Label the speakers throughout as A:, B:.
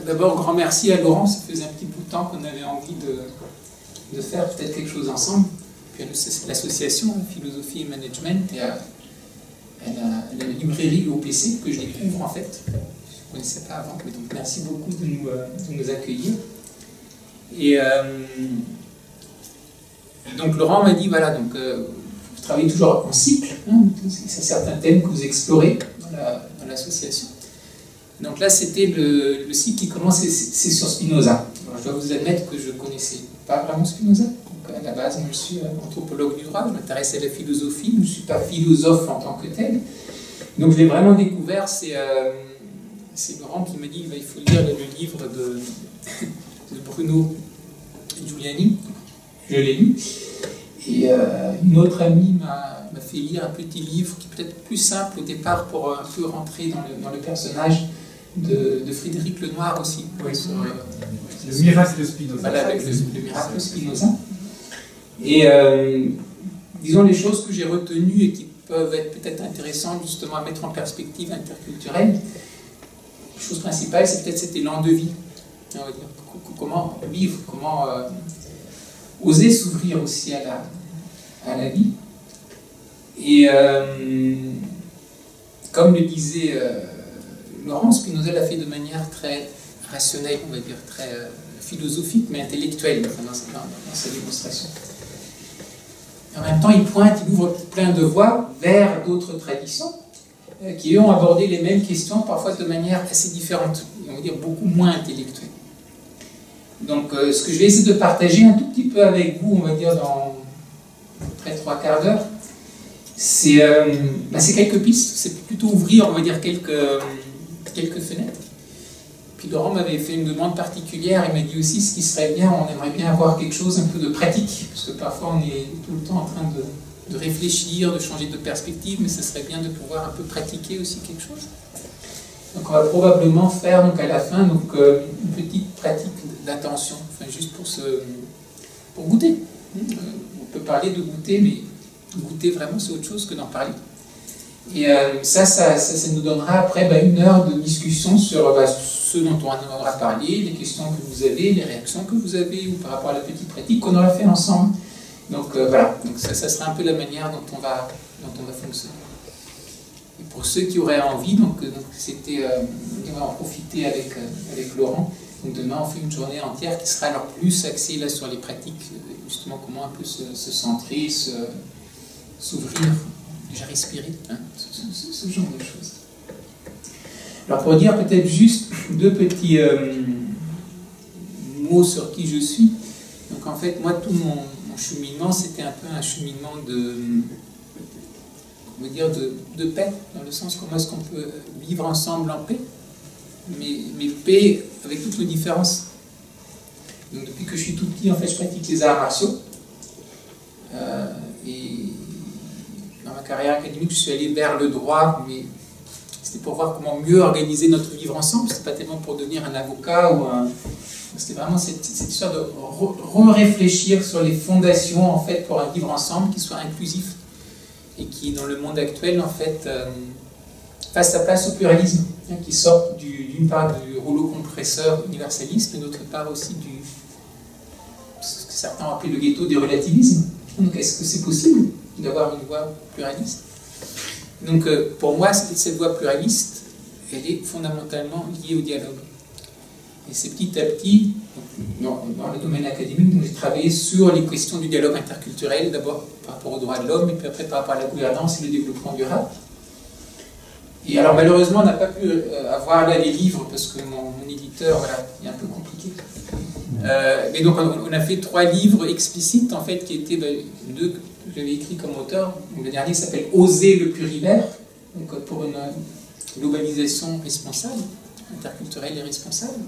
A: D'abord, grand merci à Laurent, ça faisait un petit bout de temps qu'on avait envie de faire peut-être quelque chose ensemble. Puis à l'association Philosophie et Management et à la librairie OPC que je découvre en fait. Je ne connaissais pas avant, mais donc merci beaucoup de nous accueillir. Et donc Laurent m'a dit, voilà, donc vous travaillez toujours en cycle, hein, c'est certains thèmes que vous explorez dans l'association. Donc là, c'était le cycle qui commence, c'est sur Spinoza. Alors, je dois vous admettre que je ne connaissais pas vraiment Spinoza. Donc, à la base, moi, je suis anthropologue du droit, je m'intéresse à la philosophie, je ne suis pas philosophe en tant que tel. Donc, je l'ai vraiment découvert, c'est Laurent qui m'a dit, il faut lire le livre de Bruno Giuliani. Je l'ai lu. Et une autre amie m'a fait lire un petit livre qui est peut-être plus simple au départ pour un peu rentrer dans le personnage de Frédéric Lenoir aussi.
B: Oui, sur, le miracle de Spinoza.
A: Voilà, avec le miracle de Spinoza. Et disons les choses que j'ai retenues et qui peuvent être peut-être intéressantes justement à mettre en perspective interculturelle. La chose principale, c'est peut-être cet élan de vie. On va dire, comment vivre, comment oser s'ouvrir aussi à la vie. Et comme le disait Laurent, Spinoza l'a fait de manière très rationnelle, on va dire, très philosophique, mais intellectuelle dans sa démonstration. Et en même temps, il ouvre plein de voies vers d'autres traditions qui ont abordé les mêmes questions, parfois de manière assez différente, on va dire beaucoup moins intellectuelle. Donc, ce que je vais essayer de partager un tout petit peu avec vous, on va dire dans près de 3/4 d'heure, c'est quelques pistes, c'est plutôt ouvrir, on va dire, quelques fenêtres. Puis Laurent m'avait fait une demande particulière, il m'a dit aussi ce qui serait bien, on aimerait bien avoir quelque chose un peu de pratique, parce que parfois on est tout le temps en train de réfléchir, de changer de perspective, mais ce serait bien de pouvoir un peu pratiquer aussi quelque chose. Donc on va probablement faire donc à la fin donc, une petite pratique d'attention, enfin juste pour goûter. On peut parler de goûter, mais goûter vraiment c'est autre chose que d'en parler. Et ça nous donnera après 1 heure de discussion sur ce dont on aura parlé, les questions que vous avez, les réactions que vous avez, ou par rapport à la petite pratique qu'on aura fait ensemble. Donc voilà, donc ça sera un peu la manière dont on va fonctionner. Et pour ceux qui auraient envie, donc c'était, on va en profiter avec Laurent. Donc demain on fait une journée entière qui sera alors plus axée là sur les pratiques, justement comment un peu se centrer, s'ouvrir, déjà respirer, hein, ce genre de choses. Alors pour dire peut-être juste 2 petits mots sur qui je suis. Donc en fait moi tout mon cheminement c'était un peu un cheminement de paix, dans le sens comment est-ce qu'on peut vivre ensemble en paix, mais paix avec toutes les différences. Donc depuis que je suis tout petit, en fait, je pratique les arts martiaux. Et dans ma carrière académique, je suis allé vers le droit, mais c'était pour voir comment mieux organiser notre vivre ensemble. C'était pas tellement pour devenir un avocat ou un... C'était vraiment cette histoire de réfléchir sur les fondations, en fait, pour un vivre ensemble qui soit inclusif et qui, dans le monde actuel, en fait, fasse sa place au pluralisme, hein, qui sort d'une part du rouleau compresseur universaliste, mais d'autre part aussi ce que certains ont appelé le ghetto des relativismes. Donc, est-ce que c'est possible d'avoir une voix pluraliste? Donc, pour moi, cette voix pluraliste, elle est fondamentalement liée au dialogue. Et c'est petit à petit, dans le domaine académique, j'ai travaillé sur les questions du dialogue interculturel, d'abord par rapport aux droits de l'homme, et puis après par rapport à la gouvernance et le développement durable. Et alors malheureusement, on n'a pas pu avoir là les livres, parce que mon éditeur, voilà, il est un peu compliqué. Mais donc on a fait 3 livres explicites, en fait, qui étaient 2 que j'avais écrits comme auteur. Donc, le dernier s'appelle « Oser le plurivaire », donc pour une globalisation responsable, interculturelle et responsable.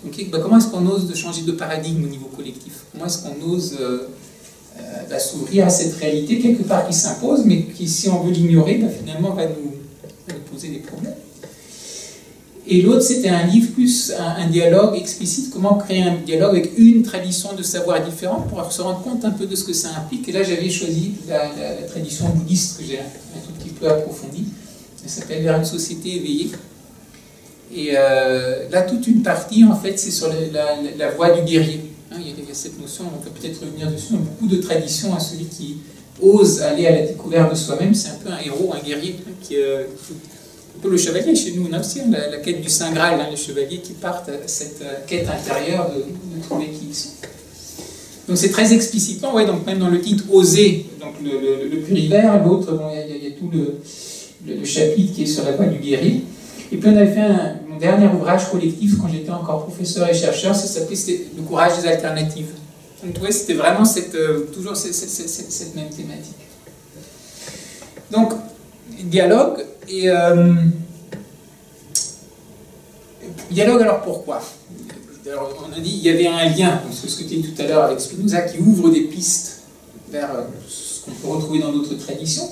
A: Donc, comment est-ce qu'on ose de changer de paradigme au niveau collectif? Comment est-ce qu'on ose s'ouvrir à cette réalité quelque part qui s'impose, mais qui, si on veut l'ignorer, finalement va nous poser des problèmes. Et l'autre, c'était un livre plus un dialogue explicite, comment créer un dialogue avec une tradition de savoir différente pour se rendre compte un peu de ce que ça implique. Et là, j'avais choisi la tradition bouddhiste que j'ai un tout petit peu approfondie. Elle s'appelle « Vers une société éveillée ». Et là, toute une partie, en fait, c'est sur la voie du guerrier. Hein, il y a cette notion, on peut peut-être revenir dessus, dans beaucoup de traditions, hein, celui qui ose aller à la découverte de soi-même, c'est un peu un héros, un guerrier, hein, un peu le chevalier chez nous, on a aussi hein, la quête du Saint Graal, hein, les chevaliers qui partent à cette quête intérieure de trouver qui ils sont. Donc c'est très explicitement, ouais, donc même dans le titre Oser, donc le plurivers, l'autre, bon, il y a tout le chapitre qui est sur la voie du guerrier. Et puis on avait fait mon dernier ouvrage collectif quand j'étais encore professeur et chercheur, ça s'appelait Le courage des alternatives. Donc ouais, c'était vraiment toujours cette même thématique. Donc, dialogue, et dialogue alors pourquoi? Alors, on a dit qu'il y avait un lien, ce que tu dis tout à l'heure avec Spinoza, qui ouvre des pistes vers ce qu'on peut retrouver dans d'autres traditions.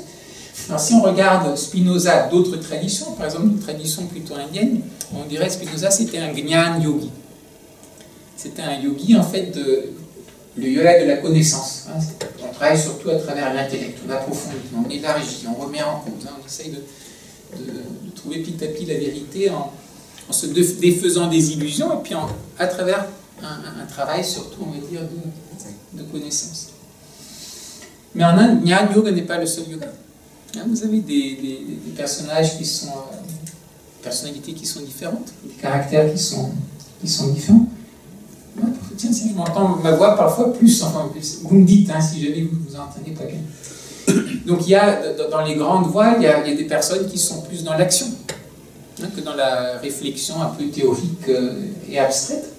A: Alors si on regarde Spinoza d'autres traditions, par exemple une tradition plutôt indienne, on dirait que Spinoza c'était un Gnyan yogi. C'était un yogi en fait le yoga de la connaissance. Hein. On travaille surtout à travers l'intellect, on approfondit, on élargit, on remet en compte, hein. On essaye de trouver petit à petit la vérité en se défaisant des illusions et puis à travers un travail surtout, on va dire, de connaissance. Mais en Inde, Gnyan Yoga n'est pas le seul yoga. Vous avez des personnages qui sont personnalités qui sont différentes, des caractères qui sont différents. Ouais, tiens, si je m'entends ma voix parfois plus, enfin, vous me dites hein, si jamais vous entendez pas bien. Donc il y a dans les grandes voies, il y a des personnes qui sont plus dans l'action hein, que dans la réflexion un peu théorique et abstraite.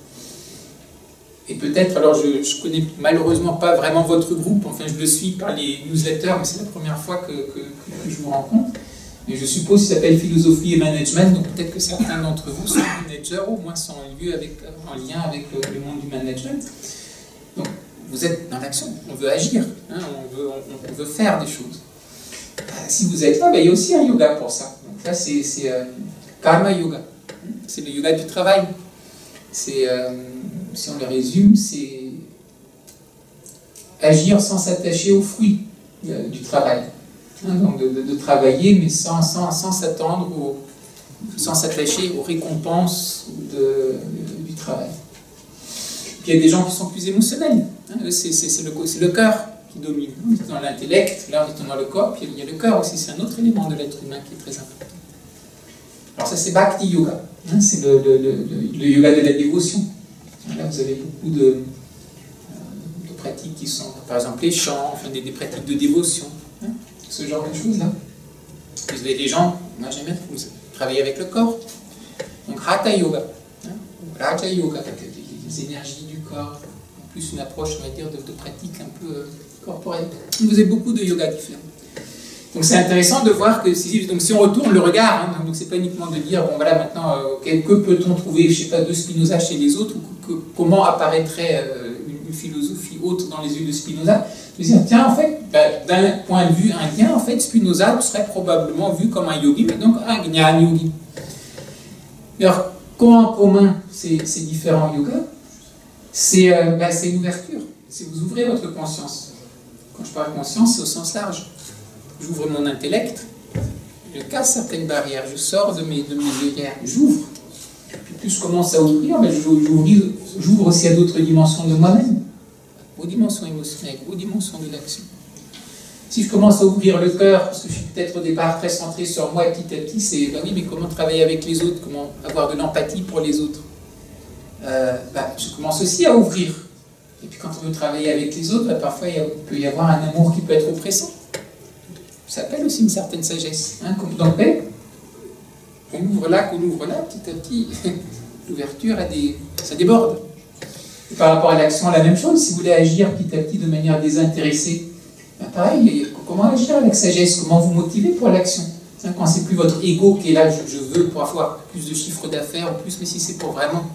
A: Et peut-être, alors je connais malheureusement pas vraiment votre groupe, enfin je le suis par les newsletters, mais c'est la première fois que je vous rencontre. Mais je suppose qu'il s'appelle Philosophie et Management, donc peut-être que certains d'entre vous sont managers, au moins sont en lien avec le monde du management. Donc vous êtes dans l'action, on veut agir, hein, on veut faire des choses. Si vous êtes là, ben, il y a aussi un yoga pour ça. Donc là c'est Karma Yoga, c'est le yoga du travail. C'est, si on le résume, c'est agir sans s'attacher aux fruits du travail. Hein, donc de travailler, mais sans s'attendre, sans s'attacher aux récompenses du travail. Puis il y a des gens qui sont plus émotionnels. Hein, c'est le cœur qui domine. On est dans l'intellect, là on est dans le corps, puis il y a le cœur aussi, c'est un autre élément de l'être humain qui est très important. Alors ça c'est Bhakti Yoga, hein, c'est le yoga de la dévotion. Là vous avez beaucoup de pratiques qui sont, par exemple les chants, enfin, des pratiques de dévotion, hein, ce genre de choses-là. Vous avez des gens, moi j'aime bien, vous travaillez avec le corps, donc Hatha Yoga, hein, Raja Yoga, les énergies du corps, en plus une approche, on va dire, de pratique un peu corporelle. Vous avez beaucoup de yoga différents. Donc c'est intéressant de voir que si on retourne le regard, hein, donc c'est pas uniquement de dire bon voilà maintenant que peut-on trouver, je sais pas, de Spinoza chez les autres, ou comment apparaîtrait une philosophie autre dans les yeux de Spinoza. Je veux dire tiens en fait d'un point de vue indien en fait Spinoza serait probablement vu comme un yogi, mais donc un Gnyan yogi. Alors qu'ont en commun ces différents yogas? C'est une ouverture. C'est vous ouvrez votre conscience. Quand je parle de conscience, c'est au sens large. J'ouvre mon intellect, je casse certaines barrières, je sors de mes œillères, j'ouvre. Puis plus je commence à ouvrir, j'ouvre aussi à d'autres dimensions de moi-même, aux dimensions émotionnelles, aux dimensions de l'action. Si je commence à ouvrir le cœur, parce que je suis peut-être au départ très centré sur moi, petit à petit, c'est oui, mais comment travailler avec les autres, comment avoir de l'empathie pour les autres. Je commence aussi à ouvrir. Et puis quand on veut travailler avec les autres, parfois il peut y avoir un amour qui peut être oppressant. Ça appelle aussi une certaine sagesse. Hein, comme dans paix, on ouvre là, petit à petit, l'ouverture, ça déborde. Et par rapport à l'action, la même chose. Si vous voulez agir petit à petit de manière désintéressée, pareil, comment agir avec sagesse? Comment vous motiver pour l'action? Quand c'est plus votre ego qui est là, je veux pour avoir plus de chiffre d'affaires ou plus, mais si c'est pour vraiment,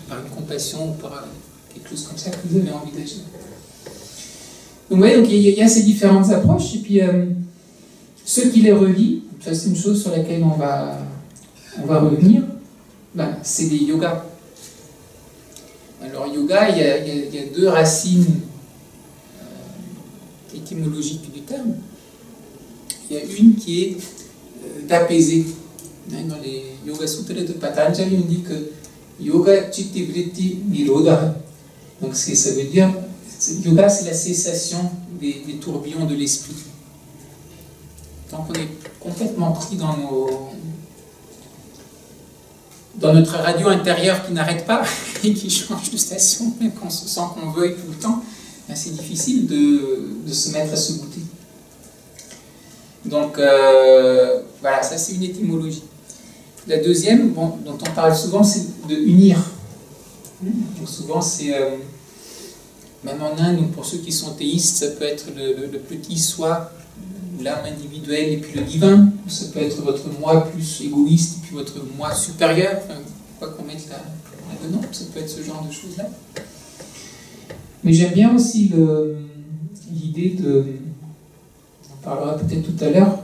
A: par une compassion ou par quelque chose comme ça que vous avez envie d'agir. Donc, ouais, donc il y a ces différentes approches, et puis ce qui les relie, ça c'est une chose sur laquelle on va revenir, c'est des yogas. Alors yoga, il y a deux racines étymologiques du terme. Il y a une qui est d'apaiser, Dans les Yoga Sutras de Patanjali, on dit que Yoga Chitti Vritti Nirodha. Donc ça veut dire, yoga c'est la cessation des tourbillons de l'esprit. Donc on est complètement pris dans notre radio intérieure qui n'arrête pas et qui change de station, même quand on se sent qu'on veuille tout le temps, c'est difficile de se mettre à se goûter. Donc voilà, ça c'est une étymologie. La deuxième, bon, dont on parle souvent, c'est de unir. Donc souvent c'est, même en Inde, pour ceux qui sont théistes, ça peut être le petit soi, l'âme individuelle et puis le divin. Ça peut être votre moi plus égoïste et puis votre moi supérieur. Enfin, quoi qu'on mette là-dedans, ça peut être ce genre de choses-là. Mais j'aime bien aussi l'idée de, on parlera peut-être tout à l'heure,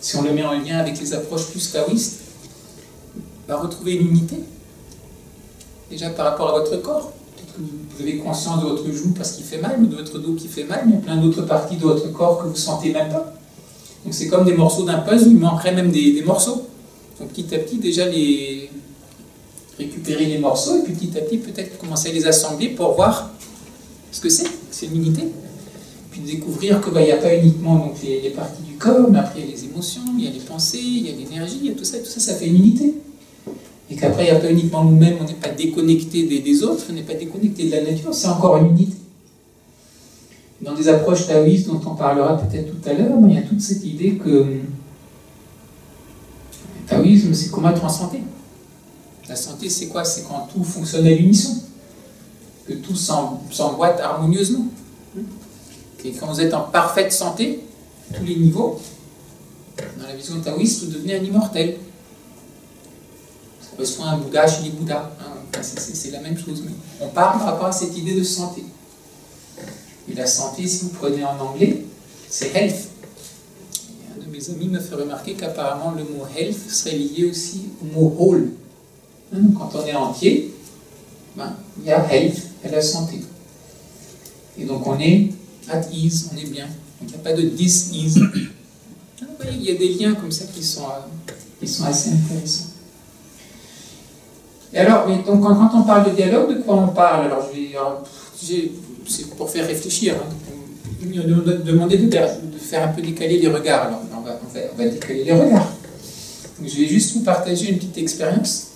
A: si on le met en lien avec les approches plus taoïstes, va retrouver une unité. Déjà par rapport à votre corps. Peut-être que vous avez conscience de votre genou parce qu'il fait mal, ou de votre dos qui fait mal, mais il y a plein d'autres parties de votre corps que vous ne sentez même pas. Donc c'est comme des morceaux d'un puzzle, il manquerait même des morceaux. Donc petit à petit, déjà récupérer les morceaux, et puis petit à petit, peut-être commencer à les assembler pour voir ce que c'est. C'est une unité. Puis découvrir qu'il n'y a pas uniquement donc, les parties du corps, mais après il y a les émotions, il y a les pensées, il y a l'énergie, il y a tout ça, ça fait une unité. Et qu'après, il n'y a pas uniquement nous-mêmes, on n'est pas déconnecté des autres, on n'est pas déconnecté de la nature, c'est encore une unité. Dans des approches taoïstes dont on parlera peut-être tout à l'heure, il y a toute cette idée que le taoïsme, c'est comment être en santé. La santé, c'est quoi? C'est quand tout fonctionne à l'unisson, que tout s'emboîte harmonieusement. Et quand vous êtes en parfaite santé, à tous les niveaux, dans la vision taoïste, vous devenez un immortel. Ça correspond à un Bouddha chez les Bouddhas. Enfin, c'est la même chose. Mais on parle par rapport à cette idée de santé. Et la santé, si vous prenez en anglais, c'est health. Et un de mes amis me fait remarquer qu'apparemment le mot health serait lié aussi au mot whole. Quand on est entier, il y a health, il y a la santé. Et donc on est at ease, on est bien. Donc il n'y a pas de dis-ease. Il y a des liens comme ça qui sont assez intéressants. Et alors, donc, quand on parle de dialogue, de quoi on parle? Alors, c'est pour faire réfléchir. Il nous a demandé de faire un peu décaler les regards. Alors, on va décaler les regards. Donc, je vais juste vous partager une petite expérience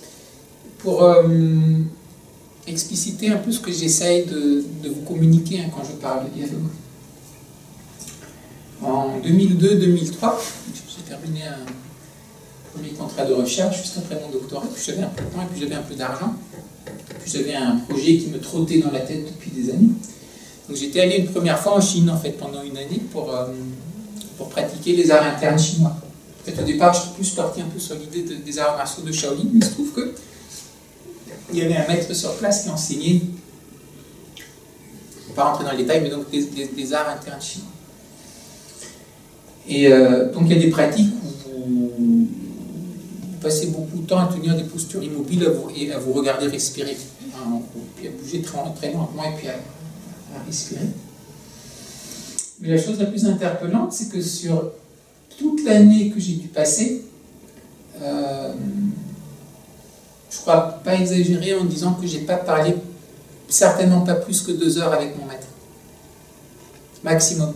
A: pour expliciter un peu ce que j'essaye de vous communiquer quand je parle de dialogue. En 2002-2003, j'ai terminé un premier contrat de recherche juste après mon doctorat, puis j'avais un peu de temps, et puis j'avais un peu d'argent, puis j'avais un projet qui me trottait dans la tête depuis des années. Donc j'étais allé une première fois en Chine, en fait, pendant une année, pour pratiquer les arts internes chinois. En fait, au départ, je suis plus parti un peu sur l'idée des arts martiaux de Shaolin, mais il se trouve que il y avait un maître sur place qui enseignait, je ne vais pas rentrer dans les détails, mais donc des arts internes chinois. Et donc il y a des pratiques où vous passez beaucoup de temps à tenir des postures immobiles et à vous regarder respirer, puis à bouger très lentement et puis à respirer. Mais la chose la plus interpellante, c'est que sur toute l'année que j'ai dû passer, je ne crois pas exagérer en disant que je n'ai pas parlé certainement pas plus que 2 heures avec mon maître. Maximum.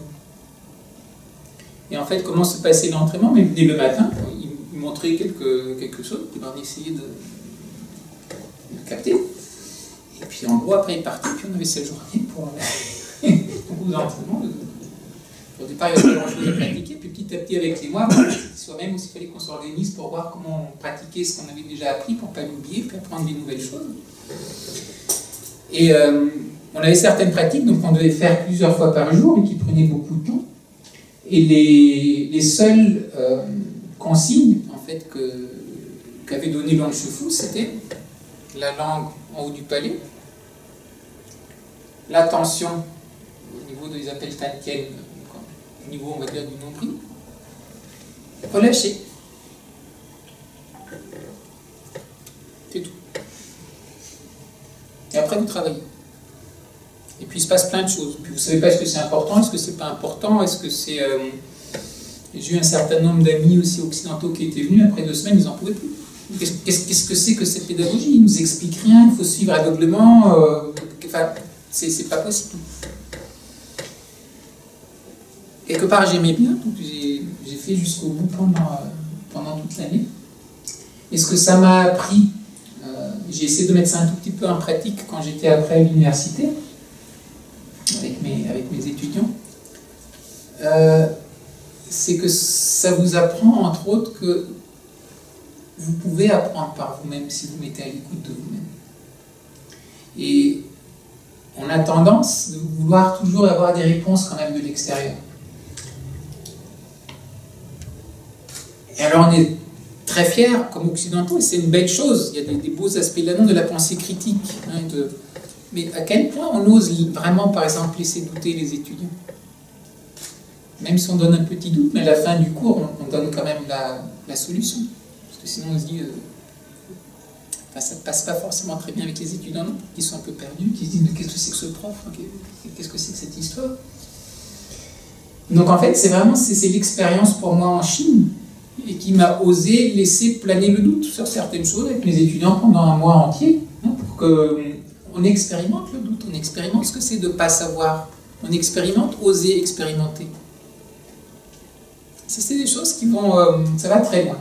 A: Et en fait, comment se passait l'entraînement? Mais dès le matin, il montrait quelque chose, puis on essayait de capter. Et puis en gros, après il partait, puis on avait cette journée pour beaucoup d'entraînement. Au départ, il y avait pas grand-chose à pratiquer, puis petit à petit, avec les mois, soi-même aussi, il fallait qu'on s'organise pour voir comment on pratiquait ce qu'on avait déjà appris, pour ne pas l'oublier, puis apprendre des nouvelles choses. Et on avait certaines pratiques, donc on devait faire plusieurs fois par jour, et qui prenaient beaucoup de temps. Et les seules consignes, en fait, qu'avait donné Luang Shufu, c'était la langue en haut du palais, l'attention au niveau ils appellent Tantien, au niveau, on va dire, du nombril, relâcher. C'est tout. Et après, vous travaillez. Et puis il se passe plein de choses. Puis vous ne savez pas est-ce que c'est important, est-ce que c'est pas important, est-ce J'ai eu un certain nombre d'amis aussi occidentaux qui étaient venus, après 2 semaines, ils n'en pouvaient plus. Qu'est-ce que c'est que cette pédagogie? Ils nous expliquent rien, il faut suivre aveuglement, enfin, c'est pas possible. Quelque part, j'aimais bien, donc j'ai fait jusqu'au bout pendant toute l'année. Et ce que ça m'a appris, j'ai essayé de mettre ça un tout petit peu en pratique quand j'étais après à l'université, avec mes étudiants, c'est que ça vous apprend, entre autres, que vous pouvez apprendre par vous-même si vous mettez à l'écoute de vous-même. Et on a tendance de vouloir toujours avoir des réponses quand même de l'extérieur. Et alors on est très fiers comme occidentaux, et c'est une belle chose, il y a des beaux aspects là-dedans de la pensée critique. Hein, mais à quel point on ose vraiment, par exemple, laisser douter les étudiants? Même si on donne un petit doute, mais à la fin du cours, on donne quand même la solution. Parce que sinon on se dit, ça ne passe pas forcément très bien avec les étudiants, non, qui sont un peu perdus, qui se disent, mais qu'est-ce que c'est que ce prof? Qu'est-ce que c'est que cette histoire? Donc en fait, c'est l'expérience pour moi en Chine, et qui m'a osé laisser planer le doute sur certaines choses avec mes étudiants pendant un mois entier, hein, pour qu'on expérimente le doute, on expérimente ce que c'est de ne pas savoir, on expérimente oser expérimenter. C'est des choses qui vont, ça va très loin.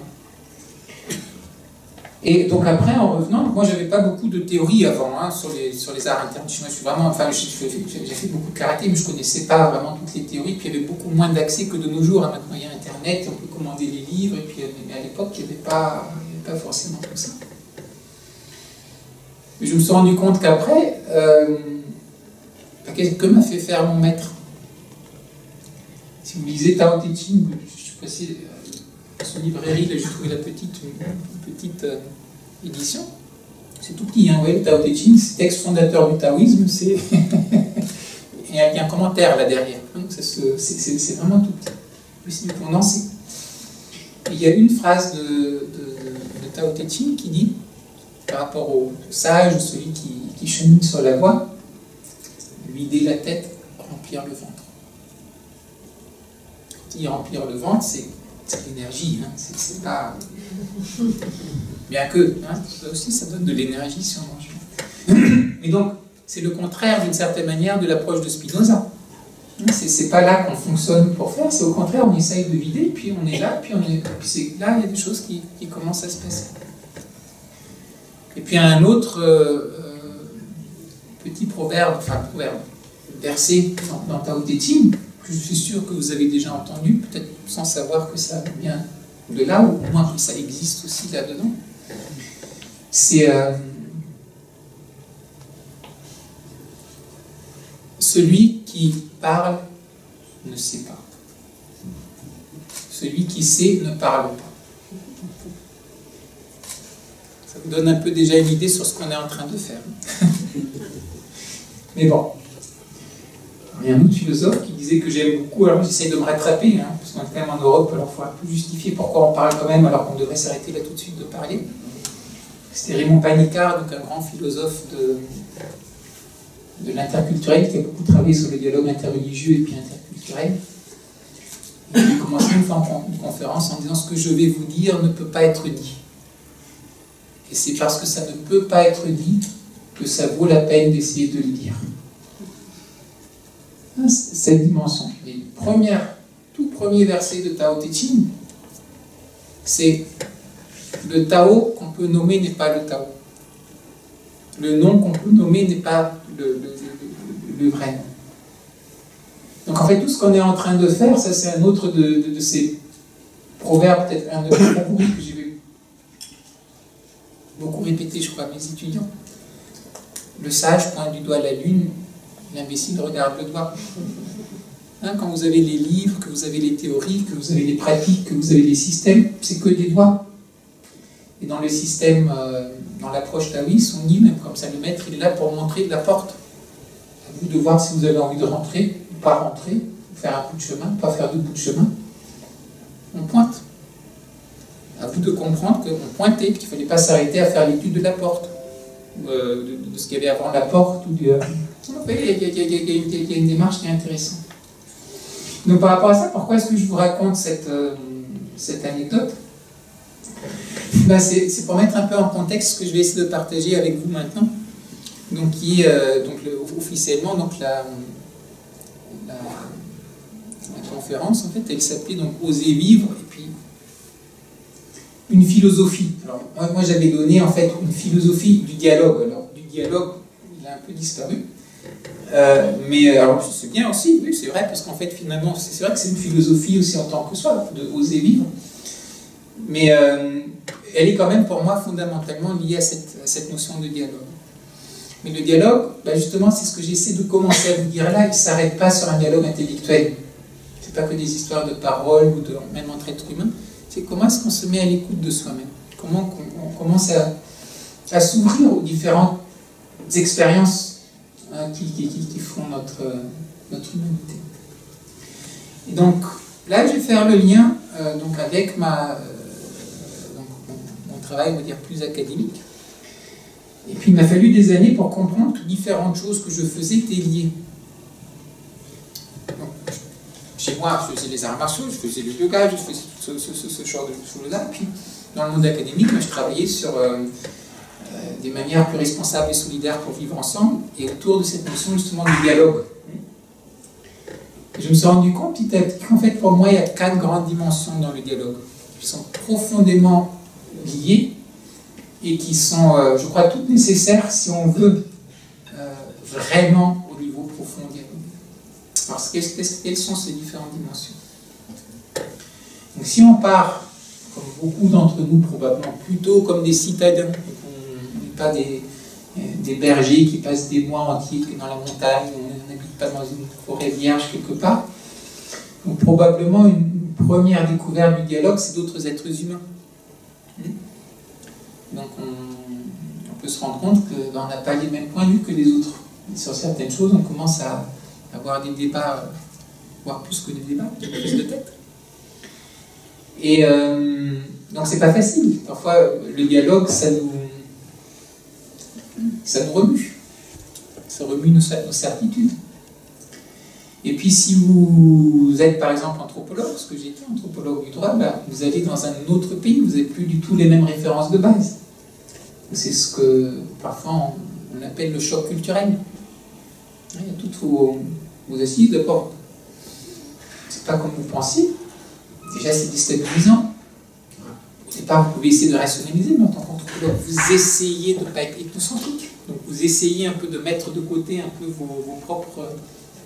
A: Et donc après, en revenant, moi j'avais pas beaucoup de théorie avant hein, sur les arts internes. Moi, je suis vraiment, enfin, j'ai fait beaucoup de karaté, mais je connaissais pas vraiment toutes les théories. Puis il y avait beaucoup moins d'accès que de nos jours. Hein. Maintenant il y a Internet, on peut commander les livres. Et puis, mais à l'époque, il n'y avait pas forcément tout ça. Mais je me suis rendu compte qu'après, que m'a fait faire mon maître? Si vous lisez Tao Te Ching, je suis passé à son librairie, là j'ai trouvé la petite édition. C'est tout petit, hein, vous voyez, le Tao Te Ching, c'est texte fondateur du taoïsme, c'est... Il y a un commentaire là derrière, donc c'est vraiment tout petit. C'est condensé. Et il y a une phrase de Tao Te Ching qui dit, par rapport au sage, celui qui chemine sur la voie, vider la tête, remplir le ventre. Quand il dit remplir le ventre, c'est l'énergie, hein, c'est pas... Bien que, hein, ça aussi, ça donne de l'énergie si on mange bien. Mais donc, c'est le contraire, d'une certaine manière, de l'approche de Spinoza. C'est pas là qu'on fonctionne pour faire, c'est au contraire, on essaye de vider, puis on est là, puis c'est là, il y a des choses qui commencent à se passer. Et puis un autre petit proverbe, verset dans Tao Te Ching, que je suis sûr que vous avez déjà entendu, peut-être sans savoir que ça vient de là, ou au moins que ça existe aussi là-dedans. C'est celui qui parle ne sait pas. Celui qui sait ne parle pas. Ça vous donne un peu déjà une idée sur ce qu'on est en train de faire. Mais bon. Il y a un autre philosophe qui disait que j'aime beaucoup, alors j'essaie de me rattraper, hein, parce qu'on est quand même en Europe, alors il faudra plus justifier pourquoi on parle quand même, alors qu'on devrait s'arrêter là tout de suite de parler. C'était Raymond Panicard, donc un grand philosophe de l'interculturel, qui a beaucoup travaillé sur le dialogue interreligieux et puis interculturel. Et il a commencé une fois une conférence en disant « Ce que je vais vous dire ne peut pas être dit. Et c'est parce que ça ne peut pas être dit que ça vaut la peine d'essayer de le dire. » Cette dimension. Et le tout premier verset de Tao Te Ching, c'est le Tao qu'on peut nommer n'est pas le Tao. Le nom qu'on peut nommer n'est pas le vrai nom. Donc en fait, tout ce qu'on est en train de faire, ça c'est un autre de ces proverbes, peut-être un de mes favoris que j'ai beaucoup répété, je crois, à mes étudiants. Le sage pointe du doigt la lune, l'imbécile regarde le doigt. Hein, quand vous avez les livres, que vous avez les théories, que vous avez les pratiques, que vous avez les systèmes, c'est que des doigts. Et dans le système, dans l'approche taoïste, on dit même comme ça, le maître il est là pour montrer la porte. À vous de voir si vous avez envie de rentrer ou pas rentrer, faire un bout de chemin, pas faire deux bouts de chemin. On pointe. À vous de comprendre qu'on pointait, qu'il ne fallait pas s'arrêter à faire l'étude de la porte, de ce qu'il y avait avant la porte, ou il y a une démarche qui est intéressante. Donc par rapport à ça, pourquoi est-ce que je vous raconte cette anecdote? Ben, c'est pour mettre un peu en contexte ce que je vais essayer de partager avec vous maintenant. Donc, officiellement, donc la conférence, en fait, elle s'appelait donc Oser vivre, et puis une philosophie. Alors, moi j'avais donné en fait une philosophie du dialogue. Alors, du dialogue, il a un peu disparu. Mais alors, c'est bien aussi, oui, c'est vrai, parce qu'en fait, finalement, c'est vrai que c'est une philosophie aussi en tant que soi, de oser vivre. Mais elle est quand même pour moi fondamentalement liée à cette notion de dialogue. Mais le dialogue, ben justement, c'est ce que j'essaie de commencer à vous dire là, il ne s'arrête pas sur un dialogue intellectuel. Ce n'est pas que des histoires de paroles ou de même entre êtres humains, c'est comment est-ce qu'on se met à l'écoute de soi-même, comment on commence à s'ouvrir aux différentes expériences qui font notre humanité. Et donc là, je vais faire le lien donc avec mon travail, on va dire, plus académique. Et puis il m'a fallu des années pour comprendre que différentes choses que je faisais étaient liées. Donc, chez moi, je faisais les arts martiaux, je faisais le yoga, je faisais ce genre de choses-là. Puis dans le monde académique, je travaillais sur des manières plus responsables et solidaires pour vivre ensemble, et autour de cette notion justement du dialogue. Et je me suis rendu compte petit à petit qu'en fait pour moi il y a 4 grandes dimensions dans le dialogue, qui sont profondément liées, et qui sont, je crois, toutes nécessaires si on veut vraiment au niveau profond dialoguer. Alors, quelles sont ces différentes dimensions? Donc, si on part, comme beaucoup d'entre nous probablement, plutôt comme des citadins, on n'est pas des bergers qui passent des mois entiers dans la montagne, on n'habite pas dans une forêt vierge quelque part, donc probablement une première découverte du dialogue, c'est d'autres êtres humains. Donc on peut se rendre compte qu'on n'a pas les mêmes points de vue que les autres. Et sur certaines choses, on commence à avoir des débats, voire plus que des débats, des prises de tête. Et donc c'est pas facile. Parfois, le dialogue, ça nous remue. Ça remue nos certitudes. Et puis si vous êtes par exemple anthropologue, parce que j'étais anthropologue du droit, ben, vous allez dans un autre pays, vous n'avez plus du tout les mêmes références de base. C'est ce que parfois on appelle le choc culturel. Il y a toutes vos assises, d'abord, c'est pas comme vous pensiez. Déjà c'est déstabilisant. Au départ, vous pouvez essayer de rationaliser, mais en tant qu'anthropologue, vous essayez de ne pas être ethnocentrique. Donc vous essayez un peu de mettre de côté un peu vos propres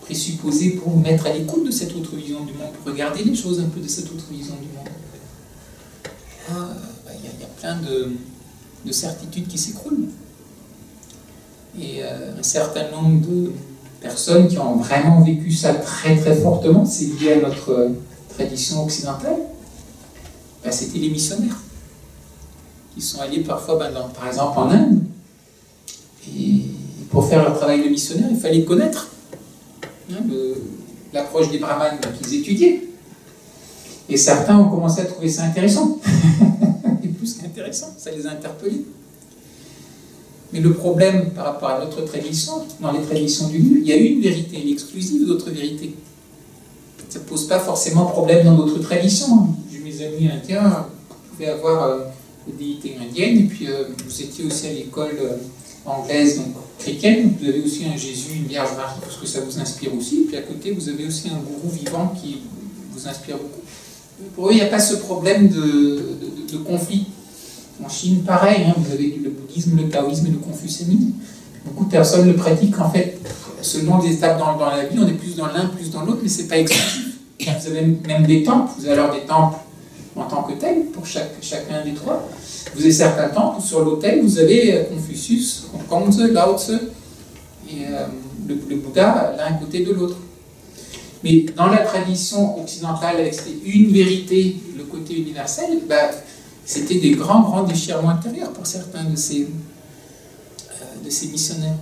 A: présupposés pour vous mettre à l'écoute de cette autre vision du monde, pour regarder les choses un peu de cette autre vision du monde. Il y a plein de certitudes qui s'écroulent. Et un certain nombre de personnes qui ont vraiment vécu ça très très fortement, c'est lié à notre tradition occidentale, ben, c'était les missionnaires qui sont allés parfois, par exemple en Inde, et pour faire leur travail de missionnaire, il fallait connaître l'approche des brahmanes qu'ils étudiaient. Et certains ont commencé à trouver ça intéressant. Et plus qu'intéressant, ça les a interpellés. Mais le problème par rapport à notre tradition, dans les traditions du lieu, il y a une vérité, l'exclusive d'autres vérités. Ça ne pose pas forcément problème dans d'autres traditions. J'ai mes amis indiens, vous pouvez avoir des déités indiennes, et puis vous étiez aussi à l'école anglaise, donc chrétienne, vous avez aussi un Jésus, une Vierge Marie, parce que ça vous inspire aussi, puis à côté vous avez aussi un gourou vivant qui vous inspire beaucoup. Pour eux, il n'y a pas ce problème de conflit. En Chine, pareil, vous avez le bouddhisme, le taoïsme et le confucianisme. Beaucoup de personnes le pratiquent, en fait, selon des étapes dans la vie, on est plus dans l'un, plus dans l'autre, mais ce n'est pas exclusif. Vous avez même des temples, vous avez alors des temples en tant que tels, pour chacun des trois. Vous avez certains temples où sur l'autel, vous avez Confucius, Kongzi, Lao Tzu, et le Bouddha l'un à côté de l'autre. Mais dans la tradition occidentale, avec une vérité, le côté universel, c'était des grands déchirements intérieurs pour certains de ces missionnaires.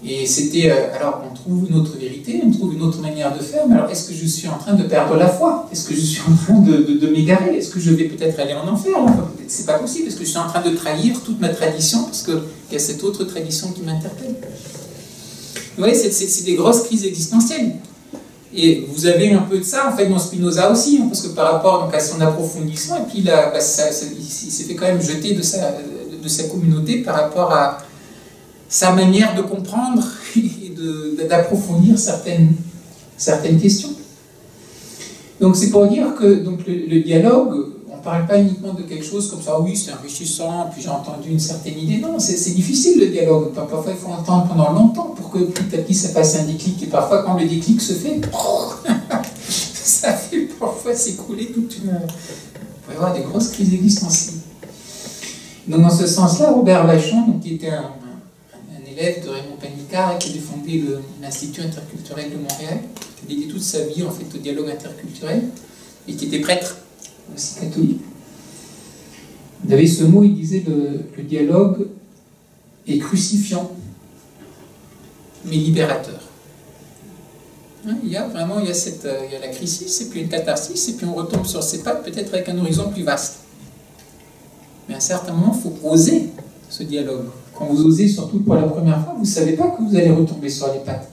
A: Et c'était, alors on trouve une autre vérité, on trouve une autre manière de faire, mais alors est-ce que je suis en train de perdre la foi? Est-ce que je suis en train de m'égarer? Est-ce que je vais peut-être aller en enfer? C'est pas possible, est-ce que je suis en train de trahir toute ma tradition parce qu'il y a cette autre tradition qui m'interpelle? Vous voyez, c'est des grosses crises existentielles. Et vous avez un peu de ça en fait dans Spinoza aussi, hein, parce que par rapport donc, à son approfondissement, et puis là, il s'est fait quand même jeter de sa communauté par rapport à sa manière de comprendre et d'approfondir certaines questions. Donc c'est pour dire que donc, le dialogue, on ne parle pas uniquement de quelque chose comme ça, oui c'est enrichissant, puis j'ai entendu une certaine idée. Non, c'est difficile le dialogue. Parfois il faut entendre pendant longtemps pour que petit à petit ça fasse un déclic. Et parfois quand le déclic se fait, ça fait parfois s'écrouler toute une... On peut y avoir des grosses crises existentielles. Donc dans ce sens-là, Robert Laffont, donc, qui était un élève de Raymond Panicard et qui avait fondé l'Institut interculturel de Montréal, qui a dédié toute sa vie en fait au dialogue interculturel et qui était prêtre aussi catholique. Il avait ce mot, il disait le dialogue est crucifiant mais libérateur. Hein, il y a la crisis et puis une catharsis et puis on retombe sur ses pattes peut-être avec un horizon plus vaste. Mais à un certain moment, il faut oser ce dialogue. Quand vous osez, surtout pour la première fois, vous ne savez pas que vous allez retomber sur les pattes.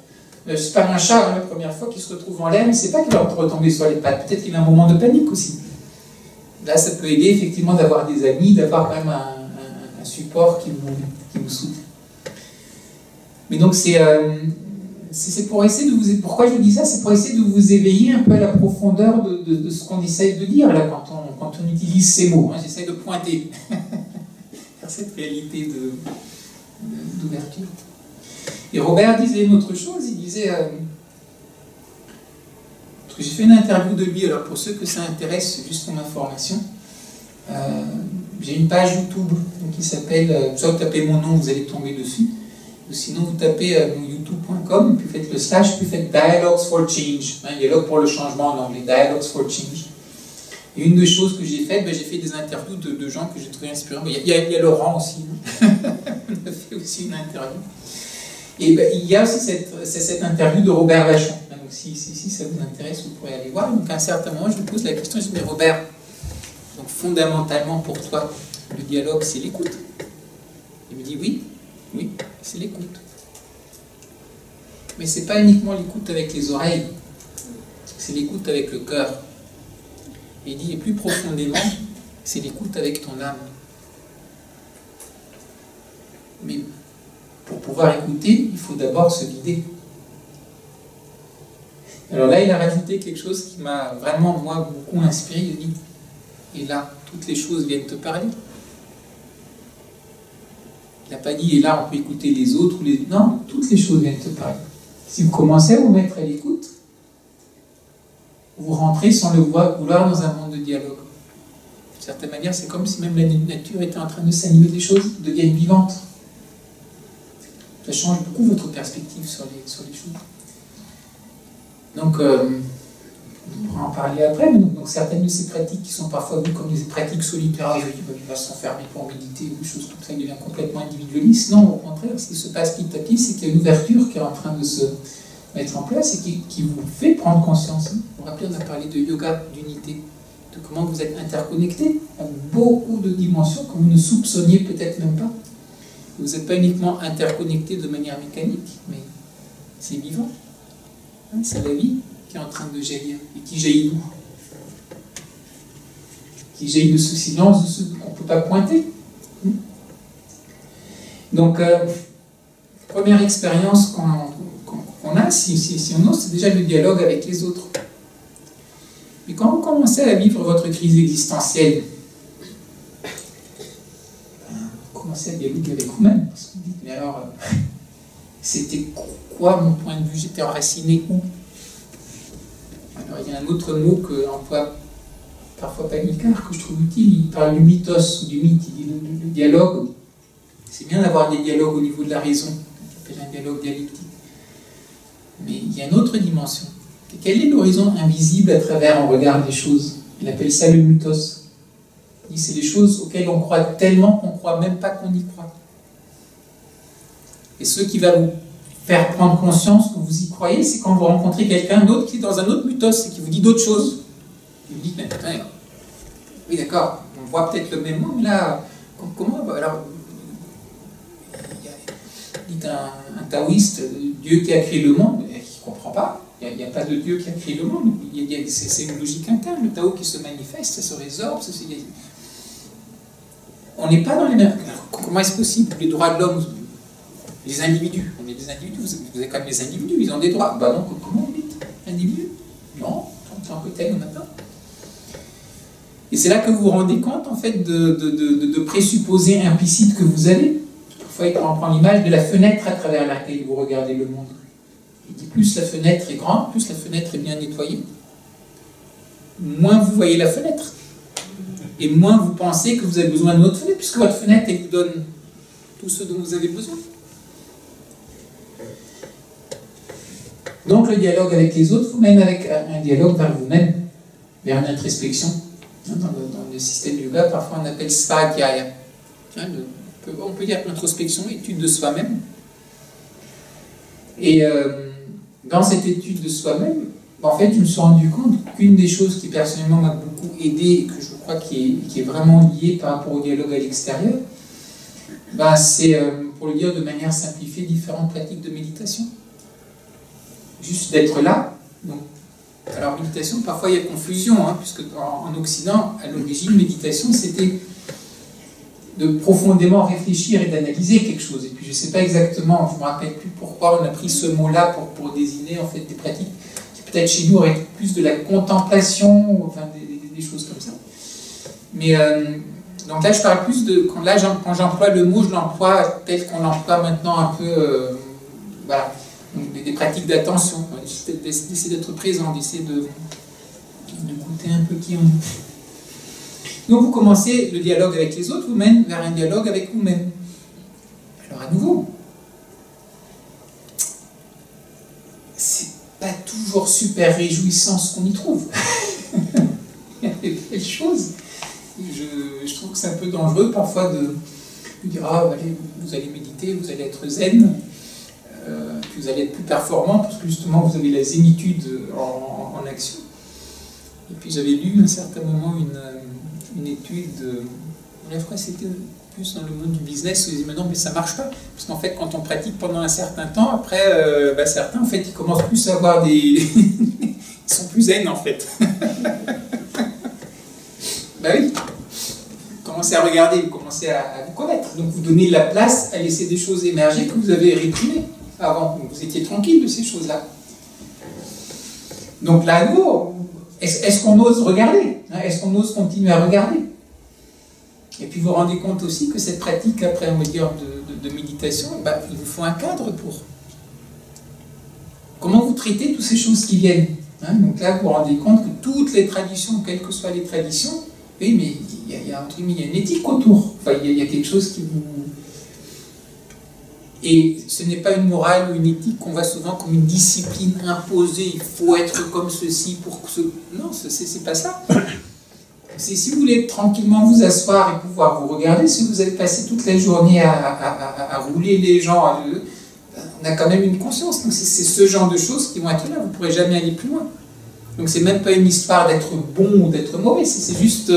A: C'est pas un chat, la première fois qu'il se retrouve en l'air, il ne sait pas qu'il va retomber sur les pattes. Peut-être qu'il a un moment de panique aussi. Là, ça peut aider effectivement d'avoir des amis, d'avoir quand même un support qui vous soutient. Mais donc c'est pour essayer de vous... Pourquoi je dis ça? C'est pour essayer de vous éveiller un peu à la profondeur de ce qu'on essaye de dire là quand on utilise ces mots. Hein. J'essaie de pointer vers cette réalité d'ouverture. Et Robert disait une autre chose, il disait... j'ai fait une interview de lui, alors pour ceux que ça intéresse, juste pour information, j'ai une page YouTube qui s'appelle, soit vous tapez mon nom, vous allez tomber dessus, ou sinon vous tapez youtube.com, puis faites le / puis faites Dialogues for Change, hein, dialogue pour le changement en anglais, Dialogues for Change. Et une des choses que j'ai faites, j'ai fait des interviews de gens que j'ai trouvé inspirants. Il y a Laurent aussi, hein. On a fait aussi une interview. Et il y a aussi cette interview de Robert Laffont. Donc si ça vous intéresse, vous pourrez aller voir. Donc à un certain moment, je lui pose la question, je dis, mais Robert, donc fondamentalement pour toi, le dialogue, c'est l'écoute. Il me dit, oui, c'est l'écoute. Mais c'est pas uniquement l'écoute avec les oreilles, c'est l'écoute avec le cœur. Et il dit, et plus profondément, c'est l'écoute avec ton âme. Mais pour pouvoir écouter, il faut d'abord se vider. Alors là, il a rajouté quelque chose qui m'a vraiment, moi, beaucoup inspiré. Il dit, et là, toutes les choses viennent te parler. Il n'a pas dit, et là, on peut écouter les autres. Non, toutes les choses viennent te parler. Si vous commencez à vous mettre à l'écoute, vous rentrez sans le vouloir dans un monde de dialogue. D'une certaine manière, c'est comme si même la nature était en train de s'animer, des choses deviennent vivantes. Ça change beaucoup votre perspective sur les choses. Donc, on pourra en parler après, mais donc certaines de ces pratiques qui sont parfois vues comme des pratiques solitaires, il va s'enfermer pour méditer, ou des choses comme ça, il devient complètement individualiste. Non, au contraire, ce qui se passe petit à petit, c'est qu'il y a une ouverture qui est en train de se mettre en place et qui vous fait prendre conscience. Vous vous rappelez, on a parlé de yoga, d'unité, de comment vous êtes interconnectés à beaucoup de dimensions que vous ne soupçonniez peut-être même pas. Vous n'êtes pas uniquement interconnectés de manière mécanique, mais c'est vivant. C'est la vie qui est en train de jaillir. Et qui jaillit d'où? Qui jaillit de ce silence, de ce qu'on ne peut pas pointer. Donc, première expérience qu'on a, si on ose, c'est déjà le dialogue avec les autres. Mais quand vous commencez à vivre votre crise existentielle, vous commencez à dialoguer avec vous-même, parce que vous dites, mais alors, c'était quoi mon point de vue? J'étais enraciné où? Alors, il y a un autre mot qu'emploie parfois Panicard, que je trouve utile, il parle du mythos ou du mythe, il dit le dialogue. C'est bien d'avoir des dialogues au niveau de la raison, on appelle un dialogue dialectique. Mais il y a une autre dimension. Quel est l'horizon invisible à travers on regarde les choses? Il appelle ça le mythos. Il dit c'est les choses auxquelles on croit tellement qu'on ne croit même pas qu'on y croit. Et ce qui va vous faire prendre conscience que vous y croyez, c'est quand vous rencontrez quelqu'un d'autre qui est dans un autre mythos et qui vous dit d'autres choses. Vous dites, mais attends, oui d'accord, on voit peut-être le même mot, mais là, comment alors, il dit un taoïste, Dieu qui a créé le monde, il ne comprend pas. Il y a pas de Dieu qui a créé le monde. C'est une logique interne. Le Tao qui se manifeste, ça se résorbe. On n'est pas dans les mêmes... Comment est-ce possible? Les droits de l'homme, les individus, on est des individus, vous avez quand même les individus, ils ont des droits. Bah donc, comment vous dites? Individus? Non, tant que tel, on n'a pas. Et c'est là que vous vous rendez compte, en fait, de présupposés implicites que vous avez. Parfois, on prend l'image de la fenêtre à travers laquelle vous regardez le monde. Il dit plus la fenêtre est grande, plus la fenêtre est bien nettoyée, moins vous voyez la fenêtre. Et moins vous pensez que vous avez besoin de votre fenêtre, puisque votre fenêtre, elle vous donne tout ce dont vous avez besoin. Donc le dialogue avec les autres vous mène avec un dialogue vers vous-même, vers une introspection. Dans le système yoga, parfois on appelle svadhyaya. On peut dire introspection, étude de soi-même. Et dans cette étude de soi-même, en fait, je me suis rendu compte qu'une des choses qui personnellement m'a beaucoup aidé, et que je crois qui est vraiment liée par rapport au dialogue à l'extérieur, ben c'est, pour le dire de manière simplifiée, différentes pratiques de méditation. Juste d'être là. Donc, alors, méditation, parfois il y a confusion, puisque en Occident, à l'origine, méditation, c'était de profondément réfléchir et d'analyser quelque chose. Et puis, je ne sais pas exactement, je ne me rappelle plus pourquoi on a pris ce mot-là pour désigner en fait des pratiques qui peut-être chez nous auraient plus de la contemplation, enfin des choses comme ça. Mais donc là, je parle plus de quand j'emploie le mot, je l'emploie tel qu'on l'emploie maintenant un peu, voilà, donc des pratiques d'attention, d'essayer d'être présent, d'essayer de goûter un peu qui on est. Donc vous commencez, le dialogue avec les autres vous mène vers un dialogue avec vous-même. Alors à nouveau, c'est pas toujours super réjouissant ce qu'on y trouve. Il y a des belles choses. Je trouve que c'est un peu dangereux parfois de dire ah, allez, vous allez méditer, vous allez être zen, puis vous allez être plus performant parce que justement vous avez la zénitude en action. Et puis j'avais lu à un certain moment une étude, je crois que c'était plus dans le monde du business, où ils disaient mais non mais ça marche pas, parce qu'en fait quand on pratique pendant un certain temps, après certains en fait ils commencent plus à avoir des... ils sont plus zen en fait. Bah oui, vous commencez à regarder, vous commencez à vous connaître, donc vous donnez de la place à laisser des choses émerger que vous avez réprimées avant, donc vous étiez tranquille de ces choses-là. Donc là, à nouveau, est-ce qu'on ose regarder? Est-ce qu'on ose continuer à regarder? Et puis vous vous rendez compte aussi que cette pratique, après on va dire de méditation, il vous faut un cadre pour. Comment vous traitez toutes ces choses qui viennent? Donc là, vous vous rendez compte que toutes les traditions, quelles que soient les traditions, oui, mais il y a une éthique autour. Enfin, il y a quelque chose qui vous... Et ce n'est pas une morale ou une éthique qu'on voit souvent comme une discipline imposée, il faut être comme ceci pour que ce... Non, c'est pas ça. C'est si vous voulez tranquillement vous asseoir et pouvoir vous regarder, si vous avez passé toute la journée à rouler les gens, on a quand même une conscience. Donc c'est ce genre de choses qui vont être là, vous ne pourrez jamais aller plus loin. Donc c'est même pas une histoire d'être bon ou d'être mauvais, c'est juste...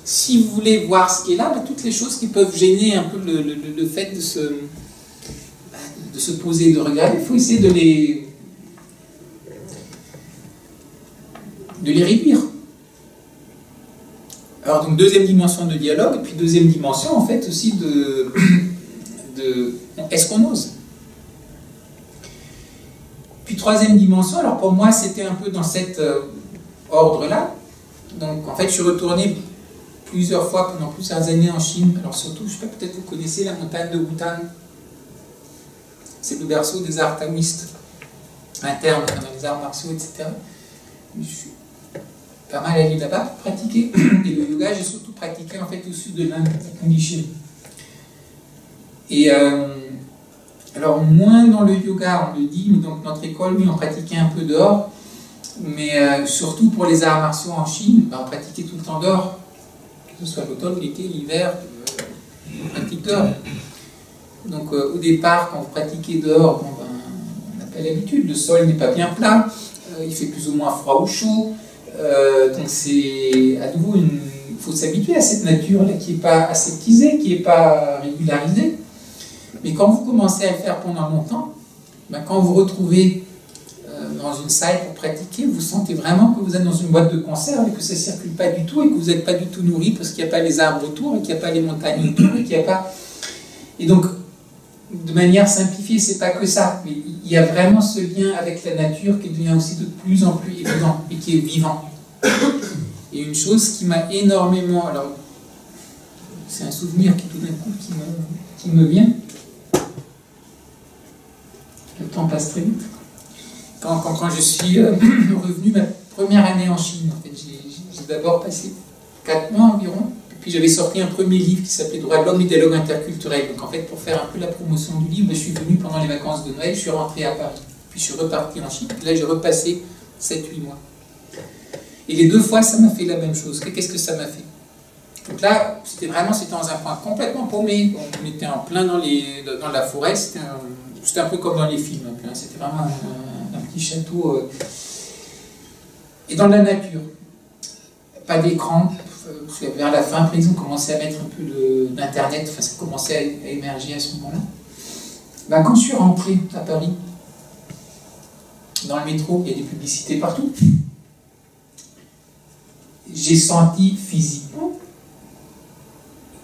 A: si vous voulez voir ce qui est là, toutes les choses qui peuvent gêner un peu le fait de se poser et de regarder, il faut essayer de les réduire. Alors donc deuxième dimension de dialogue, et puis deuxième dimension en fait aussi est-ce qu'on ose? Puis troisième dimension, alors pour moi c'était un peu dans cet ordre-là. Donc en fait je suis retourné plusieurs fois pendant plusieurs années en Chine, alors surtout, je ne sais pas, peut-être vous connaissez la montagne de Bhoutan. C'est le berceau des arts taoïstes internes, dans les arts martiaux, etc. Je suis pas mal allé là-bas pour pratiquer. Et le yoga, j'ai surtout pratiqué en fait au sud de l'Inde, à Pondichéry. Et alors, moins dans le yoga, on le dit, mais donc notre école, oui, on pratiquait un peu dehors. Mais surtout pour les arts martiaux en Chine, on pratiquait tout le temps dehors. Que ce soit l'automne, l'été, l'hiver, on pratique dehors. Donc au départ, quand vous pratiquez dehors, on n'a pas l'habitude, le sol n'est pas bien plat, il fait plus ou moins froid ou chaud, donc c'est à nouveau, il faut s'habituer à cette nature-là qui n'est pas aseptisée, qui n'est pas régularisée. Mais quand vous commencez à le faire pendant longtemps, quand vous vous retrouvez dans dans une salle pour pratiquer, vous sentez vraiment que vous êtes dans une boîte de conserve et que ça ne circule pas du tout et que vous n'êtes pas du tout nourri parce qu'il n'y a pas les arbres autour et qu'il n'y a pas les montagnes autour et qu'il n'y a pas... Et donc, de manière simplifiée, c'est pas que ça, mais il y a vraiment ce lien avec la nature qui devient aussi de plus en plus évident et qui est vivant. Et une chose qui m'a énormément... Alors, c'est un souvenir qui tout d'un coup qui me vient. Le temps passe très vite. Quand je suis revenu ma première année en Chine, en fait, j'ai d'abord passé 4 mois environ, puis j'avais sorti un premier livre qui s'appelait Droits de l'homme et dialogue interculturel. Donc en fait, pour faire un peu la promotion du livre, je suis venu pendant les vacances de Noël, je suis rentré à Paris, puis je suis reparti en Chine, puis là j'ai repassé 7-8 mois. Et les 2 fois, ça m'a fait la même chose. Qu'est-ce que ça m'a fait? Donc là, c'était dans un point complètement paumé, on était en plein dans la forêt, c'était un peu comme dans les films, hein. C'était vraiment un petit château, et dans la nature. Pas d'écran, vers la fin, après ils ont commencé à mettre un peu d'internet, enfin ça commençait à émerger à ce moment-là. Ben, quand je suis rentré à Paris, dans le métro, il y a des publicités partout, j'ai senti physiquement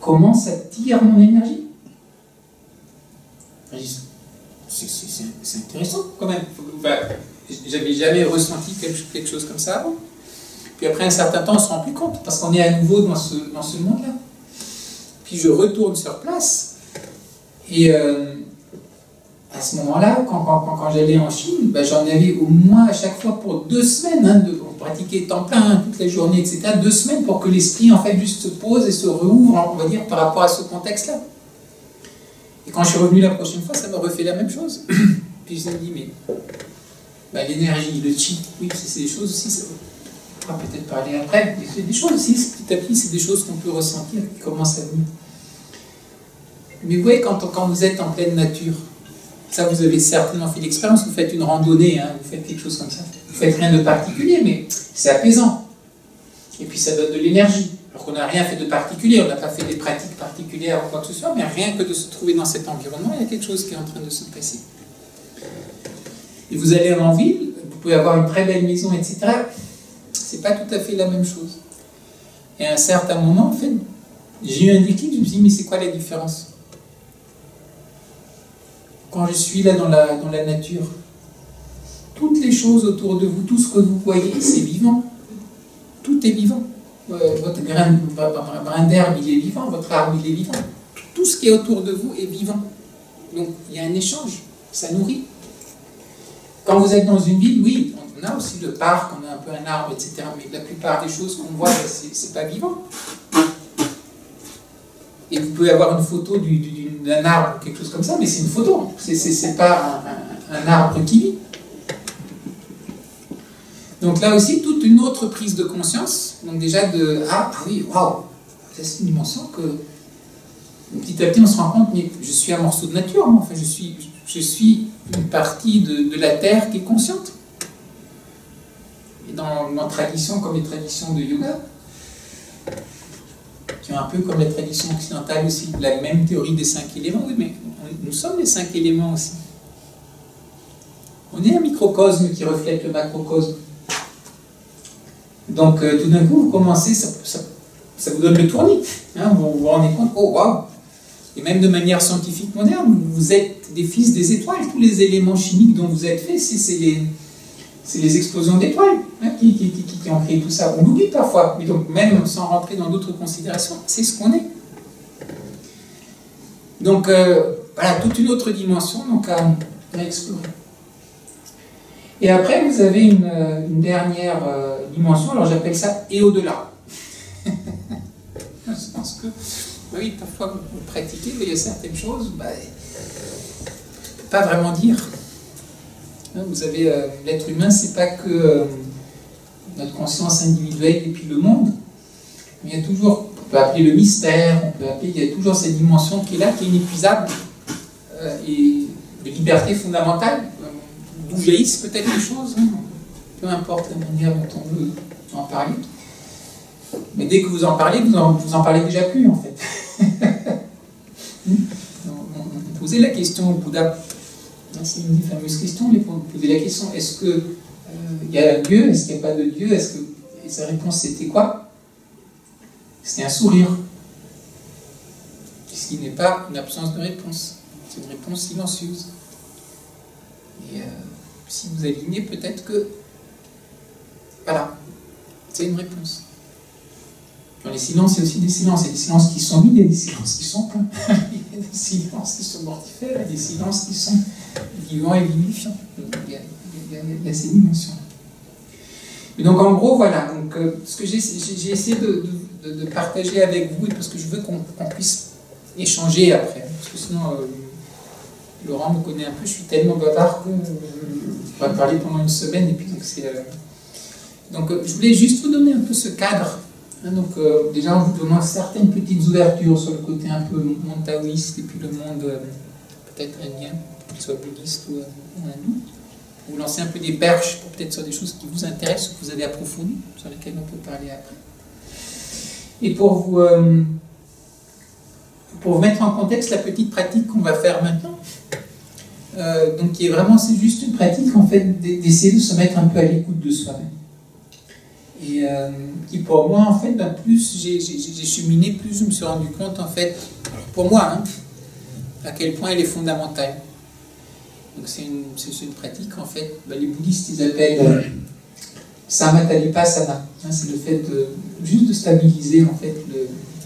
A: comment ça tire mon énergie. C'est intéressant quand même. Enfin, j'avais jamais ressenti quelque chose comme ça avant. Puis après un certain temps, on se rend plus compte, parce qu'on est à nouveau dans ce monde-là. Puis je retourne sur place, et à ce moment-là, quand j'allais en Chine, ben, j'en avais au moins à chaque fois pour 2 semaines, hein, de pratiquer temps plein, hein, toute la journée, etc. 2 semaines pour que l'esprit en fait juste se pose et se rouvre, on va dire, par rapport à ce contexte-là. Et quand je suis revenu la prochaine fois, ça m'a refait la même chose. Puis je me dis, mais ben, l'énergie, le chi, oui, c'est des choses aussi, ça, on va peut-être parler après, mais c'est des choses aussi, petit à petit, c'est des choses qu'on peut ressentir qui commencent à venir. Mais vous voyez, quand vous êtes en pleine nature, ça vous avez certainement fait l'expérience, vous faites une randonnée, hein, vous faites quelque chose comme ça, vous faites rien de particulier, mais c'est apaisant. Et puis ça donne de l'énergie. Alors qu'on n'a rien fait de particulier, on n'a pas fait des pratiques particulières ou quoi que ce soit, mais rien que de se trouver dans cet environnement, il y a quelque chose qui est en train de se passer. Et vous allez en ville, vous pouvez avoir une très belle maison, etc. C'est pas tout à fait la même chose. Et à un certain moment, en fait, j'ai eu un déclic, je me suis dit, mais c'est quoi la différence? Quand je suis là dans la nature, toutes les choses autour de vous, tout ce que vous voyez, c'est vivant. Tout est vivant. Votre brin d'herbe, il est vivant, votre arbre, il est vivant. Tout ce qui est autour de vous est vivant. Donc, il y a un échange, ça nourrit. Quand vous êtes dans une ville, oui, on a aussi le parc, on a un peu un arbre, etc. Mais la plupart des choses qu'on voit, c'est pas vivant. Et vous pouvez avoir une photo d'un arbre, quelque chose comme ça, mais c'est une photo. C'est pas un arbre qui vit. Donc là aussi, toute une autre prise de conscience. Donc déjà de, ah oui, waouh, c'est une dimension que petit à petit on se rend compte, mais je suis un morceau de nature, moi. Enfin, je suis une partie de la terre qui est consciente. Et dans traditions comme les traditions de yoga, qui ont un peu comme la tradition occidentale aussi, la même théorie des 5 éléments, oui, mais nous sommes les 5 éléments aussi. On est un microcosme qui reflète le macrocosme. Donc tout d'un coup, vous commencez, ça vous donne le tournis. Hein, vous vous rendez compte, oh waouh! Et même de manière scientifique moderne, vous êtes des fils des étoiles. Tous les éléments chimiques dont vous êtes faits, c'est les explosions d'étoiles, hein, qui ont créé tout ça. On l'oublie parfois, mais donc même sans rentrer dans d'autres considérations, c'est ce qu'on est. Donc voilà, toute une autre dimension donc, à explorer. Et après, vous avez une dernière dimension, alors j'appelle ça « et au-delà ». Je pense que, oui, parfois vous pratiquez, mais il y a certaines choses, bah, je ne peux pas vraiment dire. Vous avez l'être humain, c'est pas que notre conscience individuelle et puis le monde. Mais il y a toujours, on peut appeler le mystère, on peut appeler, il y a toujours cette dimension qui est là, qui est inépuisable, et de liberté fondamentale, d'où jaillissent peut-être les choses, hein, peu importe la manière dont on veut en parler. Mais dès que vous en parlez, vous en parlez déjà plus en fait. On posait la question au Bouddha. C'est une des fameuses questions, mais pour poser la question, est-ce que qu'il y a un Dieu? Est-ce qu'il n'y a pas de Dieu? Et sa réponse, c'était quoi? C'était un sourire. Ce qui n'est pas une absence de réponse. C'est une réponse silencieuse. Et si vous alignez, peut-être que... Voilà. C'est une réponse. Dans les silences, il y a aussi des silences. Il y a des silences qui sont vides, il y a des silences qui sont pleins. Il y a des silences qui sont mortifères, il y a des silences qui sont vivants et vivifiants. Il y a ces dimensions. Et donc en gros, voilà. Donc, ce que j'ai essayé de partager avec vous, parce que je veux qu'on puisse échanger après. Parce que sinon, Laurent me connaît un peu, je suis tellement bavard que je vais parler pendant une semaine. Et puis, donc je voulais juste vous donner un peu ce cadre. Donc déjà en vous donnant certaines petites ouvertures sur le côté un peu monde taoïste et puis le monde peut-être indien, qu'il soit bouddhiste ou hindou. Vous lancer un peu des perches peut-être sur des choses qui vous intéressent, que vous avez approfondies, sur lesquelles on peut parler après. Et pour vous mettre en contexte la petite pratique qu'on va faire maintenant, donc qui est vraiment, c'est juste une pratique en fait d'essayer de se mettre un peu à l'écoute de soi-même. Et qui pour moi, en fait, plus j'ai cheminé, plus je me suis rendu compte, en fait, pour moi, hein, à quel point elle est fondamentale. Donc c'est une pratique, en fait, les bouddhistes, ils appellent Samatalipassana. C'est le fait juste de stabiliser, en fait,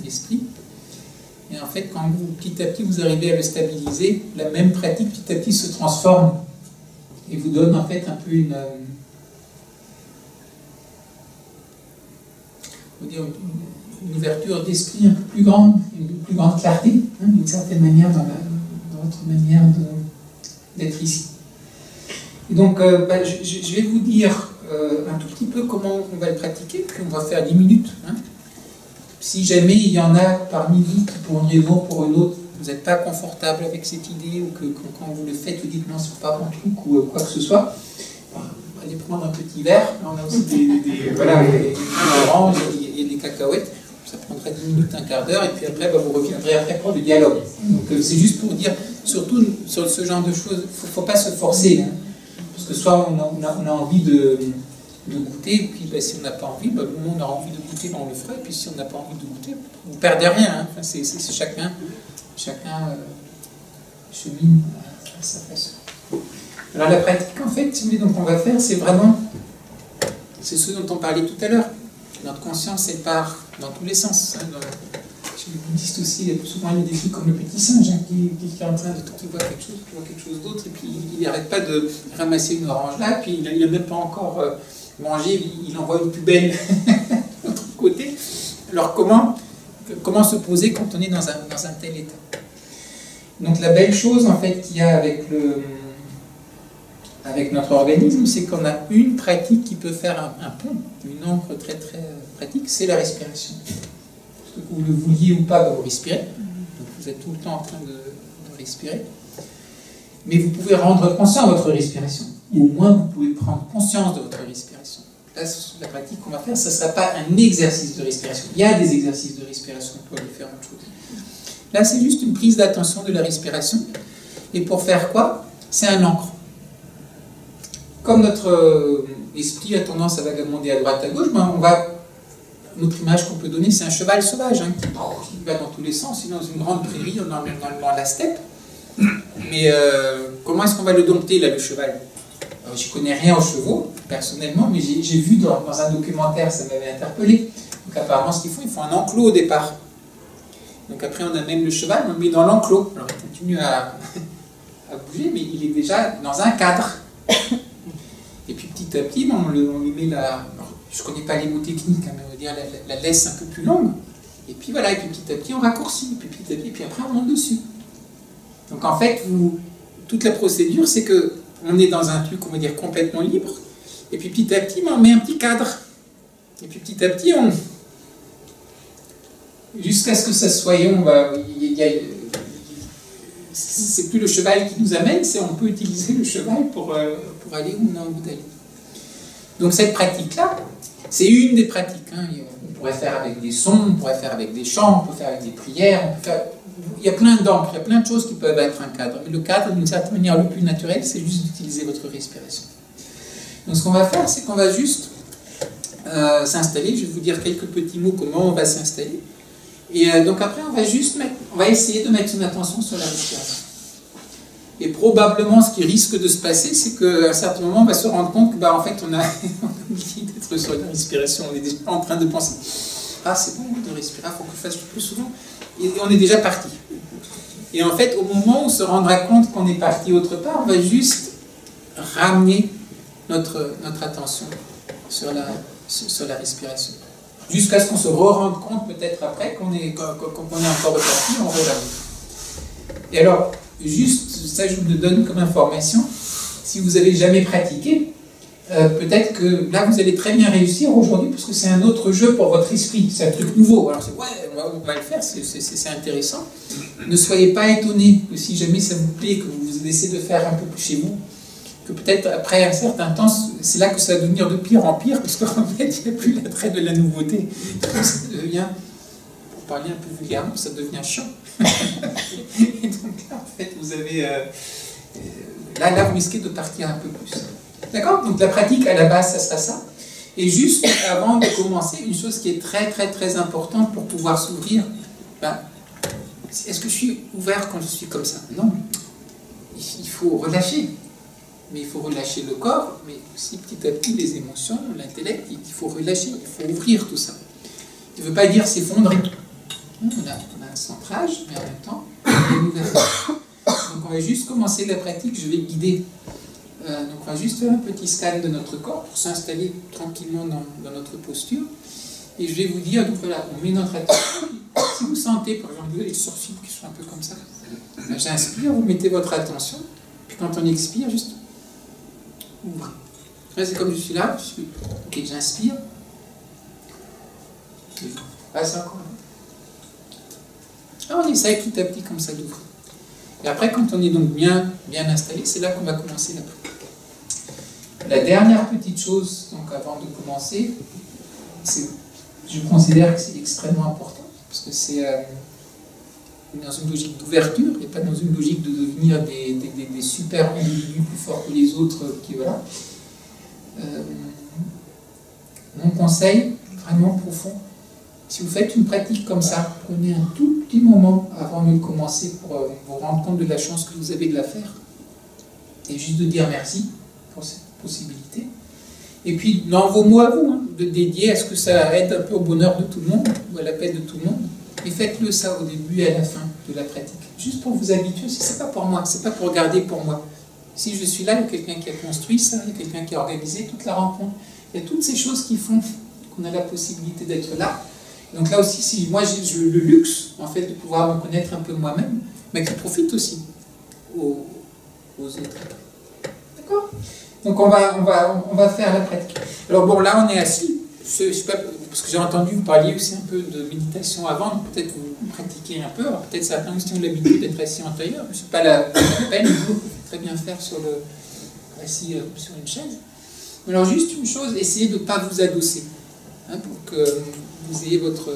A: l'esprit. Et en fait, quand vous, petit à petit, vous arrivez à le stabiliser, la même pratique, petit à petit, se transforme et vous donne, en fait, un peu une ouverture d'esprit un peu plus grande, une plus grande clarté, hein, d'une certaine manière, dans votre manière d'être ici. Et donc, je vais vous dire un tout petit peu comment on va le pratiquer, puis on va faire 10 minutes. Hein. Si jamais il y en a parmi vous qui, pour une raison ou pour une autre, vous n'êtes pas confortable avec cette idée, ou que quand vous le faites, vous dites non, c'est pas mon truc, ou quoi que ce soit, allez prendre un petit verre. On a aussi des oranges et des cacahuètes. Ça prendra 10 minutes, un quart d'heure, et puis après, vous reviendrez après pour le dialogue. Donc c'est juste pour dire, surtout sur ce genre de choses, il ne faut pas se forcer. Hein, parce que soit on a envie de goûter, et puis si on n'a pas envie, le moment où on aura envie de goûter, on le fera, et puis si on n'a pas envie de goûter, vous ne perdez rien. Hein. Enfin, c'est chacun chemine à sa façon. Alors la pratique, en fait, donc on va faire, c'est vraiment, c'est ce dont on parlait tout à l'heure. Notre conscience, elle part dans tous les sens. Hein, chez les bouddhistes aussi, il y a souvent des trucs comme le petit singe hein, qui est en train de qui voit quelque chose d'autre, et puis il n'arrête pas de ramasser une orange là, puis il n'a même pas encore mangé, il envoie une plus belle de l'autre côté. Alors comment se poser quand on est dans un tel état? Donc la belle chose en fait qu'il y a avec notre organisme, c'est qu'on a une pratique qui peut faire un pont, une encre très très pratique, c'est la respiration. Que vous le vouliez ou pas, vous respirez. Donc vous êtes tout le temps en train de respirer. Mais vous pouvez rendre conscient votre respiration. Ou au moins, vous pouvez prendre conscience de votre respiration. Là, la pratique qu'on va faire, ce ne sera pas un exercice de respiration. Il y a des exercices de respiration pour aller faire autre chose. Là, c'est juste une prise d'attention de la respiration. Et pour faire quoi? C'est un ancre. Comme notre esprit a tendance à vagabonder à droite à gauche, notre image qu'on peut donner, c'est un cheval sauvage hein, qui va dans tous les sens, il est dans une grande prairie, dans la steppe. Mais comment est-ce qu'on va le dompter, là, le cheval? Je ne connais rien aux chevaux, personnellement, mais j'ai vu dans un documentaire, ça m'avait interpellé. Donc apparemment, ce qu'ils font, ils font un enclos au départ. Donc après, on amène le cheval, on le met dans l'enclos. Alors il continue à bouger, mais il est déjà dans un cadre. Et puis petit à petit, on lui met je ne connais pas les mots techniques, hein, mais on va dire la laisse un peu plus longue. Et puis voilà, et puis petit à petit, on raccourcit. Et puis petit à petit, et puis après, on monte dessus. Donc en fait, toute la procédure, c'est qu'on est dans un truc, on va dire, complètement libre. Et puis petit à petit, on met un petit cadre. Et puis petit à petit, jusqu'à ce que ça soit, c'est plus le cheval qui nous amène, c'est on peut utiliser le cheval pour aller où on a envie d'aller. Donc cette pratique-là, c'est une des pratiques. Hein. On pourrait faire avec des sons, on pourrait faire avec des chants, on peut faire avec des prières, il y a plein d'encres, il y a plein de choses qui peuvent être un cadre. Mais le cadre, d'une certaine manière, le plus naturel, c'est juste d'utiliser votre respiration. Donc ce qu'on va faire, c'est qu'on va juste s'installer. Je vais vous dire quelques petits mots comment on va s'installer. Et donc après, on va essayer de mettre son attention sur la respiration. Et probablement, ce qui risque de se passer, c'est qu'à un certain moment, on va se rendre compte que, bah, en fait, on a oublié d'être sur la respiration. On est déjà en train de penser, ah, c'est bon de respirer, il faut que je fasse plus souvent. Et on est déjà parti. Et en fait, au moment où on se rendra compte qu'on est parti autre part, on va juste ramener notre attention sur la respiration. Jusqu'à ce qu'on se rende compte, peut-être après, qu'on est encore reparti, on regarde. Et alors, juste, ça je vous le donne comme information, si vous n'avez jamais pratiqué, peut-être que là vous allez très bien réussir aujourd'hui, parce que c'est un autre jeu pour votre esprit, c'est un truc nouveau. Alors c'est ouais, on va le faire, c'est intéressant. Ne soyez pas étonnés que si jamais ça vous plaît, que vous essayez de faire un peu plus chez vous, que peut-être après un certain temps, c'est là que ça va devenir de pire en pire, parce qu'en fait il n'y a plus l'attrait de la nouveauté. Ça devient, pour parler un peu vulgairement, ça devient chiant. Et donc là, en fait, vous avez... là, vous risquez de partir un peu plus. D'accord? Donc la pratique, à la base, ça sera ça. Et juste avant de commencer, une chose qui est très, très, très importante pour pouvoir s'ouvrir, ben, est-ce que je suis ouvert quand je suis comme ça? Non. Il faut relâcher. Mais il faut relâcher le corps, mais aussi petit à petit les émotions, l'intellect, il faut relâcher, il faut ouvrir tout ça. Ça ne veut pas dire s'effondrer. On a un centrage, mais en même temps, il y a une ouverture. Donc on va juste commencer la pratique, je vais guider. Donc on va juste faire un petit scan de notre corps pour s'installer tranquillement dans notre posture. Et je vais vous dire, donc voilà, on met notre attention. Si vous sentez, par exemple, les sourcils qui sont un peu comme ça, j'inspire, vous mettez votre attention. Puis quand on expire, juste ouvrez. Là c'est comme je suis là, ok, j'inspire. Ah, c'est encore. Ah, on essaye petit à petit comme ça d'ouvrir. Et après, quand on est donc bien installé, c'est là qu'on va commencer la pratique. La dernière petite chose, donc avant de commencer, je considère que c'est extrêmement important, parce que c'est dans une logique d'ouverture, et pas dans une logique de devenir des super individus plus forts que les autres, qui voilà. Mon conseil, vraiment profond, si vous faites une pratique comme ça, prenez un tout petit moment avant de commencer pour vous rendre compte de la chance que vous avez de la faire. Et juste de dire merci pour cette possibilité. Et puis, dans vos mots à vous, hein, de dédier à ce que ça aide un peu au bonheur de tout le monde, ou à la paix de tout le monde. Et faites-le ça au début et à la fin de la pratique. Juste pour vous habituer, c'est pas pour moi, c'est pas pour garder pour moi. Si je suis là, il y a quelqu'un qui a construit ça, il y a quelqu'un qui a organisé toute la rencontre. Il y a toutes ces choses qui font qu'on a la possibilité d'être là. Donc là aussi, si moi j'ai le luxe, en fait, de pouvoir me connaître un peu moi-même, mais qui profite aussi aux autres. D'accord? Donc on va faire la pratique. Alors bon, là on est assis, je sais pas, parce que j'ai entendu vous parliez aussi un peu de méditation avant, donc peut-être vous pratiquez un peu, alors peut-être certains aussi ont l'habitude d'être assis en tailleur, mais c'est pas la peine, vous pouvez très bien faire assis sur une chaise. Alors juste une chose, essayez de ne pas vous adosser, hein, pour que vous ayez votre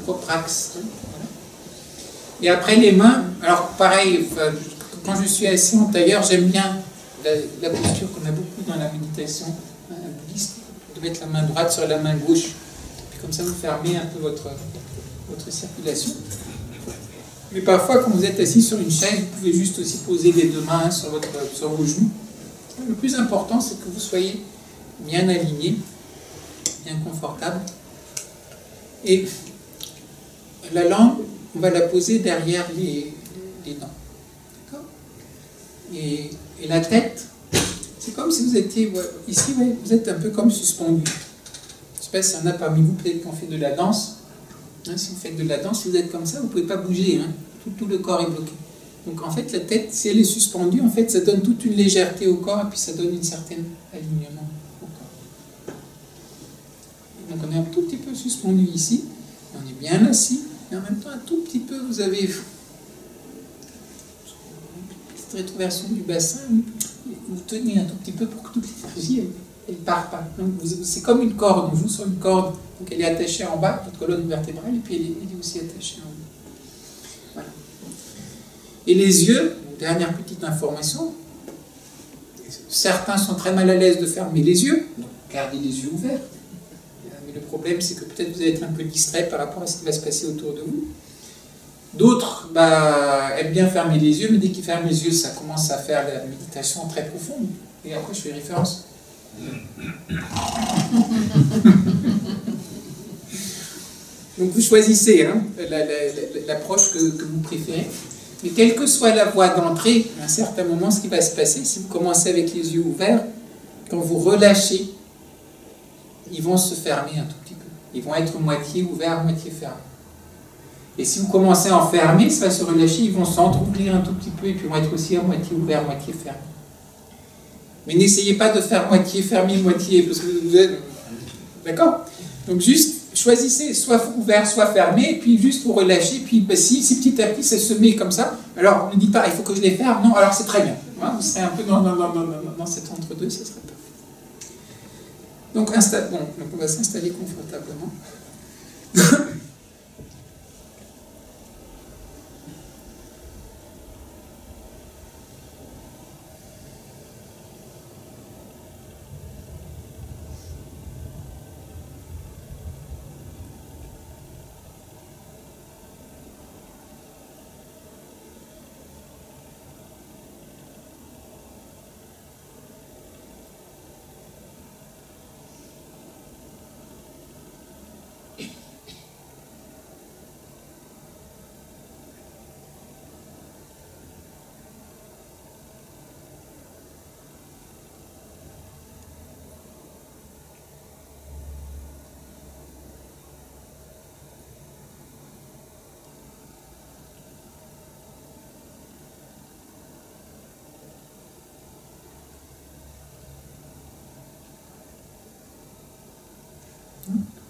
A: propre axe. Hein, voilà. Et après les mains, alors pareil, quand je suis assis en tailleur, j'aime bien la posture qu'on a beaucoup dans la méditation bouddhiste, de mettre la main droite sur la main gauche, puis comme ça vous fermez un peu votre circulation. Mais parfois quand vous êtes assis sur une chaise, vous pouvez juste aussi poser les deux mains sur vos genoux. Le plus important, c'est que vous soyez bien aligné, bien confortable. Et la langue, on va la poser derrière les dents. D'accord ? Et la tête, c'est comme si vous étiez ici, ouais, vous êtes un peu comme suspendu. Je ne sais pas s'il y en a parmi vous peut-être qui ont fait de la danse. Hein, si vous faites de la danse, si vous êtes comme ça, vous ne pouvez pas bouger. Hein. Tout le corps est bloqué. Donc en fait, la tête, si elle est suspendue, en fait, ça donne toute une légèreté au corps et puis ça donne une certaine alignement au corps. Donc on est un tout petit peu suspendu ici, on est bien assis, et en même temps, un tout petit peu, vous avez cette rétroversion du bassin, vous tenez un tout petit peu pour que toute l'énergie, elle ne part pas. C'est comme une corde, on joue sur une corde, donc elle est attachée en bas, votre colonne vertébrale, et puis elle est aussi attachée en haut. Voilà. Et les yeux, dernière petite information, Certains sont très mal à l'aise de fermer les yeux, donc gardez les yeux ouverts. Mais le problème, c'est que peut-être vous allez être un peu distrait par rapport à ce qui va se passer autour de vous. D'autres aiment bien fermer les yeux, mais dès qu'ils ferment les yeux, ça commence à faire la méditation très profonde. Et après, je fais référence. Donc vous choisissez hein, l'approche que vous préférez. Mais quelle que soit la voie d'entrée, à un certain moment, ce qui va se passer, si vous commencez avec les yeux ouverts, quand vous relâchez, ils vont se fermer un tout petit peu. Ils vont être moitié ouverts, moitié fermés. Et si vous commencez à en fermer, ça va se relâcher, ils vont s'entrouvrir un tout petit peu et puis vont être aussi à moitié ouverts, moitié fermés. Mais n'essayez pas de faire moitié fermé, moitié, parce que vous êtes... D'accord? Donc juste choisissez soit ouvert, soit fermé, et puis juste vous relâchez, puis si petit à petit ça se met comme ça, alors ne dites pas il faut que je les ferme, non, alors c'est très bien. Hein, vous serez un peu dans cet entre-deux, ça serait parfait. Donc, donc on va s'installer confortablement.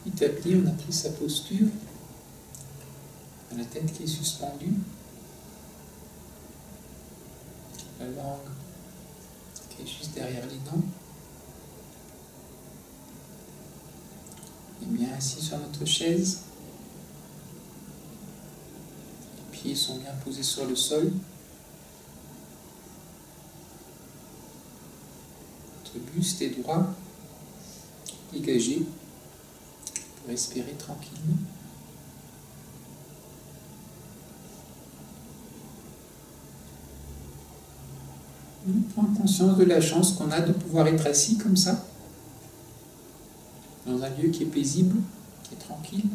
A: Petit à petit, on a pris sa posture, la tête qui est suspendue, la langue qui est juste derrière les dents, et bien assis sur notre chaise, les pieds sont bien posés sur le sol, notre buste est droit, dégagé. Respirez tranquillement. Prendre conscience de la chance qu'on a de pouvoir être assis comme ça, dans un lieu qui est paisible, qui est tranquille.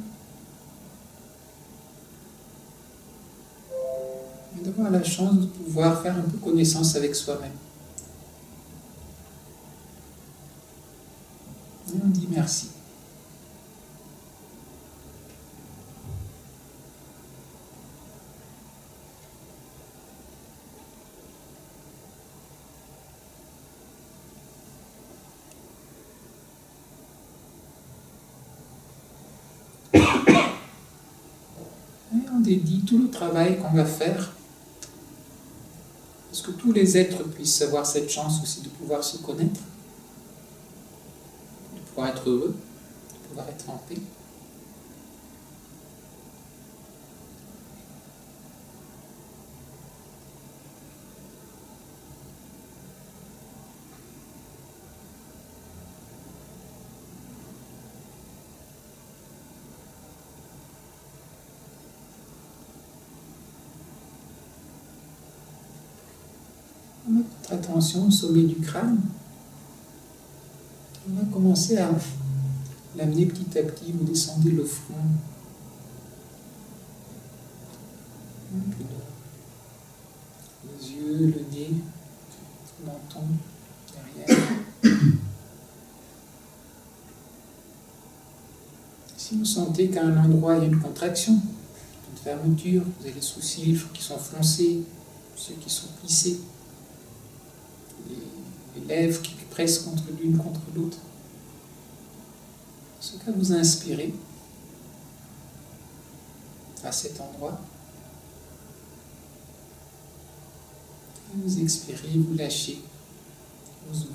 A: Et d'avoir la chance de pouvoir faire un peu connaissance avec soi-même. Et on dit merci. Dédie tout le travail qu'on va faire, parce que tous les êtres puissent avoir cette chance aussi de pouvoir se connaître, de pouvoir être heureux, de pouvoir être en paix. Notre attention au sommet du crâne. On va commencer à l'amener petit à petit, vous descendez le front. Puis les yeux, le nez, le menton, derrière. Si vous sentez qu'à un endroit il y a une contraction, une fermeture, vous avez les sourcils qui sont foncés, ceux qui sont plissés, les lèvres qui pressent contre l'une contre l'autre. Ce cas, vous inspirez à cet endroit. Et vous expirez, vous lâchez, vous ouvrez.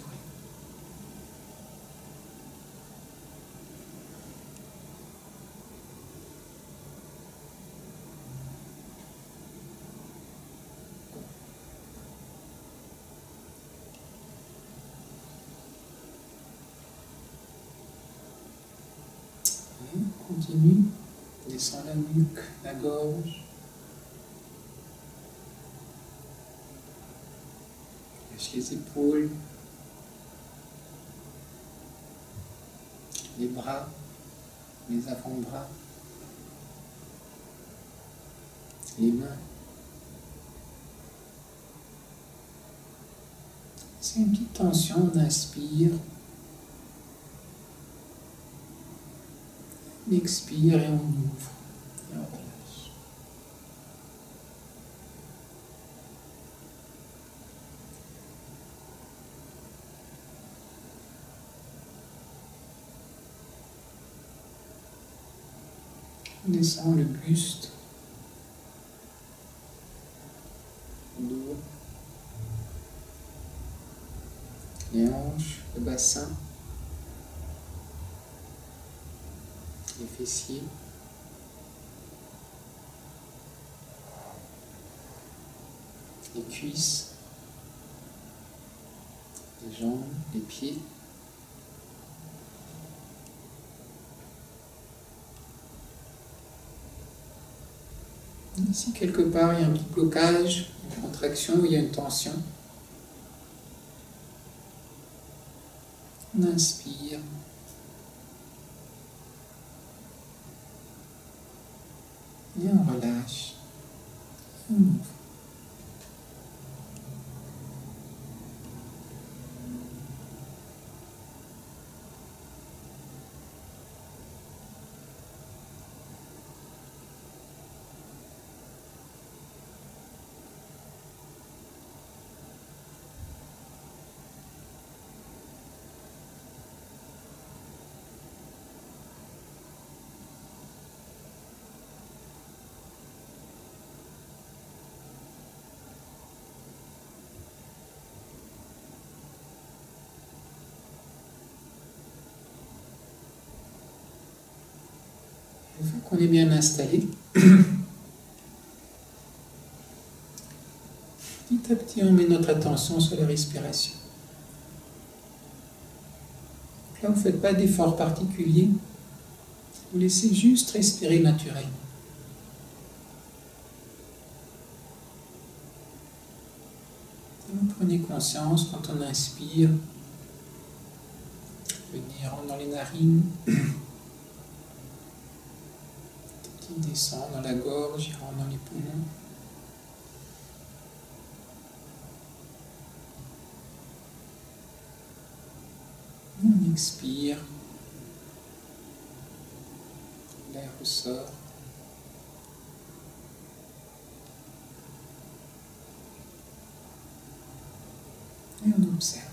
A: continue, descend la nuque, la gorge. Lâche les épaules, les bras, les avant-bras, les mains. C'est une petite tension, on inspire. On expire et on ouvre. Et on relâche. On descend le buste, le dos, les hanches, le bassin, les fessiers, les cuisses, les jambes, les pieds. Si quelque part il y a un petit blocage, une contraction, il y a une tension, on inspire. Et on relâche. On ouvre. Une fois qu'on est bien installé, petit à petit on met notre attention sur la respiration. Donc là vous ne faites pas d'effort particulier, vous laissez juste respirer naturellement. Vous prenez conscience quand on inspire, venir dans les narines, il descend dans la gorge, il rentre dans les poumons. On expire, l'air ressort. Et on observe.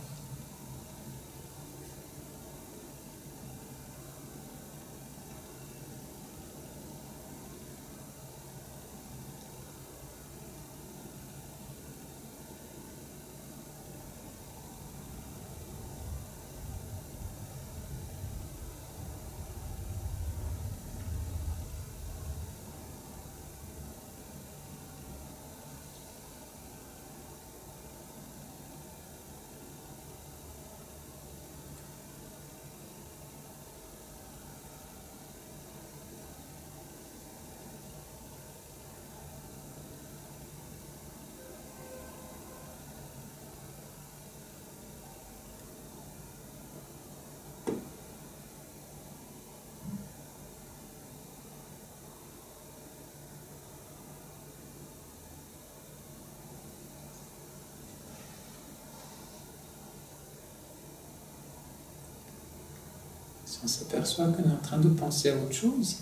A: Si on s'aperçoit qu'on est en train de penser à autre chose,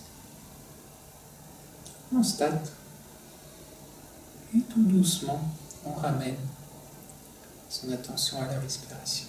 A: on constate. Et tout doucement, on ramène son attention à la respiration.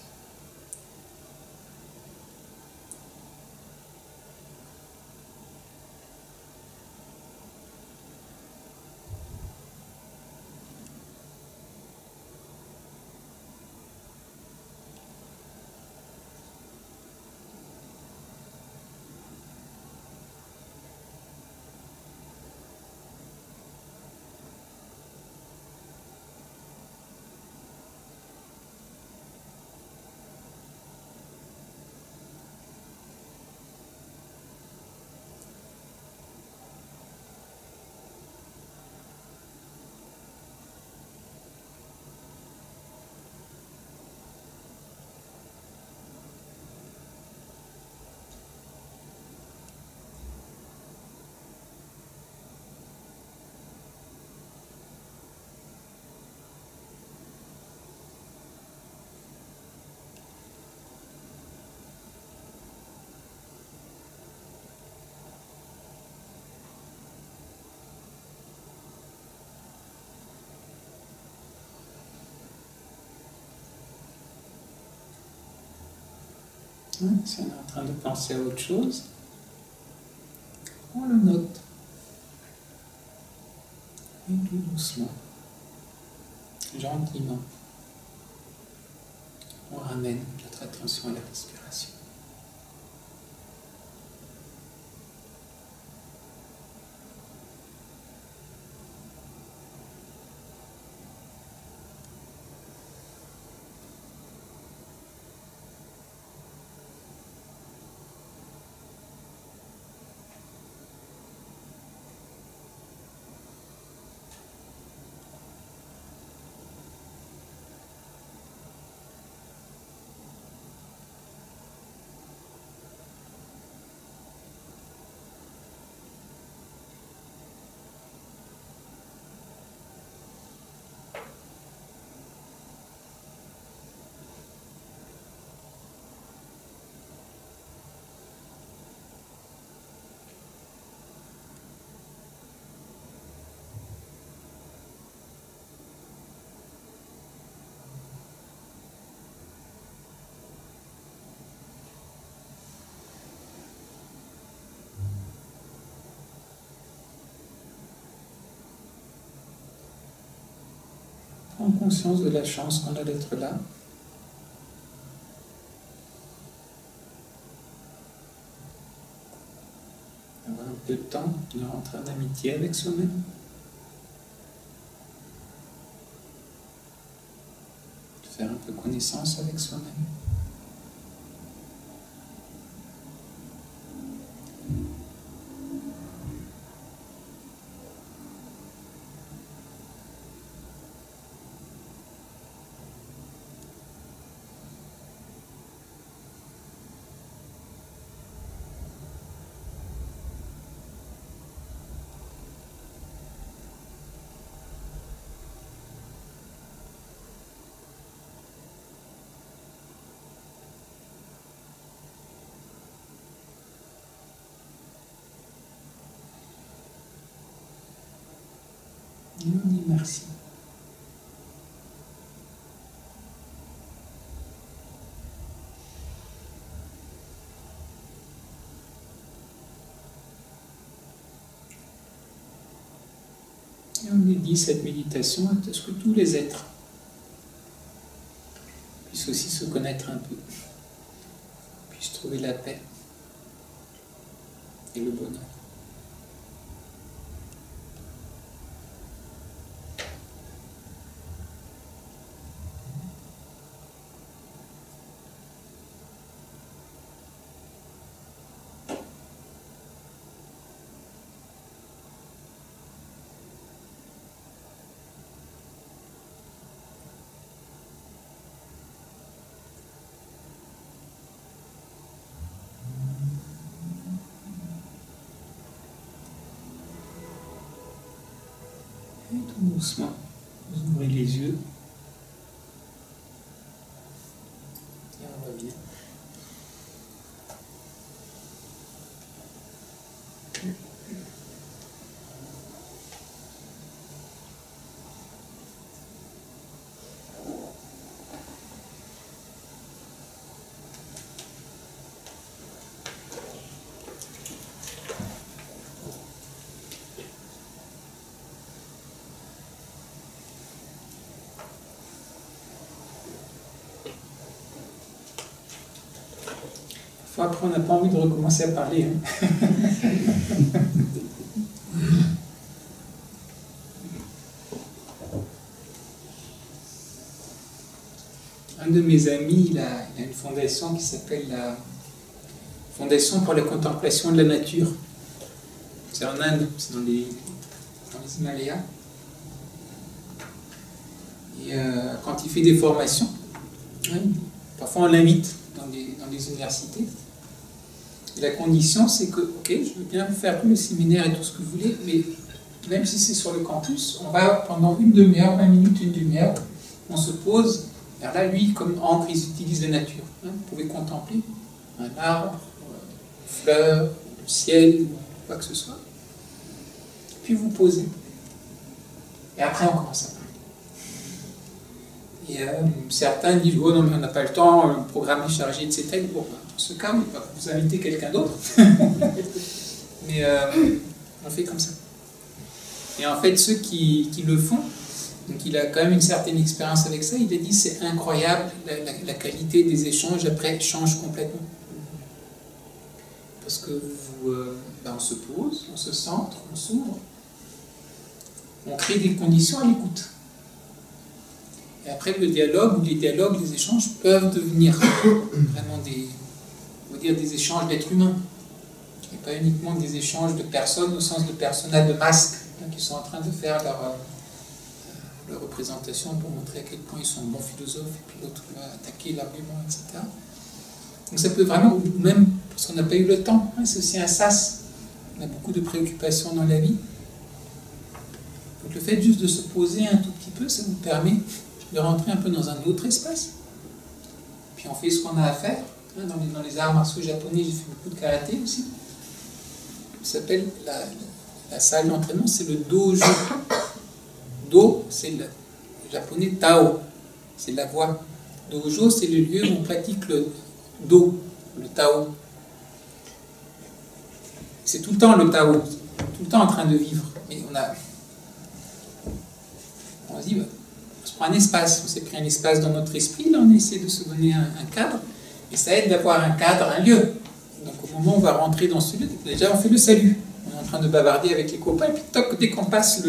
A: Si on est en train de penser à autre chose, on le note. Et tout doucement, gentiment, on ramène notre attention à la respiration. Prends conscience de la chance qu'on a d'être là. Avoir un peu de temps de rentrer en amitié avec soi-même. De faire un peu connaissance avec soi-même. Et on dit merci. Et on dédie cette méditation à ce que tous les êtres puissent aussi se connaître un peu, puissent trouver la paix et le bonheur. Et tout doucement, vous ouvrez les yeux. Et on revient. Après, on n'a pas envie de recommencer à parler. Hein. Un de mes amis, il a une fondation qui s'appelle la Fondation pour la contemplation de la nature. C'est en Inde, c'est dans les Himalayas. Et quand il fait des formations, hein, parfois on l'invite dans des universités. Et la condition, c'est que, ok, je veux bien faire le séminaire et tout ce que vous voulez, mais même si c'est sur le campus, on va pendant une demi-heure, 20 minutes, une demi-heure, on se pose. Alors là, lui, comme encre, ils utilisent la nature. Hein, vous pouvez contempler un arbre, une fleur, le ciel, ou quoi que ce soit. Puis vous posez. Et après, on commence à parler. Et certains disent, oh non, mais on n'a pas le temps, le programme est chargé, etc. Bon, Dans ce cas, oui, vous invitez quelqu'un d'autre. Mais on fait comme ça. Et en fait, ceux qui le font, donc il a quand même une certaine expérience avec ça, il a dit c'est incroyable, la qualité des échanges après change complètement. Parce que on se pose, on se centre, on s'ouvre, on crée des conditions à l'écoute. Et après le dialogue, ou les dialogues, les échanges peuvent devenir vraiment des échanges d'êtres humains. Et pas uniquement des échanges de personnes au sens de personnages de masques qui sont en train de faire leur représentation pour montrer à quel point ils sont bons philosophes et puis l'autre va attaquer l'argument, etc. Donc ça peut vraiment, ou même parce qu'on n'a pas eu le temps, hein, c'est aussi un sas. On a beaucoup de préoccupations dans la vie. Donc le fait juste de se poser un tout petit peu, ça nous permet de rentrer un peu dans un autre espace. Puis on fait ce qu'on a à faire. Hein, dans les arts martiaux japonais, j'ai fait beaucoup de karaté aussi. Ça s'appelle la salle d'entraînement, c'est le dojo. Do, c'est le japonais Tao, c'est la voie. Dojo, c'est le lieu où on pratique le Do, le Tao. C'est tout le temps le Tao, tout le temps en train de vivre. Mais on se dit, on se prend un espace, on s'est pris un espace dans notre esprit, là on essaie de se donner un cadre, et ça aide d'avoir un cadre, un lieu. Donc au moment où on va rentrer dans ce lieu, déjà on fait le salut. On est en train de bavarder avec les copains, et puis toc, dès qu'on passe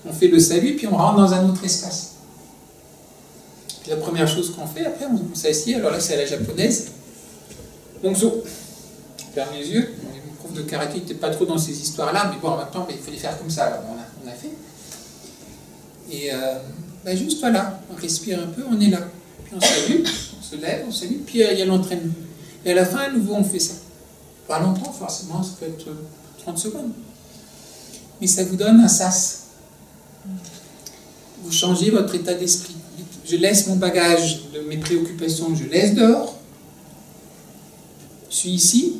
A: on fait le salut, puis on rentre dans un autre espace. Puis la première chose qu'on fait, après on s'assied, alors là c'est à la japonaise. Bonzo, je ferme les yeux. Mon prof de karaté n'était pas trop dans ces histoires-là, mais bon, en même temps, il fallait faire comme ça, alors on a fait. Et juste voilà, on respire un peu, on est là. Puis on salue, on se lève, on salue, puis il y a l'entraînement. Et à la fin, à nouveau, on fait ça. Pas longtemps, forcément, ça peut être 30 secondes. Mais ça vous donne un sas. Vous changez votre état d'esprit. Je laisse mon bagage de mes préoccupations, je laisse dehors. Je suis ici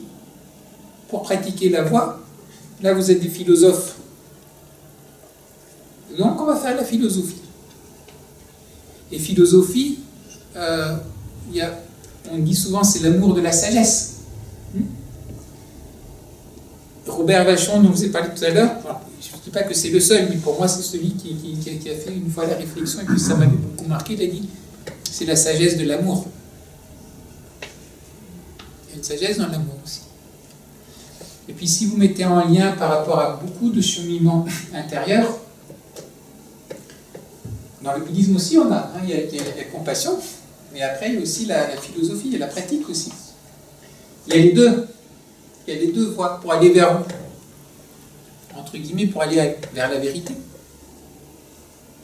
A: pour pratiquer la voie. Là, vous êtes des philosophes. Donc, on va faire la philosophie. Et philosophie, on dit souvent c'est l'amour de la sagesse. Robert Vachon, dont je vous ai parlé tout à l'heure, je ne dis pas que c'est le seul, mais pour moi c'est celui qui a fait une fois la réflexion et que ça m'avait beaucoup marqué, il a dit c'est la sagesse de l'amour. Il y a une sagesse dans l'amour aussi. Et puis si vous mettez en lien par rapport à beaucoup de cheminements intérieurs, dans le bouddhisme aussi on a, il y a la compassion, mais après il y a aussi la philosophie, il y a la pratique aussi. Il y a les deux. Il y a les deux voies pour aller vers où, entre guillemets, pour aller vers la vérité.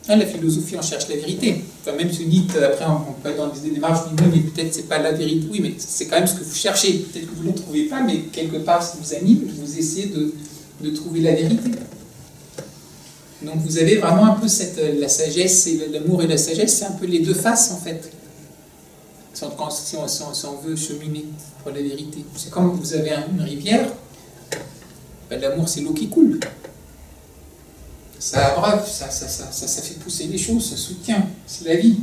A: Hein, la philosophie, on cherche la vérité. Enfin, même si vous dites, après, on peut être dans des démarches, vous dites, mais peut-être c'est pas la vérité. Oui, mais c'est quand même ce que vous cherchez. Peut-être que vous ne le trouvez pas, mais quelque part, ça vous anime, vous essayez de trouver la vérité. Donc vous avez vraiment un peu la sagesse, et l'amour et la sagesse, c'est un peu les deux faces, en fait. Si on veut cheminer pour la vérité. C'est comme vous avez une rivière, l'amour c'est l'eau qui coule. Ça abreuve, ça fait pousser les choses, ça soutient, c'est la vie.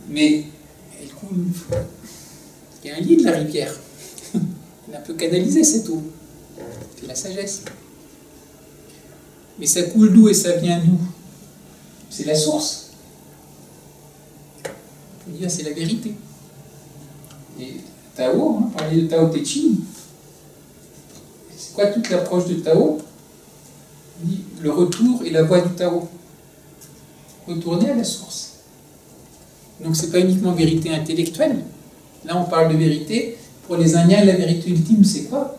A: Mais elle coule. Il y a un lit de la rivière. Elle a un peu canalisé cette eau. C'est la sagesse. Mais ça coule d'où et ça vient d'où? C'est la source. On peut dire c'est la vérité. Et Tao, on parlait de Tao Te Ching. C'est quoi toute l'approche de Tao? On dit le retour et la voie du Tao. Retourner à la source. Donc c'est pas uniquement vérité intellectuelle. Là on parle de vérité. Pour les Indiens, la vérité ultime c'est quoi?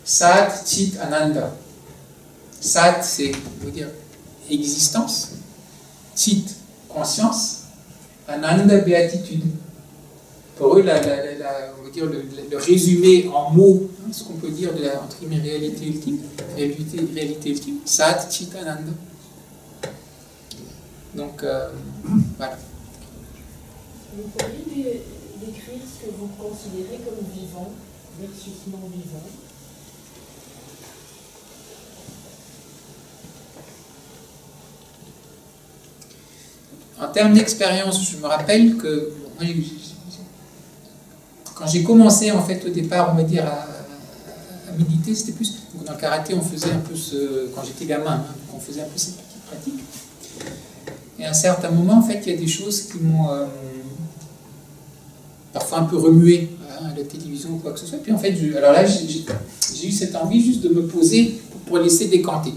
A: Sat, Chit, Ananda. Sat, c'est, on veut dire, existence. Chit, conscience. Ananda, béatitude. Pour eux, on va dire le résumé en mots, hein, ce qu'on peut dire de la entre guillemets, réalité ultime, réalité ultime, Sat, Chit, Ananda. Donc, voilà.
C: Vous pourriez décrire ce que vous considérez comme vivant versus non vivant?
A: En termes d'expérience, je me rappelle que quand j'ai commencé, en fait, au départ, on va dire, à méditer, c'était plus... Dans le karaté, on faisait un peu quand j'étais gamin, hein, on faisait un peu cette petite pratique. Et à un certain moment, en fait, il y a des choses qui m'ont parfois un peu remué, à la télévision ou quoi que ce soit. Puis en fait, alors là, j'ai eu cette envie juste de me poser pour laisser décanter.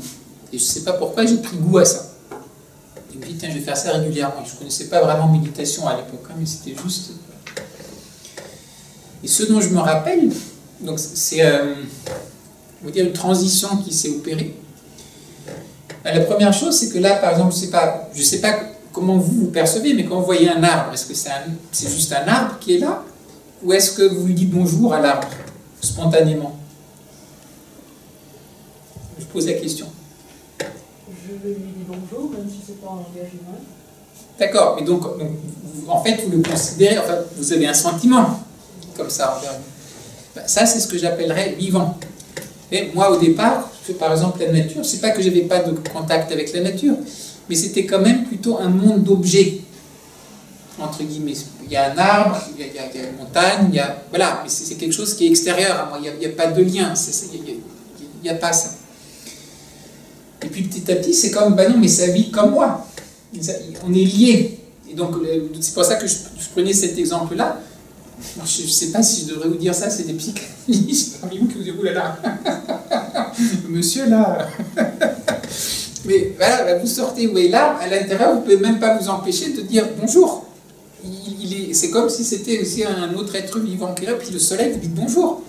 A: Et je ne sais pas pourquoi, j'ai pris goût à ça. Et puis, tiens, je vais faire ça régulièrement. Je ne connaissais pas vraiment méditation à l'époque, hein, mais c'était juste... Et ce dont je me rappelle, donc c'est on va dire une transition qui s'est opérée. La première chose, c'est que là, par exemple, je ne sais pas comment vous percevez, mais quand vous voyez un arbre, est-ce que c'est juste un arbre qui est là, ou est-ce que vous lui dites bonjour à l'arbre, spontanément? Je pose la question.
C: Je lui dis bonjour, même si ce n'est pas un langage humain.
A: D'accord, et donc, en fait, vous le considérez, enfin, vous avez un sentiment comme ça envers vous. Ben, ça, c'est ce que j'appellerais vivant. Et moi, au départ, par exemple, la nature, c'est pas que j'avais pas de contact avec la nature, mais c'était quand même plutôt un monde d'objets, entre guillemets. Il y a un arbre, il y a une montagne, voilà, mais c'est quelque chose qui est extérieur à moi, il n'y a pas de lien, il n'y a pas ça. Et puis petit à petit, c'est comme, non, mais ça vit comme moi, on est liés. Et donc, c'est pour ça que je prenais cet exemple-là. Je ne sais pas si je devrais vous dire ça, c'est des psychanalystes parmi vous qui vous disent, oulala, monsieur là. Mais voilà, vous sortez, vous voyez là, à l'intérieur, vous ne pouvez même pas vous empêcher de dire bonjour. C'est comme si c'était aussi un autre être vivant qui est là, puis le soleil vous dit bonjour.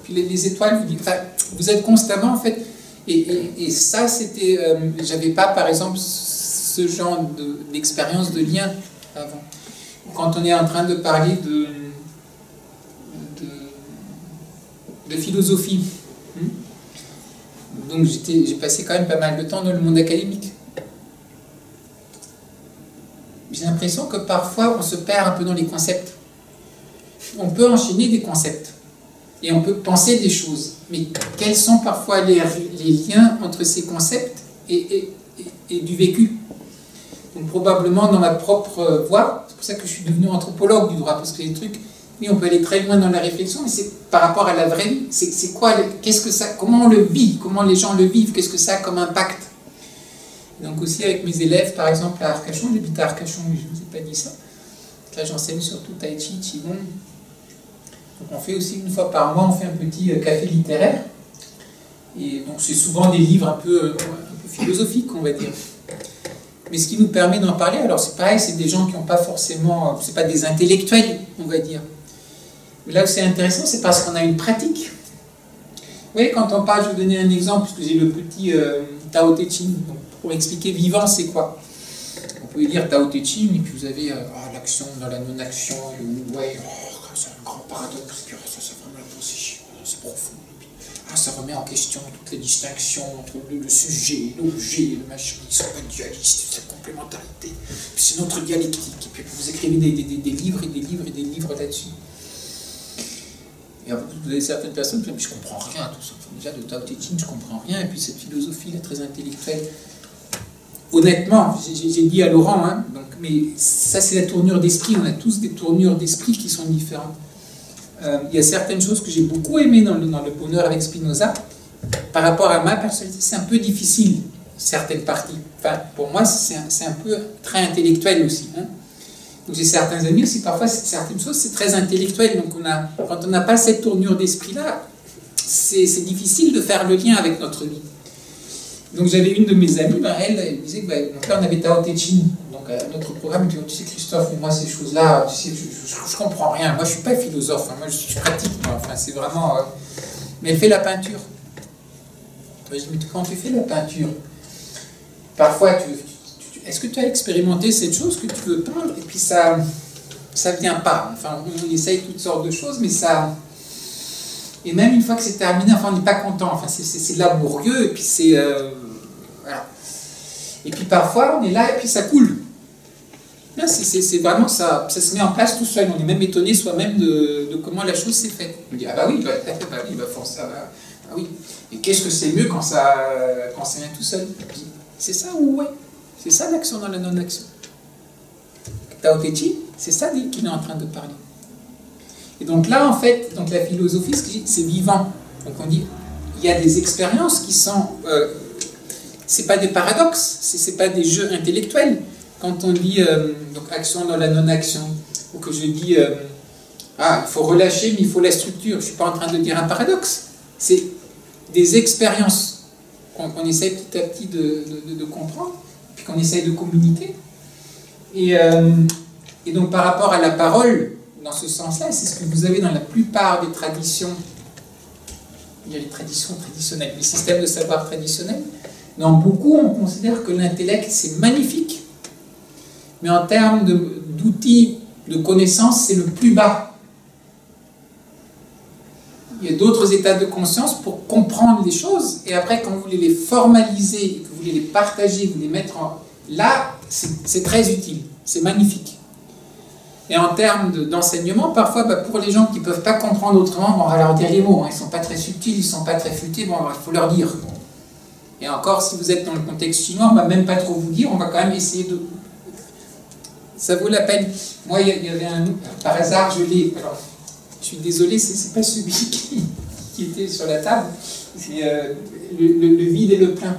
A: Puis les étoiles vous disent, enfin, vous êtes constamment en fait. Et ça, c'était, j'avais pas par exemple ce genre d'expérience de lien avant. Quand on est en train de parler de philosophie. Donc j'ai passé quand même pas mal de temps dans le monde académique. J'ai l'impression que parfois on se perd un peu dans les concepts. On peut enchaîner des concepts et on peut penser des choses, mais quels sont parfois les liens entre ces concepts et du vécu? Donc probablement dans ma propre voie, c'est pour ça que je suis devenu anthropologue du droit, parce que les trucs, oui, on peut aller très loin dans la réflexion, mais c'est par rapport à la vraie vie. C'est quoi, qu'est-ce que ça, comment on le vit, comment les gens le vivent, qu'est-ce que ça a comme impact. Donc aussi avec mes élèves, par exemple à Arcachon, j'habite à Arcachon, mais je ne vous ai pas dit ça. Là j'enseigne surtout Tai Chi, Qigong. Donc on fait aussi une fois par mois, on fait un petit café littéraire. Et donc c'est souvent des livres un peu philosophiques, on va dire. Mais ce qui nous permet d'en parler, alors c'est pareil, c'est des gens qui n'ont pas forcément, c'est pas des intellectuels, on va dire. Mais là où c'est intéressant, c'est parce qu'on a une pratique. Vous voyez, quand on parle, je vais vous donner un exemple, puisque j'ai le petit Tao Te Ching. Donc, pour expliquer vivant, c'est quoi? Vous pouvez lire Tao Te Ching, et puis vous avez l'action dans la non-action, le ouais, c'est un grand paradoxe, puis ça vraiment la pensée, c'est profond. Ça remet en question toutes les distinctions entre le sujet, l'objet, le machin. Ils ne sont pas dualistes, c'est cette complémentarité. Puis c'est notre dialectique. Et puis vous écrivez des livres et des livres et des livres là-dessus. Et après, vous avez certaines personnes qui disent, mais je ne comprends rien à tout ça. Déjà, de Tao Te Ching, je ne comprends rien. Et puis cette philosophie là, très intellectuelle. Honnêtement, j'ai dit à Laurent, hein, donc, mais ça c'est la tournure d'esprit. On a tous des tournures d'esprit qui sont différentes. Il y a certaines choses que j'ai beaucoup aimées dans le bonheur avec Spinoza. Par rapport à ma personnalité, c'est un peu difficile, certaines parties. Enfin, pour moi, c'est un peu très intellectuel aussi. Hein. Donc j'ai certains amis aussi, parfois, certaines choses, c'est très intellectuel. Donc quand on n'a pas cette tournure d'esprit-là, c'est difficile de faire le lien avec notre vie. Donc j'avais une de mes amies, elle disait que donc là on avait Tao Te Ching, donc notre programme, elle dit, tu sais Christophe, moi ces choses-là, tu sais, je comprends rien, moi je suis pas philosophe, hein, moi je pratique, moi. Enfin c'est vraiment... Mais elle fait la peinture. Je dis, mais quand tu fais la peinture, parfois est-ce que tu as expérimenté cette chose que tu veux peindre et puis ça vient pas, enfin on essaye toutes sortes de choses, mais ça... Et même une fois que c'est terminé, enfin, on n'est pas content. Enfin, c'est laborieux, et puis c'est... voilà. Et puis parfois, on est là, et puis ça coule. C'est vraiment ça se met en place tout seul. On est même étonné soi-même de comment la chose s'est faite. On dit, ah bah oui, forcément, ah oui. Et qu'est-ce que c'est mieux quand ça vient tout seul? C'est ça ou ouais? C'est ça l'action dans la non-action. Tao Te Ching, c'est ça qu'il est en train de parler. Et donc là, en fait, donc la philosophie, c'est vivant. Donc on dit, il y a des expériences qui sont... c'est pas des paradoxes, c'est pas des jeux intellectuels. Quand on dit donc action dans la non-action, ou que je dis il faut relâcher mais il faut la structure, je suis pas en train de dire un paradoxe. C'est des expériences qu'on essaie petit à petit de comprendre, puis qu'on essaie de communiquer. Et donc par rapport à la parole, dans ce sens-là, c'est ce que vous avez dans la plupart des traditions. Il y a les traditions traditionnelles, les systèmes de savoir traditionnels. Dans beaucoup, on considère que l'intellect, c'est magnifique. Mais en termes d'outils de connaissance, c'est le plus bas. Il y a d'autres états de conscience pour comprendre les choses. Et après, quand vous voulez les formaliser, et que vous voulez les partager, vous les mettre en... Là, c'est très utile. C'est magnifique. Et en termes d'enseignement, parfois, pour les gens qui ne peuvent pas comprendre autrement, on va leur dire les mots. Ils ne sont pas très subtils, ils ne sont pas très futés. Bon, il faut leur dire. Et encore, si vous êtes dans le contexte chinois, on ne va même pas trop vous dire, on va quand même essayer de... Ça vaut la peine. Moi, il y avait par hasard, je l'ai... Alors, je suis désolé, c'est pas celui qui était sur la table. C'est le vide et le plein.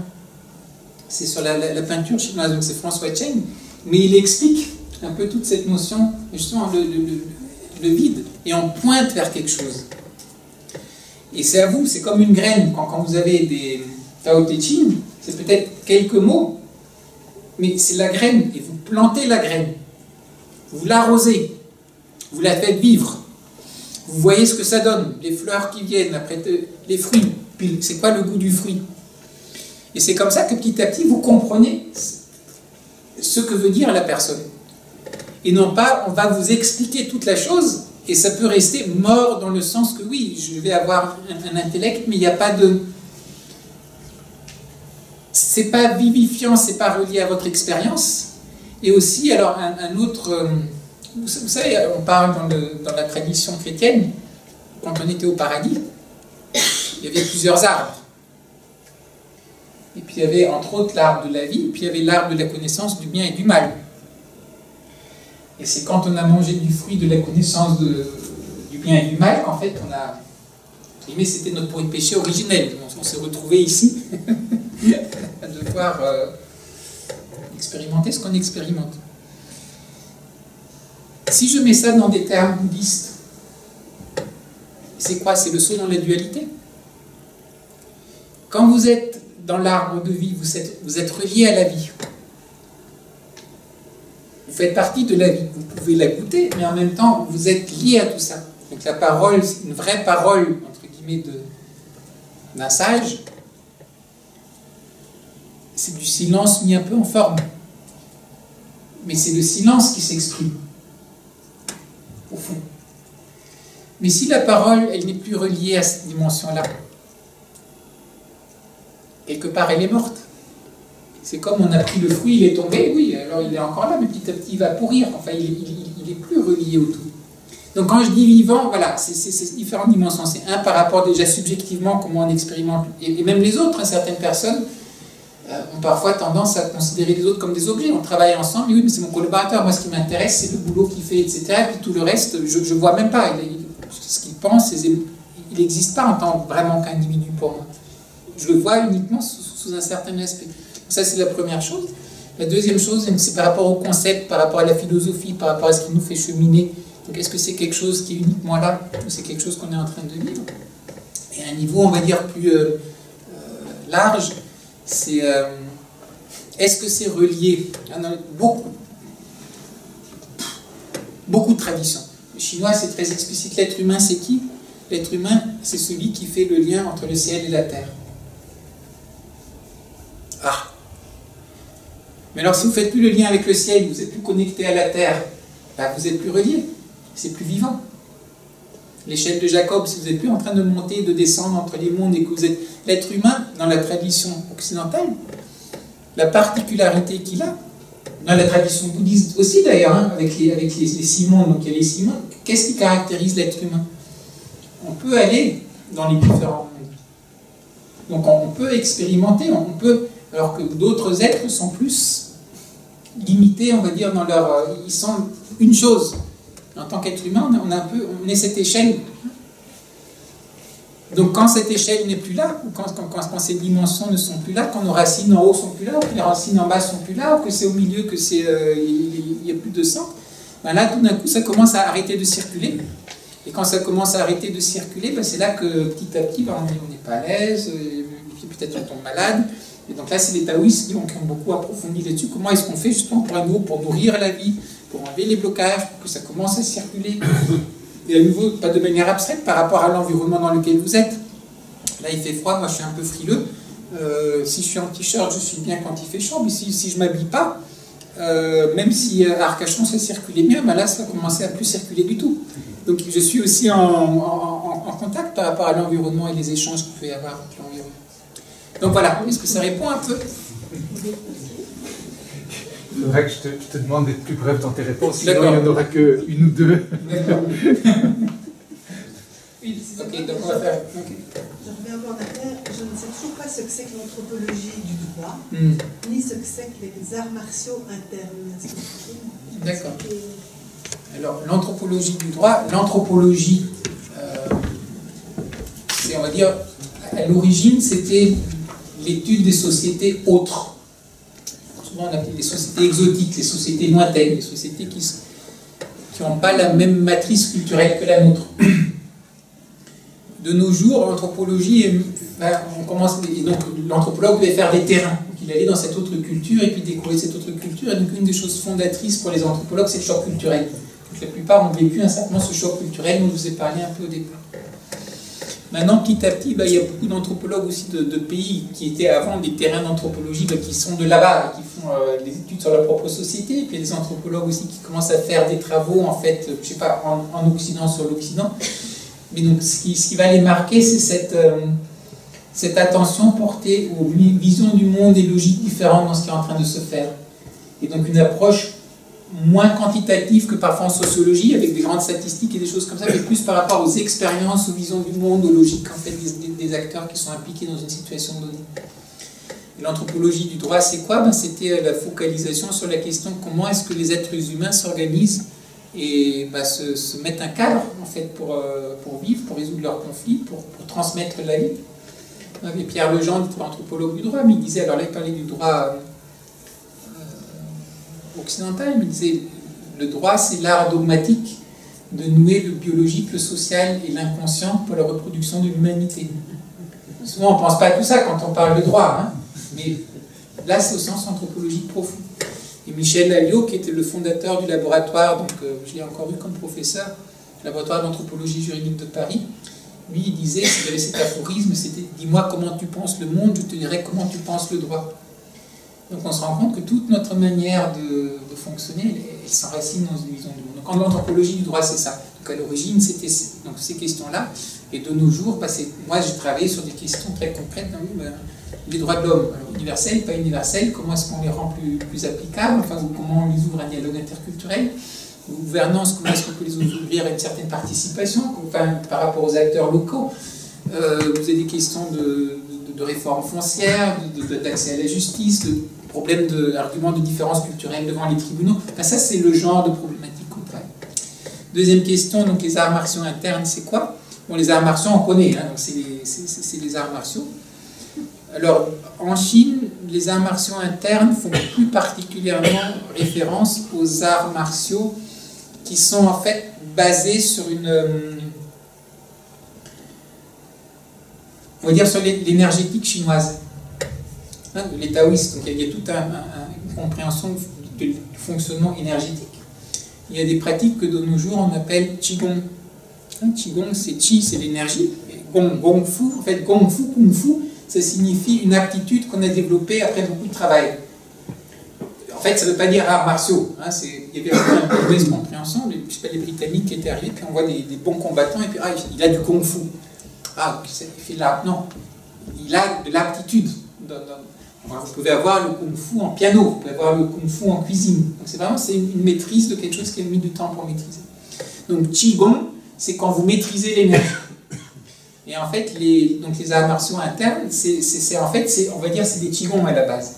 A: C'est sur la peinture chinoise, donc c'est François Cheng. Mais il explique un peu toute cette notion, justement, le vide. Et on pointe vers quelque chose. Et c'est à vous, c'est comme une graine. Quand vous avez des... Tao Te Ching, c'est peut-être quelques mots, mais c'est la graine, et vous plantez la graine, vous l'arrosez, vous la faites vivre, vous voyez ce que ça donne, les fleurs qui viennent, après les fruits, puis c'est quoi le goût du fruit. Et c'est comme ça que petit à petit vous comprenez ce que veut dire la personne. Et non pas, on va vous expliquer toute la chose, et ça peut rester mort dans le sens que oui, je vais avoir un intellect, mais il n'y a pas de... C'est pas vivifiant, c'est pas relié à votre expérience. Et aussi, alors, un autre... vous savez, on parle dans la tradition chrétienne, quand on était au paradis, il y avait plusieurs arbres. Et puis il y avait, entre autres, l'arbre de la vie, puis il y avait l'arbre de la connaissance du bien et du mal. Et c'est quand on a mangé du fruit de la connaissance du bien et du mal qu'en fait, on a... Mais c'était notre péché originel. On s'est retrouvé ici à devoir expérimenter ce qu'on expérimente. Si je mets ça dans des termes bouddhistes, c'est quoi? C'est le saut dans la dualité. Quand vous êtes dans l'arbre de vie, vous êtes relié à la vie. Vous faites partie de la vie. Vous pouvez la goûter, mais en même temps, vous êtes lié à tout ça. Donc la parole, c'est une vraie parole, entre guillemets, d'un sage. C'est du silence mis un peu en forme. Mais c'est le silence qui s'exprime, au fond. Mais si la parole, elle n'est plus reliée à cette dimension-là, quelque part, elle est morte. C'est comme on a pris le fruit, il est tombé, oui, alors il est encore là, mais petit à petit, il va pourrir. Enfin, il est plus relié au tout. Donc quand je dis vivant, voilà, c'est différentes dimensions. C'est un par rapport déjà subjectivement, comment on expérimente. Et même les autres, hein, certaines personnes ont parfois tendance à considérer les autres comme des objets. On travaille ensemble, oui, mais c'est mon collaborateur. Moi, ce qui m'intéresse, c'est le boulot qu'il fait, etc. Et puis tout le reste, je ne vois même pas. Ce qu'il pense, il n'existe pas en tant vraiment qu'individu pour moi. Je le vois uniquement sous un certain aspect. Ça, c'est la première chose. La deuxième chose, c'est par rapport au concept, par rapport à la philosophie, par rapport à ce qui nous fait cheminer. Donc, est-ce que c'est quelque chose qui est uniquement là, ou c'est quelque chose qu'on est en train de vivre? Et à un niveau, on va dire, plus large, c'est est-ce que c'est relié? Il y en a beaucoup de traditions. Le chinois, c'est très explicite. L'être humain, c'est qui? L'être humain, c'est celui qui fait le lien entre le ciel et la terre. Ah! Mais alors, si vous ne faites plus le lien avec le ciel, vous n'êtes plus connecté à la terre, ben, vous n'êtes plus relié. C'est plus vivant. L'échelle de Jacob, si vous n'êtes plus en train de monter, de descendre entre les mondes et que vous êtes l'être humain, dans la tradition occidentale, la particularité qu'il a, dans la tradition bouddhiste aussi d'ailleurs, hein, avec les 6 mondes, donc il y a les 6 mondes, qu'est-ce qui caractérise l'être humain? On peut aller dans les différents mondes. Donc on peut expérimenter, on peut, alors que d'autres êtres sont plus limités, on va dire, dans leur... Ils sont une chose. En tant qu'être humain, on est cette échelle. Donc quand cette échelle n'est plus là, ou quand ces dimensions ne sont plus là, quand nos racines en haut sont plus là, ou que les racines en bas sont plus là, ou que c'est au milieu, que c'est il n'y a plus de centre, ben là tout d'un coup ça commence à arrêter de circuler. Et quand ça commence à arrêter de circuler, ben c'est là que petit à petit ben, on n'est pas à l'aise, peut-être on tombe malade. Et donc là c'est les taoïstes qui ont beaucoup approfondi là-dessus. Comment est-ce qu'on fait justement pour nourrir la vie, pour enlever les blocages, pour que ça commence à circuler. Et à nouveau, pas de manière abstraite, par rapport à l'environnement dans lequel vous êtes. Là, il fait froid, moi je suis un peu frileux. Si je suis en t-shirt, je suis bien quand il fait chaud, mais si je ne m'habille pas, même si à Arcachon ça circulait bien, ben là ça va commencer à plus circuler du tout. Donc je suis aussi en contact par rapport à l'environnement et les échanges qu'il peut y avoir avec l'environnement. Donc voilà, est-ce que ça répond un peu?
B: Il faudrait que je te demande d'être plus bref dans tes réponses, sinon il n'y en aura qu'une ou deux.
A: D'accord.
C: Oui,
A: ok, donc on va faire. Okay.
D: Je reviens un peu en arrière. Je ne sais toujours pas ce que c'est que l'anthropologie du droit, ni ce que c'est que les arts martiaux internes. Est-ce que vous pouvez
A: D'accord. Alors, l'anthropologie du droit, l'anthropologie, c'est, on va dire, à l'origine, c'était l'étude des sociétés autres. Souvent, on appelle les sociétés exotiques, les sociétés lointaines, les sociétés qui n'ont pas la même matrice culturelle que la nôtre. De nos jours, l'anthropologie, on commence, et donc l'anthropologue devait faire des terrains. Donc, il allait dans cette autre culture et puis découvrir cette autre culture. Et donc, une des choses fondatrices pour les anthropologues, c'est le choc culturel. Donc, la plupart ont vécu certainement ce choc culturel dont je vous ai parlé un peu au départ. Maintenant, petit à petit, il y a beaucoup d'anthropologues aussi de pays qui étaient avant des terrains d'anthropologie, qui sont de là-bas, qui font des études sur leur propre société. Et puis, il y a des anthropologues aussi qui commencent à faire des travaux, en fait, je sais pas, en Occident, sur l'Occident. Mais donc, ce qui va les marquer, c'est cette attention portée aux visions du monde et logiques différentes dans ce qui est en train de se faire. Et donc, une approche moins quantitative que parfois en sociologie, avec des grandes statistiques et des choses comme ça, mais plus par rapport aux expériences, aux visions du monde, aux logiques en fait, des acteurs qui sont impliqués dans une situation donnée. Et l'anthropologie du droit, c'est quoi? C'était la focalisation sur la question comment est-ce que les êtres humains s'organisent et se mettent un cadre en fait, pour vivre, pour résoudre leurs conflits, pour transmettre la vie. Et Pierre Legendre, anthropologue du droit, mais il disait, alors là il parlait du droit occidental, mais il disait le droit c'est l'art dogmatique de nouer le biologique, le social et l'inconscient pour la reproduction de l'humanité. Souvent on ne pense pas à tout ça quand on parle de droit, hein, mais là c'est au sens anthropologique profond. Et Michel Alliot, qui était le fondateur du laboratoire, donc je l'ai encore vu comme professeur, le laboratoire d'anthropologie juridique de Paris, lui il disait, il avait cet aphorisme, c'était « dis-moi comment tu penses le monde, je te dirai comment tu penses le droit ». Donc on se rend compte que toute notre manière de fonctionner, elle s'enracine dans une vision du monde. Donc en anthropologie du droit, c'est ça. Donc à l'origine, c'était donc ces questions-là. Et de nos jours, moi j'ai travaillé sur des questions très concrètes. Les droits de l'homme, universels, pas universels, comment est-ce qu'on les rend plus applicables, enfin, comment on les ouvre à un dialogue interculturel. Gouvernance, comment est-ce qu'on peut les ouvrir à une certaine participation, enfin, par rapport aux acteurs locaux. Vous avez des questions de réforme foncière, d'accès à la justice, de problèmes d'arguments de différence culturelle devant les tribunaux. Enfin, ça, c'est le genre de problématique qu'on travaille. Deuxième question, donc les arts martiaux internes, c'est quoi? Bon, les arts martiaux, on connaît, hein, donc c'est les arts martiaux. Alors, en Chine, les arts martiaux internes font plus particulièrement référence aux arts martiaux qui sont en fait basés sur on va dire sur l'énergétique chinoise. Hein, les taoïstes, donc il y a toute une compréhension du fonctionnement énergétique. Il y a des pratiques que de nos jours on appelle Qigong. Hein, Qigong, c'est Qi, c'est l'énergie. Gong Fu, en fait, Gong Fu, Kung Fu, ça signifie une aptitude qu'on a développée après beaucoup de travail. En fait, ça ne veut pas dire arts martiaux. Hein, il y avait un peu de mauvaise compréhension. Je sais pas, les Britanniques qui étaient arrivés, puis on voit des bons combattants, et puis il a du Kung Fu. Ah, il fait de l'art. Non, il a de l'aptitude. Vous pouvez avoir le Kung Fu en piano, vous pouvez avoir le Kung Fu en cuisine. Donc c'est vraiment une maîtrise de quelque chose qui a mis du temps pour maîtriser. Donc Qigong, c'est quand vous maîtrisez l'énergie. Et en fait, les arts martiaux internes, on va dire, c'est des Qigong à la base.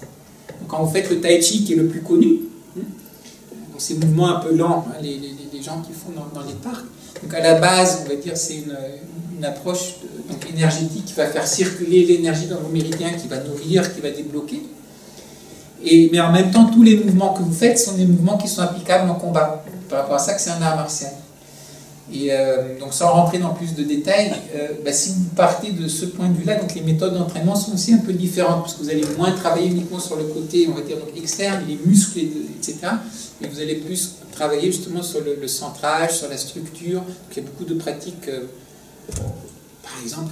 A: Donc, quand vous faites le Tai Chi, qui est le plus connu, ces mouvements un peu lents, hein, les gens qui font dans les parcs. Donc à la base, on va dire, c'est une approche donc énergétique qui va faire circuler l'énergie dans vos méridiens, qui va nourrir, qui va débloquer. Mais en même temps, tous les mouvements que vous faites sont des mouvements qui sont applicables en combat. Par rapport à ça que c'est un art martial. Et donc sans rentrer dans plus de détails, si vous partez de ce point de vue-là, donc les méthodes d'entraînement sont aussi un peu différentes, parce que vous allez moins travailler uniquement sur le côté, on va dire, donc externe, les muscles, etc. Et vous allez plus travailler justement sur le centrage, sur la structure. Donc, il y a beaucoup de pratiques. Par exemple,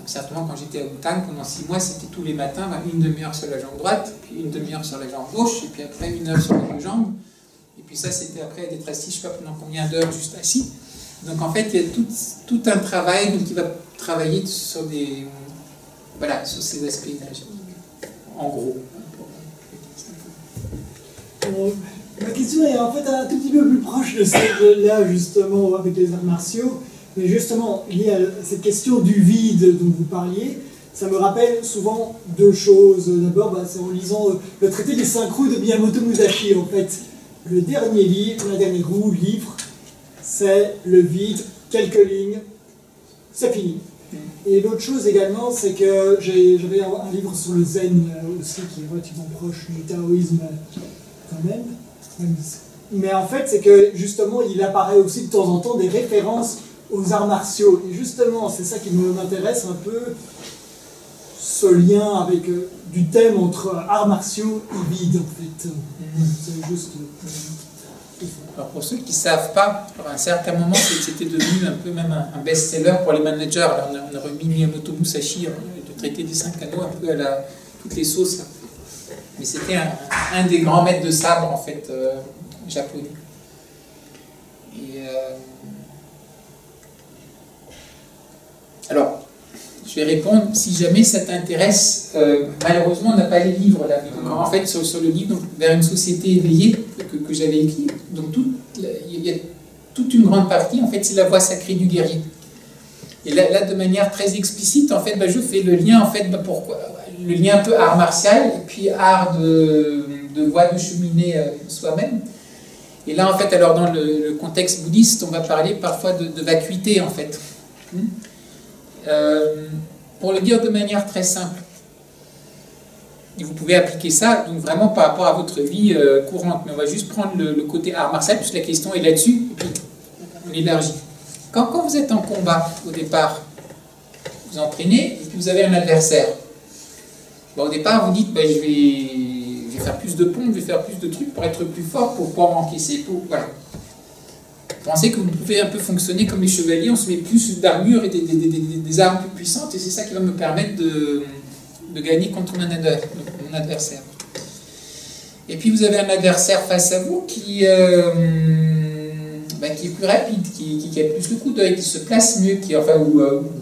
A: certainement quand j'étais à Bhutan, pendant 6 mois, c'était tous les matins, une demi-heure sur la jambe droite, puis une demi-heure sur la jambe gauche, et puis après 1 heure sur les deux jambes. Et puis ça, c'était après d'être assis, je ne sais pas pendant combien d'heures, juste assis. Donc en fait, il y a tout un travail qui va travailler sur sur ces aspects énergétiques, en gros.
E: Ma question est en fait un tout petit peu plus proche de celle-là, justement, avec les arts martiaux. Mais justement, lié à cette question du vide dont vous parliez, ça me rappelle souvent 2 choses. D'abord, c'est en lisant le traité des 5 roues de Miyamoto Musashi, en fait. Le dernier livre, la dernière roue, livre, c'est le vide, quelques lignes, c'est fini. Et l'autre chose également, c'est que j'avais un livre sur le zen aussi, qui est relativement proche du taoïsme quand même. Mais en fait, c'est que justement, il apparaît aussi de temps en temps des références aux arts martiaux. Et justement, c'est ça qui m'intéresse un peu, ce lien avec du thème entre arts martiaux et vide, en fait. C'est juste...
A: Alors pour ceux qui ne savent pas, à un certain moment, c'était devenu un peu même un best-seller pour les managers. Alors on a remis Miyamoto Musashi, le traité des 5 anneaux, un peu à toutes les sauces. Là. Mais c'était un des grands maîtres de sabre, en fait, japonais. Et, alors, je vais répondre, si jamais ça t'intéresse, malheureusement on n'a pas les livres là. Donc, en fait, sur le livre, donc, Vers une société éveillée, que j'avais écrit, donc il y a toute une grande partie, en fait, c'est la voie sacrée du guerrier. Et là de manière très explicite, en fait, je fais le lien, en fait, pourquoi le lien un peu art martial, et puis art de voie de cheminer soi-même. Et là, en fait, alors dans le contexte bouddhiste, on va parler parfois de vacuité, en fait. Pour le dire de manière très simple, et vous pouvez appliquer ça donc vraiment par rapport à votre vie courante, mais on va juste prendre le côté art martial, puisque la question est là-dessus, et puis on élargit. Quand vous êtes en combat, au départ, vous entraînez, et puis vous avez un adversaire. Au départ, vous dites, je vais faire plus de pompes, je vais faire plus de trucs pour être plus fort, pour pouvoir encaisser, voilà. Pensez que vous pouvez un peu fonctionner comme les chevaliers, on se met plus d'armure et des armes plus puissantes, et c'est ça qui va me permettre de gagner contre mon adversaire. Et puis vous avez un adversaire face à vous qui est plus rapide, qui a plus de coups d'œil, qui se place mieux, où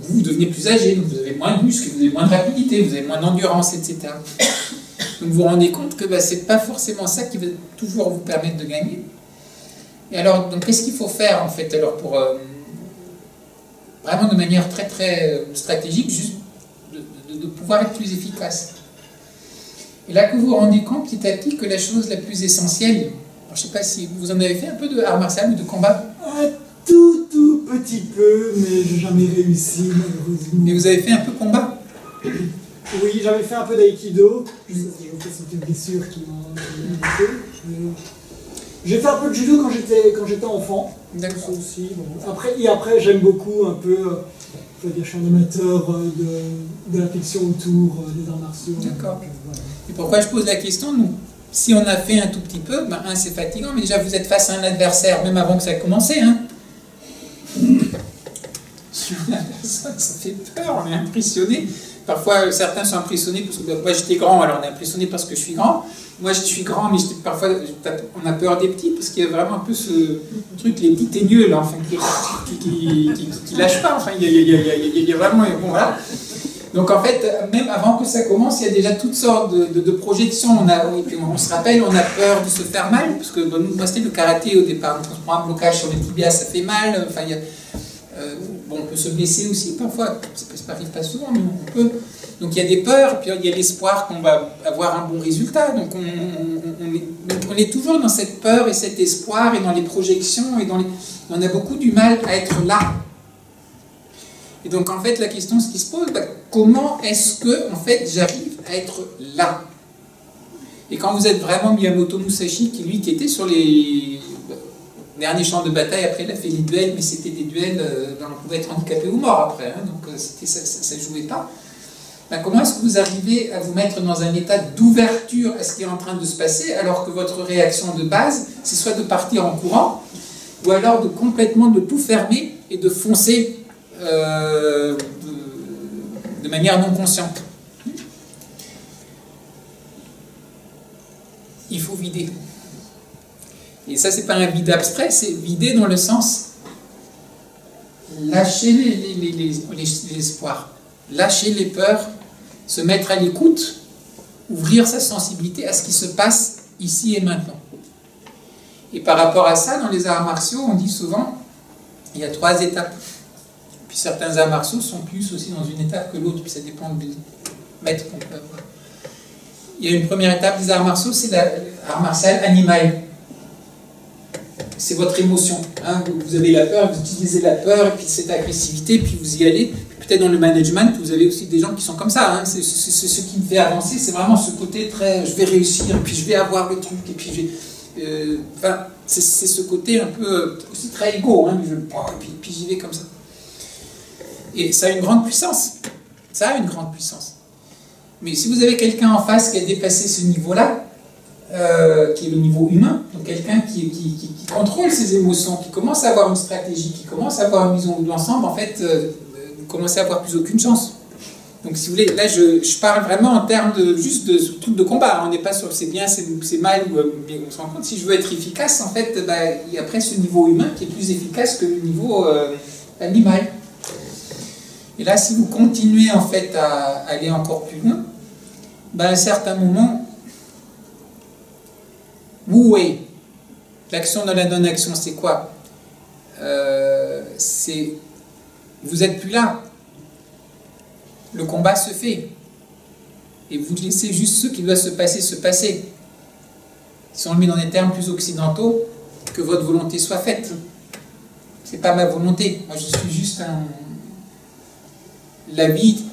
A: vous devenez plus âgé, donc vous avez moins de muscles, vous avez moins de rapidité, vous avez moins d'endurance, etc. Donc vous vous rendez compte que c'est pas forcément ça qui va toujours vous permettre de gagner. Et alors, donc qu'est-ce qu'il faut faire en fait alors pour vraiment de manière très très stratégique, juste de pouvoir être plus efficace. Et là que vous vous rendez compte petit à petit que la chose la plus essentielle, alors, je ne sais pas si vous en avez fait un peu de art martial ou de combat.
E: Un tout petit peu, mais j'ai jamais réussi malheureusement.
A: Mais vous avez fait un peu combat?
E: Oui, j'avais fait un peu d'aïkido. C'était une blessure qui m'a arrêté. J'ai fait un peu de judo quand j'étais enfant.
A: D'accord.
E: Aussi, bon. Après j'aime beaucoup un peu, je suis un amateur de la fiction autour des arts martiaux.
A: D'accord.
E: Voilà.
A: Et pourquoi je pose la question? Nous, si on a fait un tout petit peu, c'est fatigant, mais déjà vous êtes face à un adversaire, même avant que ça ait commencé. Sur la personne, ça fait peur, on est impressionné. Parfois, certains sont impressionnés parce que moi j'étais grand, alors on est impressionné parce que je suis grand. Moi je suis grand, mais parfois on a peur des petits parce qu'il y a vraiment un peu ce truc, les petits teigneux là, enfin, qui lâchent pas. Enfin, il y a vraiment. Bon, voilà. Donc en fait, même avant que ça commence, il y a déjà toutes sortes de projections. On se rappelle, on a peur de se faire mal, parce que moi c'était le karaté au départ. Donc on se prend un blocage sur le tibia, ça fait mal. Enfin, on peut se blesser aussi parfois, ça n'arrive pas souvent, mais on peut. Donc il y a des peurs, puis il y a l'espoir qu'on va avoir un bon résultat. Donc on est toujours dans cette peur et cet espoir, et dans les projections, et on a beaucoup du mal à être là. Et donc en fait la question ce qui se pose, comment est-ce que en fait j'arrive à être là? Et quand vous êtes vraiment Miyamoto Musashi, qui était sur les derniers champs de bataille, après il a fait les duels, mais c'était des duels dans on pouvait être handicapé ou mort après, hein, donc ça ne jouait pas. Comment est-ce que vous arrivez à vous mettre dans un état d'ouverture à ce qui est en train de se passer, alors que votre réaction de base, c'est soit de partir en courant, ou alors de complètement de tout fermer et de foncer de manière non consciente. Il faut vider. Et ça, c'est pas un vide abstrait, c'est vider dans le sens lâcher les espoirs, lâcher les peurs, se mettre à l'écoute, ouvrir sa sensibilité à ce qui se passe ici et maintenant. Et par rapport à ça, dans les arts martiaux, on dit souvent il y a 3 étapes. Puis certains arts martiaux sont plus aussi dans une étape que l'autre, puis ça dépend du maître qu'on peut avoir. Il y a une première étape des arts martiaux, c'est l'art martial animal. C'est votre émotion. Hein. Vous avez la peur, vous utilisez la peur, et puis cette agressivité, puis vous y allez. Peut-être dans le management, vous avez aussi des gens qui sont comme ça. Hein. C'est ce qui me fait avancer, c'est vraiment ce côté très je vais réussir, et puis je vais avoir le truc, et puis c'est ce côté un peu aussi très égo. Hein. Puis j'y vais comme ça. Et ça a une grande puissance. Ça a une grande puissance. Mais si vous avez quelqu'un en face qui a dépassé ce niveau-là, qui est le niveau humain, donc quelqu'un qui contrôle ses émotions, qui commence à avoir une stratégie, qui commence à avoir une vision de l'ensemble, en fait, vous commencez à avoir plus aucune chance. Donc si vous voulez, là je parle vraiment en termes juste de trucs de combat, on n'est pas sur c'est bien, c'est mal, mais on se rend compte, si je veux être efficace, en fait, il y a après ce niveau humain qui est plus efficace que le niveau animal. Et là, si vous continuez en fait à aller encore plus loin, à un certain moment, Wu-Wei, l'action dans la non-action, c'est quoi? Vous n'êtes plus là. Le combat se fait. Et vous laissez juste ce qui doit se passer. Si on le met dans des termes plus occidentaux, que votre volonté soit faite. C'est pas ma volonté. Moi, je suis juste un... La vie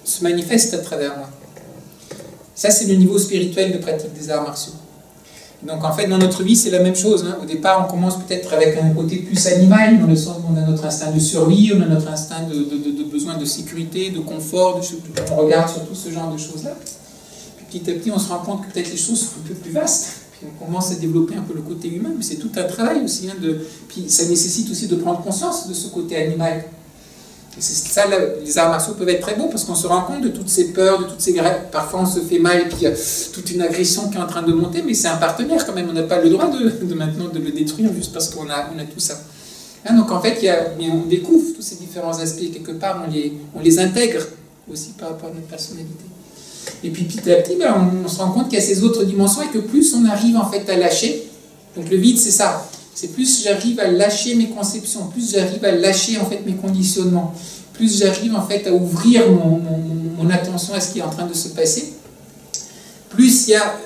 A: se manifeste à travers moi. Ça, c'est le niveau spirituel de pratique des arts martiaux. Donc, en fait, dans notre vie, c'est la même chose. Hein. Au départ, on commence peut-être avec un côté plus animal, dans le sens où on a notre instinct de survie, on a notre instinct de besoin de sécurité, de confort, on regarde sur tout ce genre de choses-là. Puis, petit à petit, on se rend compte que peut-être les choses sont un peu plus vastes. Puis, on commence à développer un peu le côté humain, mais c'est tout un travail aussi. Hein, puis, ça nécessite aussi de prendre conscience de ce côté animal. Et c'est ça, les arts martiaux peuvent être très beaux parce qu'on se rend compte de toutes ces peurs, de toutes ces grèves. Parfois on se fait mal et puis il y a toute une agression qui est en train de monter, mais c'est un partenaire quand même. On n'a pas le droit de maintenant de le détruire juste parce qu'on a tout ça. Hein, donc en fait, on découvre tous ces différents aspects. Quelque part, on les intègre aussi par rapport à notre personnalité. Et puis petit à petit, on se rend compte qu'il y a ces autres dimensions et que plus on arrive en fait à lâcher, donc le vide c'est ça. C'est plus j'arrive à lâcher mes conceptions, plus j'arrive à lâcher en fait mes conditionnements, plus j'arrive en fait à ouvrir mon attention à ce qui est en train de se passer, plus il y a...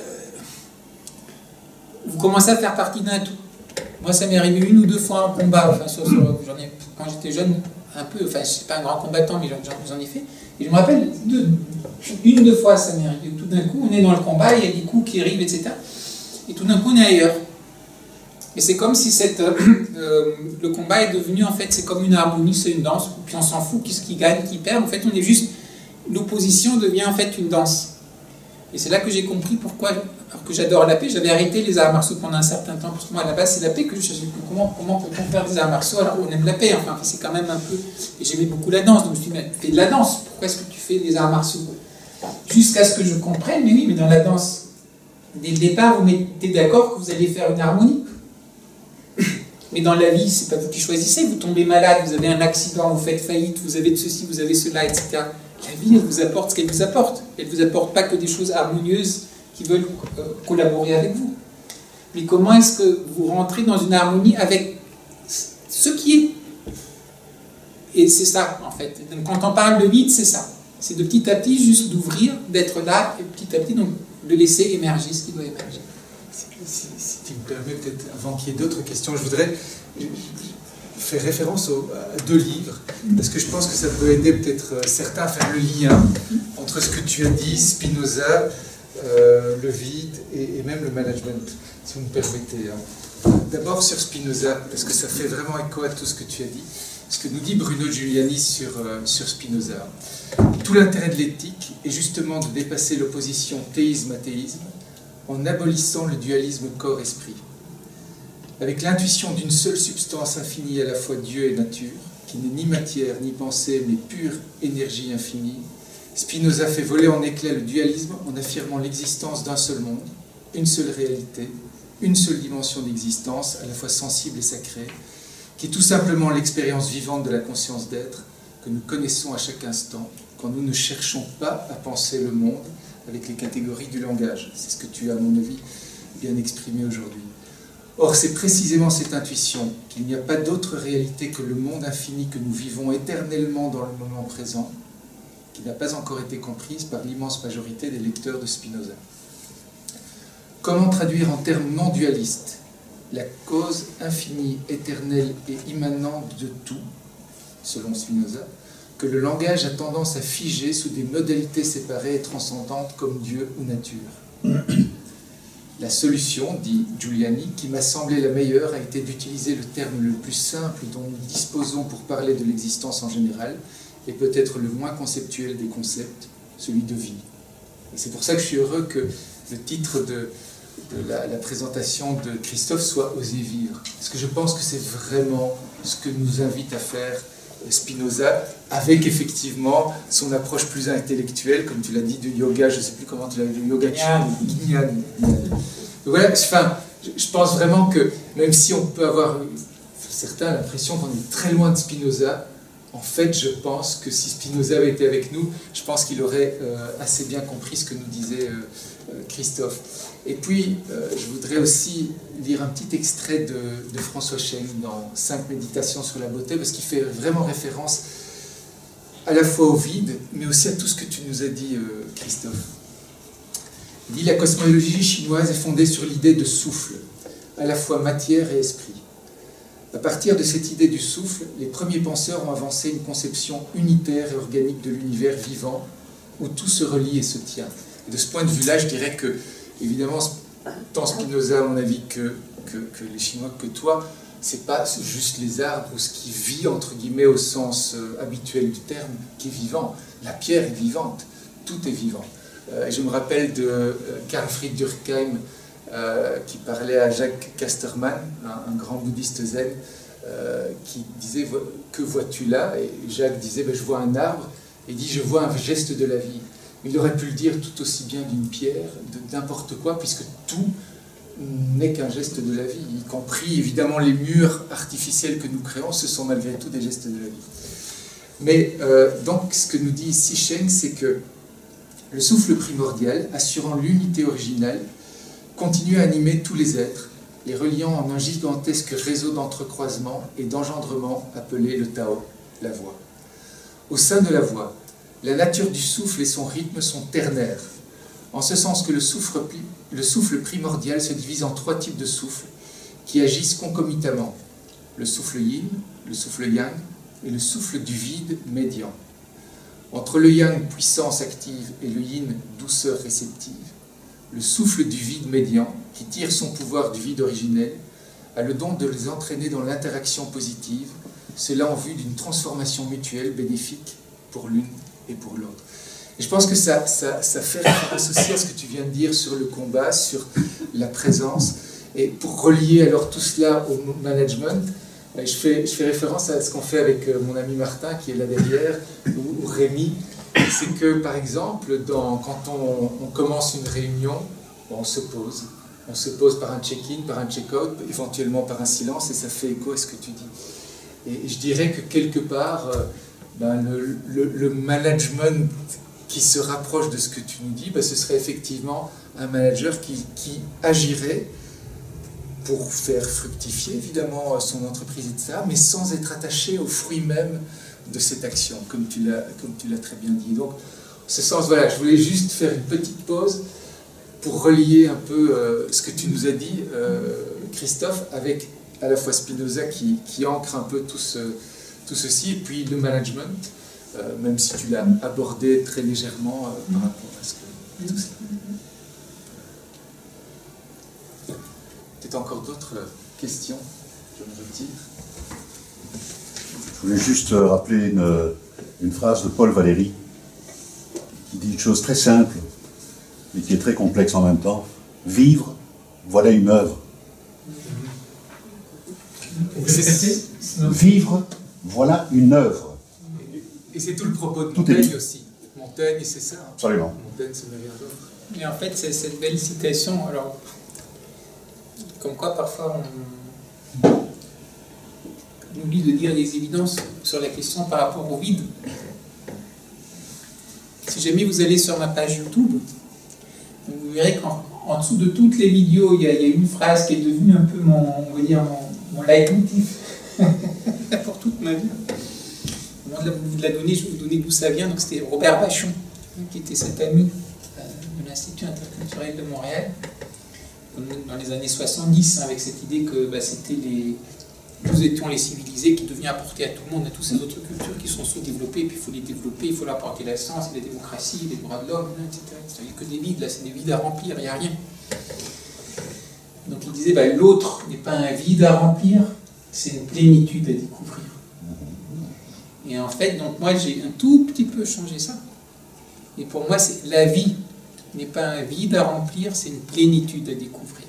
A: vous commencez à faire partie d'un tout. Moi, ça m'est arrivé 1 ou 2 fois en combat, enfin, quand j'étais jeune, un peu, enfin, je ne suis pas un grand combattant, mais j'en ai fait. Et je me rappelle, 1 ou 2 fois, ça m'est arrivé. Tout d'un coup, on est dans le combat, il y a des coups qui arrivent, etc. Et tout d'un coup, on est ailleurs. Et c'est comme si le combat est devenu, en fait, c'est comme une harmonie, c'est une danse, puis on s'en fout, qui gagne, qui perd. En fait, on est juste, l'opposition devient en fait une danse. Et c'est là que j'ai compris pourquoi, alors que j'adore la paix, j'avais arrêté les arts martiaux pendant un certain temps, parce que moi, à la base, c'est la paix que je cherchais. Comment peut-on faire des arts martiaux alors qu'on aime la paix? Enfin, c'est quand même un peu... Et j'aimais beaucoup la danse, donc je me suis dit, mais fais de la danse, pourquoi est-ce que tu fais des arts martiaux? Jusqu'à ce que je comprenne, mais oui, mais dans la danse, dès le départ, vous mettez d'accord que vous allez faire une harmonie. Mais dans la vie, c'est pas vous qui choisissez, vous tombez malade, vous avez un accident, vous faites faillite, vous avez de ceci, vous avez cela, etc. La vie, elle vous apporte ce qu'elle vous apporte. Elle ne vous apporte pas que des choses harmonieuses qui veulent collaborer avec vous. Mais comment est-ce que vous rentrez dans une harmonie avec ce qui est? Et c'est ça, en fait. Donc, quand on parle de vide, c'est ça. c'est de petit à petit juste d'ouvrir, d'être là, et petit à petit donc de laisser émerger ce qui doit émerger.
B: Si tu me permets, peut-être avant qu'il y ait d'autres questions, je voudrais faire référence à 2 livres, parce que je pense que ça peut aider peut-être certains à faire le lien entre ce que tu as dit, Spinoza, le vide et même le management, si vous me permettez. D'abord sur Spinoza, parce que ça fait vraiment écho à tout ce que tu as dit, ce que nous dit Bruno Giuliani sur Spinoza. Tout l'intérêt de l'éthique est justement de dépasser l'opposition théisme-athéisme en abolissant le dualisme corps-esprit. Avec l'intuition d'une seule substance infinie à la fois Dieu et nature, qui n'est ni matière ni pensée, mais pure énergie infinie, Spinoza fait voler en éclats le dualisme en affirmant l'existence d'un seul monde, une seule réalité, une seule dimension d'existence, à la fois sensible et sacrée, qui est tout simplement l'expérience vivante de la conscience d'être que nous connaissons à chaque instant, quand nous ne cherchons pas à penser le monde avec les catégories du langage. C'est ce que tu as, à mon avis, bien exprimé aujourd'hui. Or, c'est précisément cette intuition qu'il n'y a pas d'autre réalité que le monde infini que nous vivons éternellement dans le moment présent, qui n'a pas encore été comprise par l'immense majorité des lecteurs de Spinoza. Comment traduire en termes non dualistes la cause infinie, éternelle et immanente de tout, selon Spinoza, que le langage a tendance à figer sous des modalités séparées et transcendantes comme Dieu ou nature? La solution, dit Giuliani, qui m'a semblé la meilleure, a été d'utiliser le terme le plus simple dont nous disposons pour parler de l'existence en général, et peut-être le moins conceptuel des concepts, celui de vie. Et c'est pour ça que je suis heureux que le titre de la présentation de Christophe soit « Oser vivre ». Parce que je pense que c'est vraiment ce que nous invite à faire Spinoza, avec effectivement son approche plus intellectuelle, comme tu l'as dit, du yoga, je ne sais plus comment tu l'as dit, du yoga Gnyan. Voilà, enfin, je pense vraiment que, même si on peut avoir, certains, l'impression qu'on est très loin de Spinoza, en fait, je pense que si Spinoza avait été avec nous, je pense qu'il aurait assez bien compris ce que nous disait Christophe. Et puis, je voudrais aussi lire un petit extrait de François Cheng dans 5 méditations sur la beauté, parce qu'il fait vraiment référence à la fois au vide, mais aussi à tout ce que tu nous as dit, Christophe. Il dit « La cosmologie chinoise est fondée sur l'idée de souffle, à la fois matière et esprit. À partir de cette idée du souffle, les premiers penseurs ont avancé une conception unitaire et organique de l'univers vivant, où tout se relie et se tient. » Et de ce point de vue-là, je dirais que, évidemment, tant Spinoza, à mon avis, que les Chinois, que toi, c'est pas juste les arbres ou ce qui vit, entre guillemets, au sens habituel du terme, qui est vivant. La pierre est vivante, tout est vivant. Je me rappelle de Carl Fried Durkheim, qui parlait à Jacques Casterman, un grand bouddhiste zen, qui disait « Que vois-tu là ?» Et Jacques disait « Je vois un arbre », et il dit « Je vois un geste de la vie ». Il aurait pu le dire tout aussi bien d'une pierre, de n'importe quoi, puisque tout n'est qu'un geste de la vie, y compris évidemment les murs artificiels que nous créons, ce sont malgré tout des gestes de la vie. Mais donc ce que nous dit ici Cheng, c'est que le souffle primordial, assurant l'unité originale, continue à animer tous les êtres, les reliant en un gigantesque réseau d'entrecroisements et d'engendrements appelé le Tao, la voix. Au sein de la voix, la nature du souffle et son rythme sont ternaires, en ce sens que le souffle primordial se divise en 3 types de souffles qui agissent concomitamment. Le souffle yin, le souffle yang et le souffle du vide médian. Entre le yang, puissance active, et le yin, douceur réceptive, le souffle du vide médian, qui tire son pouvoir du vide originel, a le don de les entraîner dans l'interaction positive, cela en vue d'une transformation mutuelle bénéfique pour l'une et pour l'autre. Et je pense que ça fait référence aussi à ce que tu viens de dire sur le combat, sur la présence. Et pour relier alors tout cela au management, je fais référence à ce qu'on fait avec mon ami Martin qui est là derrière, ou Rémi. C'est que par exemple, quand on commence une réunion, on se pose. On se pose par un check-in, par un check-out, éventuellement par un silence, et ça fait écho à ce que tu dis. Et je dirais que quelque part, le management qui se rapproche de ce que tu nous dis, ce serait effectivement un manager qui agirait pour faire fructifier évidemment son entreprise et ça, mais sans être attaché aux fruits même de cette action, comme tu l'as très bien dit. Donc, en ce sens, voilà, je voulais juste faire une petite pause pour relier un peu ce que tu nous as dit, Christophe, avec à la fois Spinoza qui ancre un peu tout ceci, et puis le management, même si tu l'as abordé très légèrement par rapport à ce que tout ça. Peut-être encore d'autres questions? Je me retire.
F: Je voulais juste rappeler une phrase de Paul Valéry qui dit une chose très simple, mais qui est très complexe en même temps. Vivre, voilà une œuvre. Vivre, voilà une œuvre.
B: Et c'est tout le propos de Montaigne aussi. Montaigne, c'est ça. Hein.
F: Absolument.
B: Montaigne, c'est rien d'autre.
A: Mais en fait, c'est cette belle citation, alors, comme quoi parfois on oublie de dire des évidences sur la question par rapport au vide. Si jamais vous allez sur ma page YouTube, vous verrez qu'en dessous de toutes les vidéos, il y a une phrase qui est devenue un peu mon leitmotiv pour toute ma vie. Au moment de vous la donner, je vais vous donner d'où ça vient. Donc c'était Robert Vachon, qui était cet ami de l'Institut interculturel de Montréal, dans les années 70, avec cette idée que c'était nous étions les civilisés qui devaient apporter à tout le monde, à toutes ces autres cultures qui sont sous-développées, et puis il faut les développer, il faut leur apporter la science, la démocratie, les droits de l'homme, etc. Il n'y a que des vides, là, c'est des vides à remplir, il n'y a rien. Donc il disait, l'autre n'est pas un vide à remplir, c'est une plénitude à découvrir. Et en fait, donc moi j'ai un tout petit peu changé ça. Et pour moi, c'est la vie n'est pas un vide à remplir, c'est une plénitude à découvrir.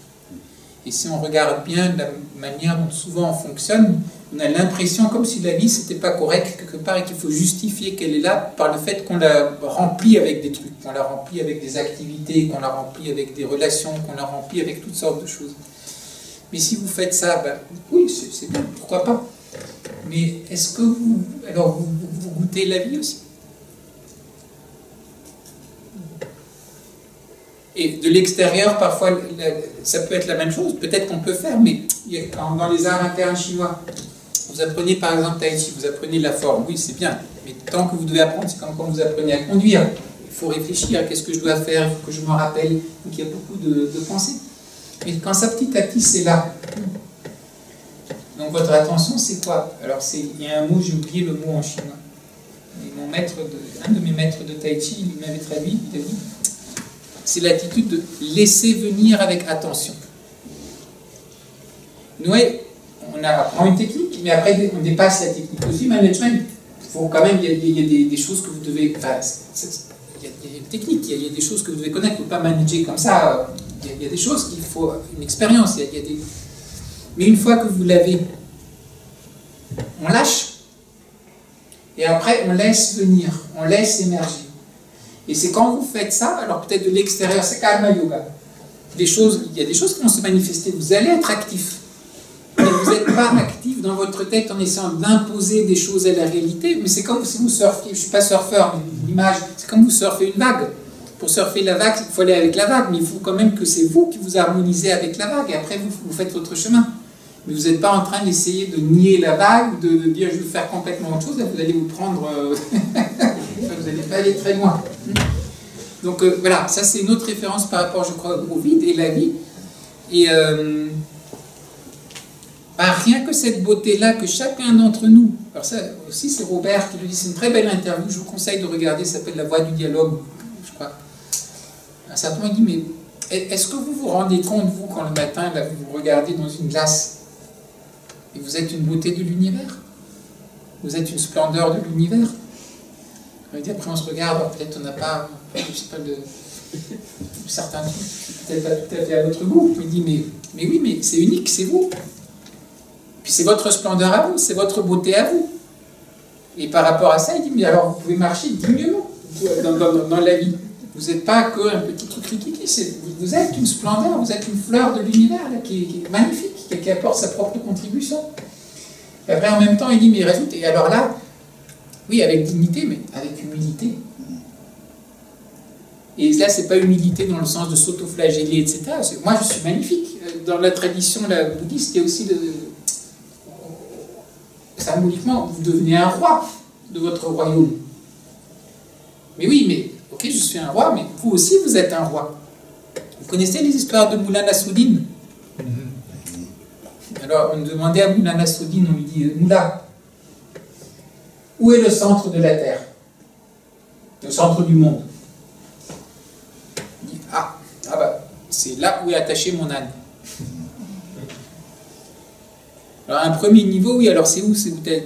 A: Et si on regarde bien la manière dont souvent on fonctionne, on a l'impression comme si la vie c'était pas correct quelque part et qu'il faut justifier qu'elle est là par le fait qu'on la remplit avec des trucs, qu'on la remplit avec des activités, qu'on la remplit avec des relations, qu'on la remplit avec toutes sortes de choses. Mais si vous faites ça, oui, c'est bien, pourquoi pas. Mais est-ce que vous goûtez la vie aussi? Et de l'extérieur, parfois, ça peut être la même chose. Peut-être qu'on peut faire, mais dans les arts internes chinois, vous apprenez par exemple Tai Chi, vous apprenez la forme. Oui, c'est bien. Mais tant que vous devez apprendre, c'est comme quand vous apprenez à conduire. Il faut réfléchir. Qu'est-ce que je dois faire? Il faut que je me rappelle. Donc il y a beaucoup de pensées. Mais quand ça, petit à petit, c'est là. Donc votre attention, c'est quoi? Alors, il y a un mot, j'ai oublié le mot en chinois. Et un de mes maîtres de Tai Chi, il m'avait traduit, il a dit, c'est l'attitude de laisser venir avec attention. Nous, on apprend une technique, mais après on dépasse la technique. Aussi, management, il faut quand même, il y a des choses que vous devez, enfin, il y a une technique, il y a des choses que vous devez connaître, vous ne pouvez pas manager comme ça. Il y a des choses qu'il faut, une expérience, mais une fois que vous l'avez, on lâche, et après on laisse venir, on laisse émerger. Et c'est quand vous faites ça, alors peut-être de l'extérieur, c'est karma yoga. Il y a des choses qui vont se manifester, vous allez être actif. Mais vous n'êtes pas actif dans votre tête en essayant d'imposer des choses à la réalité, mais c'est comme si vous surfiez, je ne suis pas surfeur, mais l'image, c'est comme vous surfez une vague. Pour surfer la vague, il faut aller avec la vague, mais il faut quand même que c'est vous qui vous harmonisez avec la vague, et après vous faites votre chemin. Mais vous n'êtes pas en train d'essayer de nier la vague, de dire je vais faire complètement autre chose, là vous allez vous prendre... vous n'allez pas aller très loin. Donc voilà, ça c'est une autre référence par rapport, je crois, au vide et la vie. Et rien que cette beauté-là que chacun d'entre nous, alors ça aussi c'est Robert qui le dit, c'est une très belle interview, je vous conseille de regarder, ça s'appelle La Voix du dialogue, je crois. À un certain moment, il dit, mais est-ce que vous vous rendez compte, vous, quand le matin, là, vous vous regardez dans une glace, et vous êtes une beauté de l'univers? Vous êtes une splendeur de l'univers? Après on se regarde, peut-être on n'a pas, je sais pas, certains trucs, peut-être pas tout à fait à votre goût. Il dit, mais oui, mais c'est unique, c'est vous. Puis c'est votre splendeur à vous, c'est votre beauté à vous. Et par rapport à ça, il dit, mais alors vous pouvez marcher dignement dans la vie. Vous n'êtes pas qu'un petit truc cliquiki, vous êtes une splendeur, vous êtes une fleur de l'univers qui est magnifique, qui apporte sa propre contribution. Et après, en même temps, il dit, mais rajoute, et alors là, oui, avec dignité, mais avec humilité. Et là, c'est pas humilité dans le sens de s'autoflageller, etc. Moi, je suis magnifique. Dans la tradition bouddhiste, il y a aussi symboliquement, vous devenez un roi. de votre royaume. Mais oui, mais ok, je suis un roi, mais vous aussi, vous êtes un roi. Vous connaissez les histoires de Moulana Soudine? Alors, on demandait à Moulana Soudine, on lui dit, Moula, où est le centre de la Terre? Le centre du monde. Il dit, ah bah, c'est là où est attaché mon âne. Alors, un premier niveau, oui, alors c'est où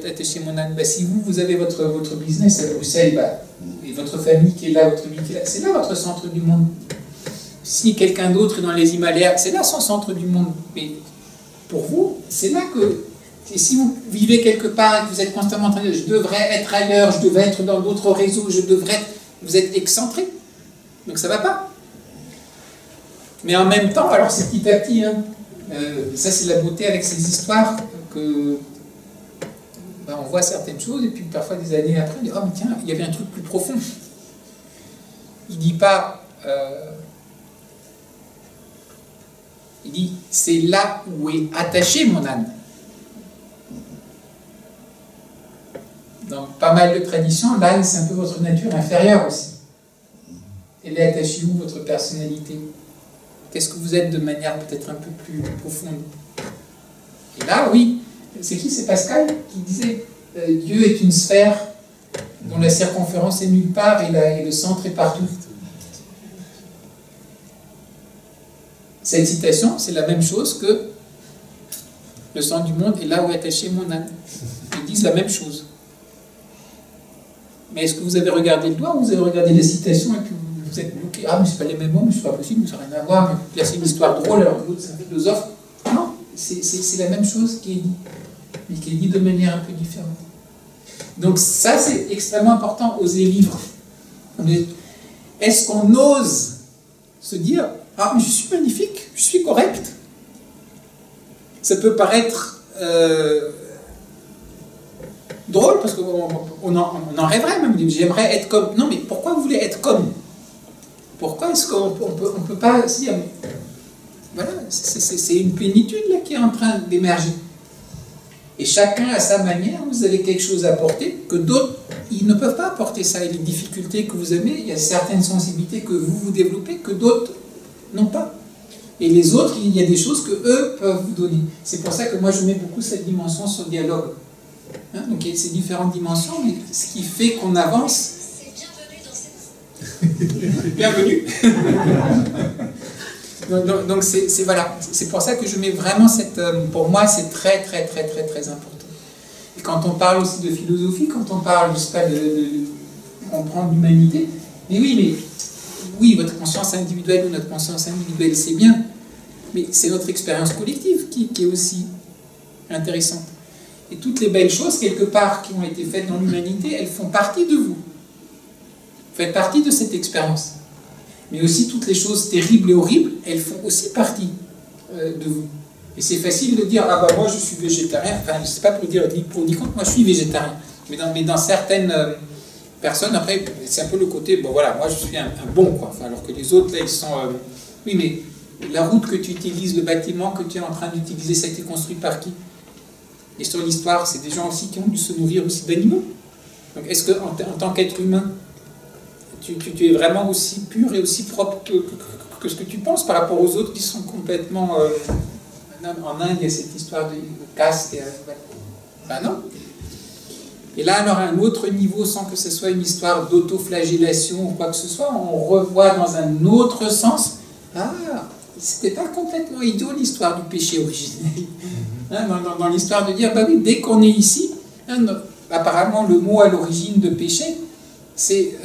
A: attaché mon âne? Bah, si vous avez votre business à Bruxelles, bah, et votre famille qui est là, votre vie qui est là, c'est là votre centre du monde. Si quelqu'un d'autre est dans les Himalayas, c'est là son centre du monde. Mais pour vous, c'est là que... Et si vous vivez quelque part et que vous êtes constamment en train de dire « je devrais être ailleurs, je devrais être dans d'autres réseaux, je devrais être... » Vous êtes excentré. Donc ça ne va pas. Mais en même temps, alors c'est petit à petit, hein, ça c'est la beauté avec ces histoires, que ben, on voit certaines choses et puis parfois des années après, on dit « oh mais tiens, il y avait un truc plus profond. » Il ne dit pas... il dit « c'est là où est attaché mon âne ». Dans pas mal de traditions, l'âne, c'est un peu votre nature inférieure aussi. Elle est attachée où, votre personnalité? Qu'est-ce que vous êtes de manière peut-être un peu plus profonde? Et là, oui, c'est qui? C'est Pascal qui disait Dieu est une sphère dont la circonférence est nulle part et le centre est partout. Cette citation, c'est la même chose que le centre du monde est là où est attaché mon âne. Ils disent la même chose. Mais est-ce que vous avez regardé le doigt ou vous avez regardé la citation et puis vous êtes bloqué? Ah, mais c'est pas les mêmes mots, mais c'est pas possible, ça n'a rien à voir. Mais là, c'est une histoire drôle, alors l'autre, c'est un philosophe. Non, c'est la même chose qui est dit, mais qui est dit de manière un peu différente. Donc, ça, c'est extrêmement important, oser vivre. Est-ce qu'on ose se dire ah, mais je suis magnifique, je suis correct? Ça peut paraître. Drôle, parce qu'on en rêverait même, j'aimerais être comme... Non, mais pourquoi vous voulez être comme? Pourquoi est-ce qu'on ne peut pas se dire... Voilà, c'est une plénitude là qui est en train d'émerger. Et chacun à sa manière, vous avez quelque chose à apporter que d'autres, ils ne peuvent pas apporter ça. Et les difficultés que vous avez, il y a certaines sensibilités que vous développez que d'autres n'ont pas. Et les autres, il y a des choses que eux peuvent vous donner. C'est pour ça que moi je mets beaucoup cette dimension sur le dialogue. Hein, donc il y a ces différentes dimensions, mais ce qui fait qu'on avance. C'est bienvenue dans cette. Bienvenue. Donc c'est voilà, c'est pour ça que je mets vraiment cette. Pour moi, c'est très important. Et quand on parle aussi de philosophie, quand on parle, je sais pas, on prend l'humanité, mais oui, votre conscience individuelle ou notre conscience individuelle, c'est bien, mais c'est notre expérience collective qui est aussi intéressante. Et toutes les belles choses, quelque part, qui ont été faites dans l'humanité, elles font partie de vous. Vous faites partie de cette expérience. Mais aussi, toutes les choses terribles et horribles, elles font aussi partie de vous. Et c'est facile de dire, ah bah moi je suis végétarien, enfin je ne sais pas pour dire ni pour ni contre, moi je suis végétarien. Mais dans certaines personnes, après, c'est un peu le côté, bon voilà, moi je suis un bon, quoi. Enfin, alors que les autres, là, ils sont... oui, mais la route que tu utilises, le bâtiment que tu es en train d'utiliser, ça a été construit par qui? Et sur l'histoire, c'est des gens aussi qui ont dû se nourrir aussi d'animaux. Donc est-ce qu'en tant qu'être humain, tu es vraiment aussi pur et aussi propre que ce que tu penses par rapport aux autres qui sont complètement... en Inde, il y a cette histoire de caste. Ben non. Et là, alors, à un autre niveau, sans que ce soit une histoire d'autoflagellation ou quoi que ce soit, on revoit dans un autre sens, ah, c'était pas complètement idiot l'histoire du péché originel. Hein, dans l'histoire de dire, bah oui, dès qu'on est ici, hein, apparemment le mot à l'origine de péché, c'est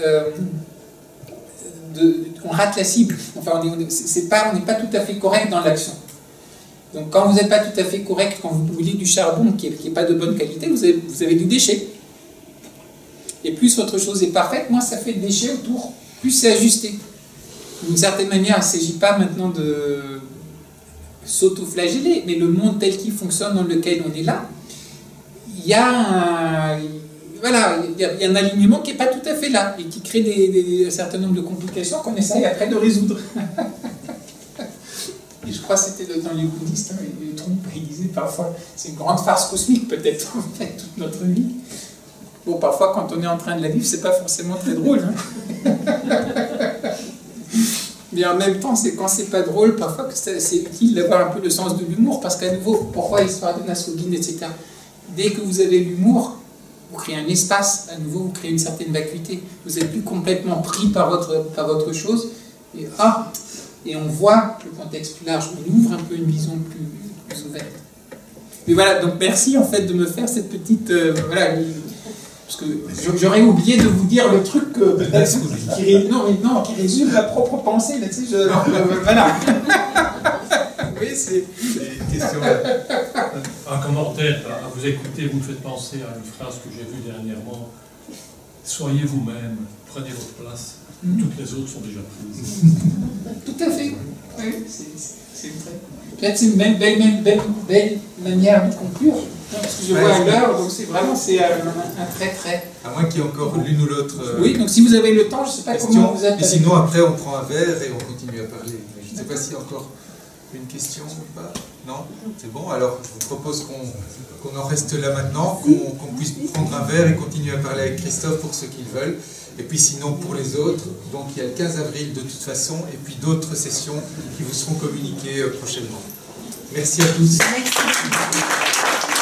A: on rate la cible. Enfin, on n'est pas tout à fait correct dans l'action. Donc quand vous n'êtes pas tout à fait correct, quand vous brûlez du charbon qui n'est pas de bonne qualité, vous avez du déchet. Et plus votre chose est parfaite, moins ça fait de déchets autour, plus c'est ajusté. D'une certaine manière, il ne s'agit pas maintenant de s'auto-flageller, mais le monde tel qu'il fonctionne, dans lequel on est là, il y a un alignement qui n'est pas tout à fait là, et qui crée un certain nombre de complications qu'on essaye après de résoudre. Et je crois que c'était dans les bouddhistes, hein, les troupes, ils disaient parfois, c'est une grande farce cosmique peut-être, en fait, toute notre vie. Bon, parfois, quand on est en train de la vivre, c'est pas forcément très drôle. Hein. Mais en même temps, c'est quand c'est pas drôle, parfois que c'est utile d'avoir un peu le sens de l'humour, parce qu'à nouveau, pourquoi l'histoire de Nassourdine, etc. Dès que vous avez l'humour, vous créez un espace, à nouveau, vous créez une certaine vacuité. Vous n'êtes plus complètement pris par votre chose. Et on voit le contexte plus large, on ouvre un peu une vision plus ouverte. Mais voilà, donc merci en fait de me faire cette petite... voilà, parce que j'aurais oublié de vous dire le truc qui résume ma propre pensée. Là, tu sais, voilà. Oui, c'est...
G: Un commentaire, à vous écouter, vous me faites penser à une phrase que j'ai vue dernièrement. Soyez vous-même, prenez votre place, toutes les autres sont déjà prises.
A: Tout à fait. Oui, c'est une très... Peut-être c'est une belle manière de conclure. Parce que je vois à l'heure, donc c'est vraiment un très...
B: À moins qu'il y ait encore l'une ou l'autre...
A: Oui, donc si vous avez le temps, je ne sais pas comment vous êtes...
B: Et sinon, après, on prend un verre et on continue à parler. Je ne sais pas s'il y a encore une question ou pas. Non? C'est bon? Alors, je vous propose qu'on en reste là maintenant, qu'on puisse prendre un verre et continuer à parler avec Christophe pour ceux qui le veulent. Et puis sinon, pour les autres, donc il y a le 15 avril de toute façon, et puis d'autres sessions qui vous seront communiquées prochainement. Merci à tous.
D: Merci.